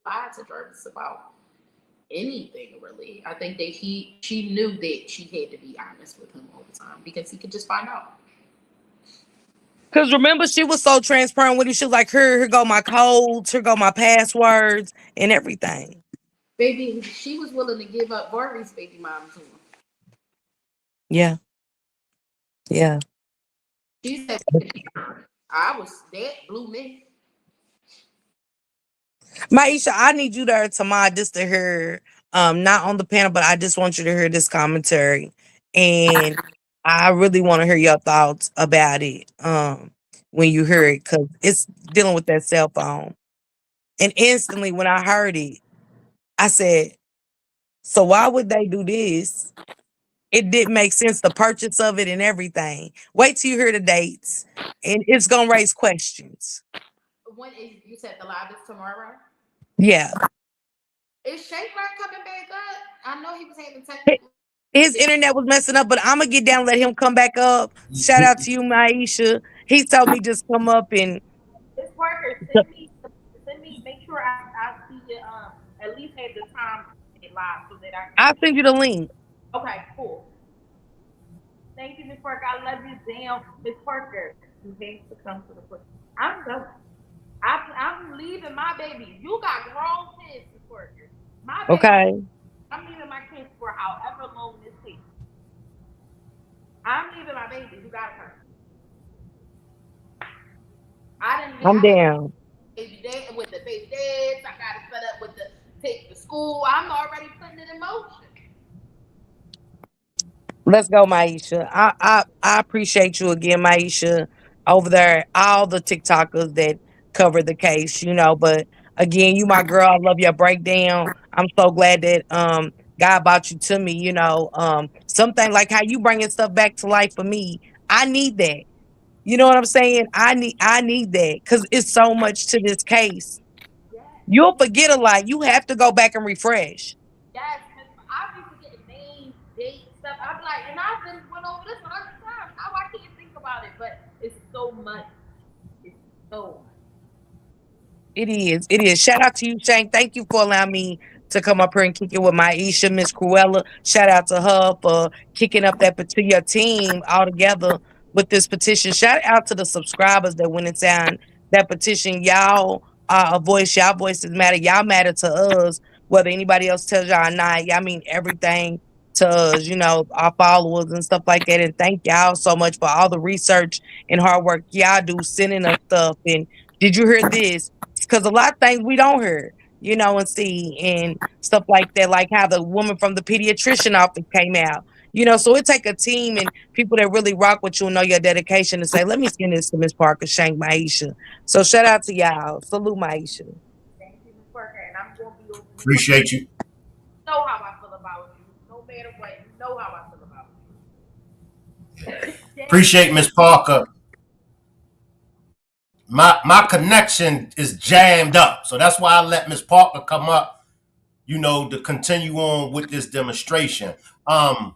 lie to Jarvis about anything really. I think that she knew that she had to be honest with him all the time because he could just find out. Because remember, she was so transparent with him. She was like, here go my codes, here go my passwords, and everything. Baby, she was willing to give up Barbie's baby mom to him. Yeah. Yeah. She said, that blew me. Myisha, I need you there tomorrow just to hear, not on the panel, but I just want you to hear this commentary. And I really want to hear your thoughts about it when you hear it, because it's dealing with that cell phone. And instantly when I heard it, I said, so why would they do this? It didn't make sense, the purchase of it and everything. Wait till you hear the dates, and it's going to raise questions. When is, you said the live is tomorrow? Yeah. Is Shake coming back up? I know he was having technical. His internet was messing up, but I'm going to get down and let him come back up. Shout out to you, Myisha. He told me just come up and... This worker, send me, make sure I see it, at least have the time live so that I can... I'll send you the link. Okay, cool. Thank you, Miss Parker. I love you, damn, Miss Parker. You have to come to the foot. I'm going. I'm leaving my baby. You got grown kids, Miss Parker. My baby. Okay. I'm leaving my kids for however long this takes. I'm leaving my baby. You got her. I'm down. Baby dad with the baby dads. I got it set up with the take to school. I'm already putting it in motion. Let's go, Myisha. I appreciate you again, Myisha, over there. All the TikTokers that cover the case, but again, you my girl. I love your breakdown. I'm so glad that God brought you to me. Something like how you bringing stuff back to life for me. I need that. You know what I'm saying? I need that because it's so much to this case. Yes. You'll forget a lot. You have to go back and refresh. Yes, I be forgetting names, dates, stuff. I'm like, and I've been went over this 100 times. How I can't think about it, but it's so much. It's so much. It is. It is. Shout out to you, Shane. Thank you for allowing me to come up here and kick it with Myisha, Miss Cruella. Shout out to her for kicking up that particular team all together with this petition. Shout out to the subscribers that went and signed that petition. Y'all are a voice. Y'all voices matter. Y'all matter to us, whether anybody else tells y'all or not. Y'all mean everything to us, our followers and stuff like that. And thank y'all so much for all the research and hard work y'all do sending us stuff. And did you hear this? Because a lot of things we don't hear, and see and stuff like that, like how the woman from the pediatrician office came out. So it take a team and people that really rock with you and know your dedication to say, let me send this to Miss Parker, Shank, Myisha. So shout out to y'all. Salute, Myisha. Thank you, Miss Parker, and I'm gonna be open. Appreciate you. You know how I feel about you. No matter what, you know how I feel about you. Appreciate Miss Parker. My connection is jammed up, so that's why I let Miss Parker come up, to continue on with this demonstration. I'm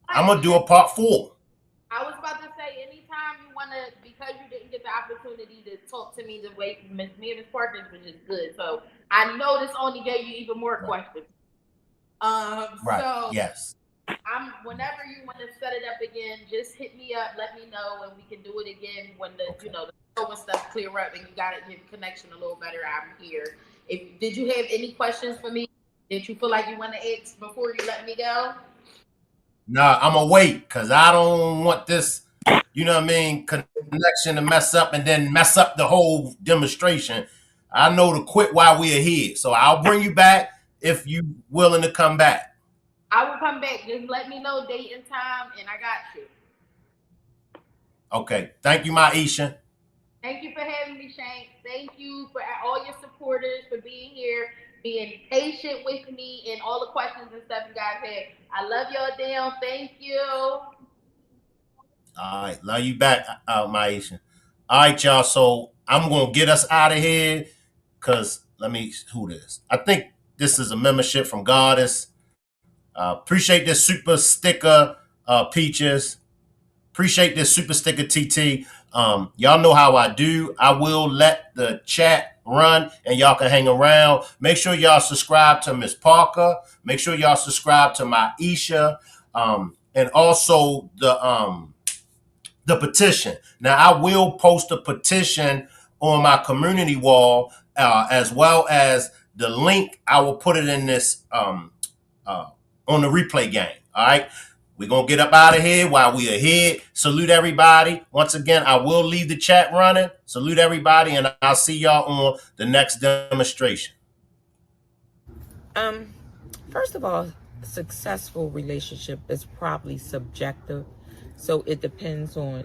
gonna do a part 4. I was about to say, anytime you wanna, because you didn't get the opportunity to talk to me the way me and Miss Parker, which is good. So I know this only gave you even more questions. Right. So yes. Whenever you want to set it up again, just hit me up, let me know, and we can do it again when the the show and stuff clear up and you got your connection a little better. I'm here. Did you have any questions for me? Did you feel like you want to ask before you let me go? Nah, I'm gonna wait because I don't want this, you know what I mean, connection to mess up and then mess up the whole demonstration. I know to quit while we're ahead. So I'll bring you back if you willing to come back. I will come back. Just let me know date and time, and I got you. Okay. Thank you, Myisha. Thank you for having me, Shank. Thank you for all your supporters for being here, being patient with me, and all the questions and stuff you guys had. I love y'all down. Thank you. All right. Love you back, Myisha. All right, y'all. So I'm gonna get us out of here because let me who this. I think this is a membership from Goddess. Appreciate this super sticker, Peaches. Appreciate this super sticker, TT. Y'all know how I do. I will let the chat run and y'all can hang around. Make sure y'all subscribe to Miss Parker. Make sure y'all subscribe to Myisha. And also the petition. Now I will post a petition on my community wall, as well as the link. I will put it in this on the replay game. All right. We're going to get up out of here while we are here. Salute everybody. Once again, I will leave the chat running. Salute everybody, and I'll see y'all on the next demonstration. First of all, successful relationship is probably subjective. So it depends on,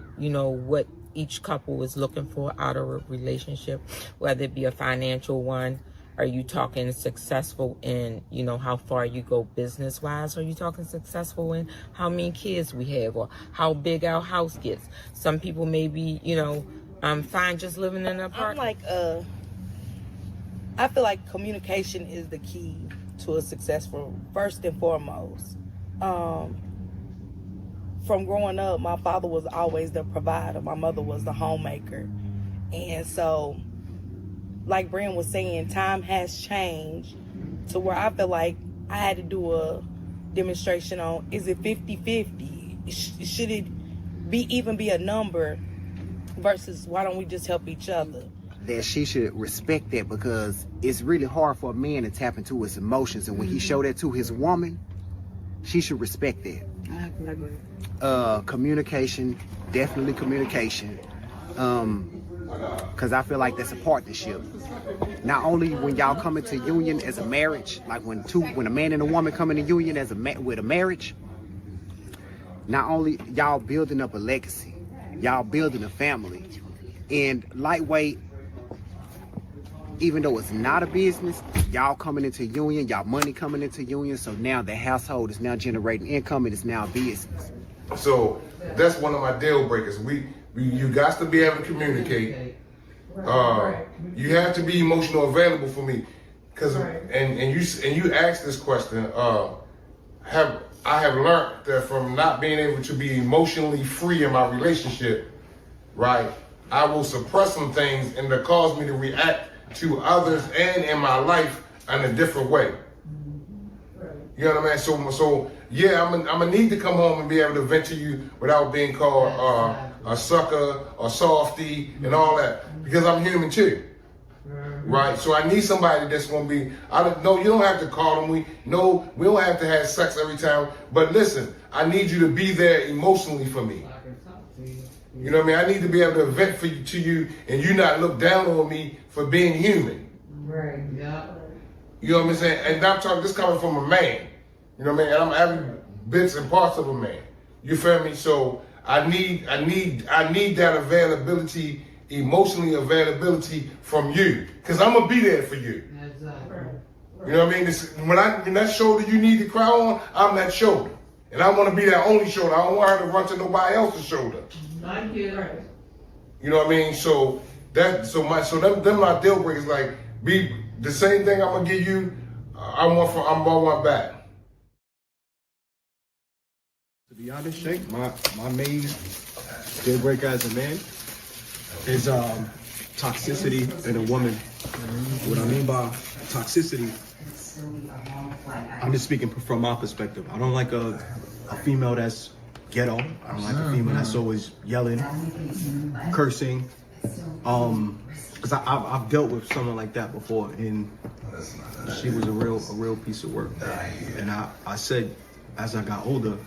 what each couple is looking for out of a relationship, whether it be a financial one. Are you talking successful in, how far you go business-wise? Are you talking successful in how many kids we have or how big our house gets? Some people may be, fine just living in an apartment. I feel like communication is the key to a successful, first and foremost. From growing up, my father was always the provider. My mother was the homemaker. And so, like Brian was saying, time has changed to where I feel like I had to do a demonstration on, is it 50-50? Should it even be a number versus why don't we just help each other? That she should respect that, because it's really hard for a man to tap into his emotions, and when he showed that to his woman, she should respect that. I agree. Communication, definitely communication. Because I feel like that's a partnership. Not only when y'all come into union as a marriage, like when a man and a woman come into union as with a marriage, not only y'all building up a legacy, y'all building a family. And lightweight, even though it's not a business, y'all coming into union, y'all money coming into union, so now the household is now generating income and it's now a business. So that's one of my deal breakers. You got to be able to communicate. You have to be emotional available for me, because and you asked this question. I have learned that from not being able to be emotionally free in my relationship, right? I will suppress some things and that cause me to react to others and in my life in a different way. You know what I mean? So yeah, I'm gonna need to come home and be able to vent to you without being called a sucker, a softy, and all that, because I'm human too, right? So I need somebody that's gonna be. No, you don't have to call them. We don't have to have sex every time. But listen, I need you to be there emotionally for me. You know what I mean? I need to be able to vent to you, and you not look down on me for being human. Right. Yeah. You know what I'm saying? And I'm talking this coming from a man. You know what I mean? And I'm every bits and parts of a man. You feel me? So I need that availability, emotionally availability from you, because I'm gonna be there for you. Exactly. You know what I mean? When that shoulder you need to cry on, I'm that shoulder, and I want to be that only shoulder. I don't want her to run to nobody else's shoulder. Thank you. You know what I mean? So them my deal breakers. Like, be the same thing I'm gonna give you. I want back. To be honest, Shake, my main deal breaker as a man is toxicity in a woman. What I mean by toxicity, I'm just speaking from my perspective. I don't like a female that's ghetto. I don't like a female that's always yelling, cursing. Because I've dealt with someone like that before, and she was a real piece of work. And I said, as I got older,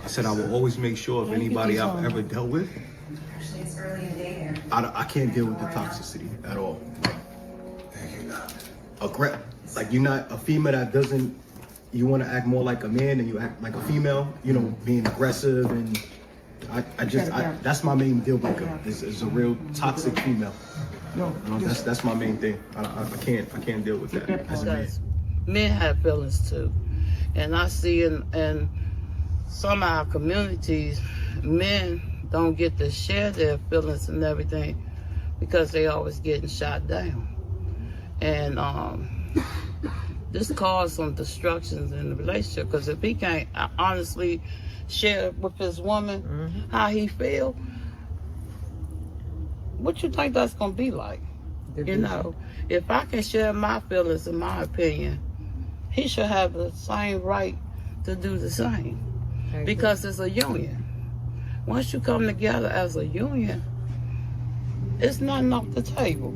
I said I will always make sure if anybody I've ever dealt with, I can't deal with the toxicity at all. Like you're not a female that doesn't, you want to act more like a man and you act like a female, you know, being aggressive, and that's my main deal breaker is a real toxic female. That's my main thing. I can't deal with that as a man. Men have feelings too, and I see in some of our communities, men don't get to share their feelings and everything because they always getting shot down, and this caused some destructions in the relationship. Because if he can't honestly share with his woman how he feel, what you think that's gonna be like? You know, if I can share my feelings and my opinion, he should have the same right to do the same, because it's a union. Once you come together as a union, it's nothing off the table.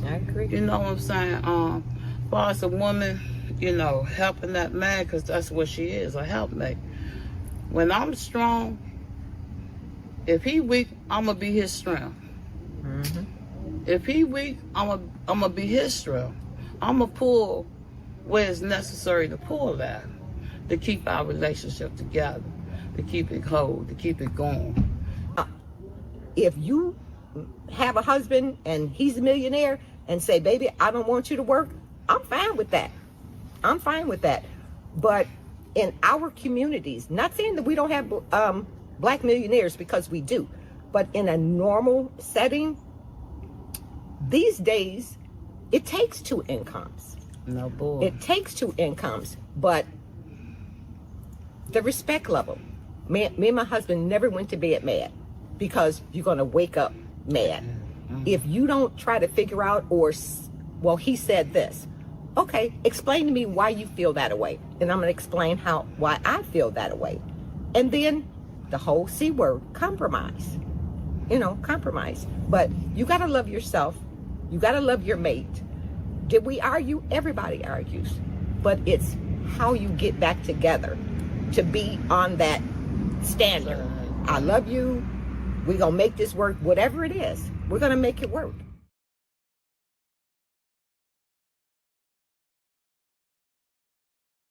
I agree. You know what I'm saying? As far as a woman, you know, helping that man, because that's what she is, a helpmate. When I'm strong, if he weak, I'm going to be his strength. If he weak, I'm gonna be his strength. I'm going to pull where it's necessary to pull that, to keep our relationship together, to keep it whole, to keep it going. If you have a husband and he's a millionaire and say, baby, I don't want you to work, I'm fine with that. I'm fine with that. But in our communities, not saying that we don't have black millionaires, because we do, but in a normal setting, these days, it takes two incomes. No boy. It takes two incomes, but the respect level. Me and my husband never went to bed mad, because you're going to wake up mad. If you don't try to figure out, or, well, he said this. Okay, explain to me why you feel that way. And I'm going to explain why I feel that way. And then the whole C word, compromise. You know, compromise. But you got to love yourself. You got to love your mate. Did we argue? Everybody argues. But it's how you get back together to be on that standard. I love you. We're going to make this work. Whatever it is, we're going to make it work.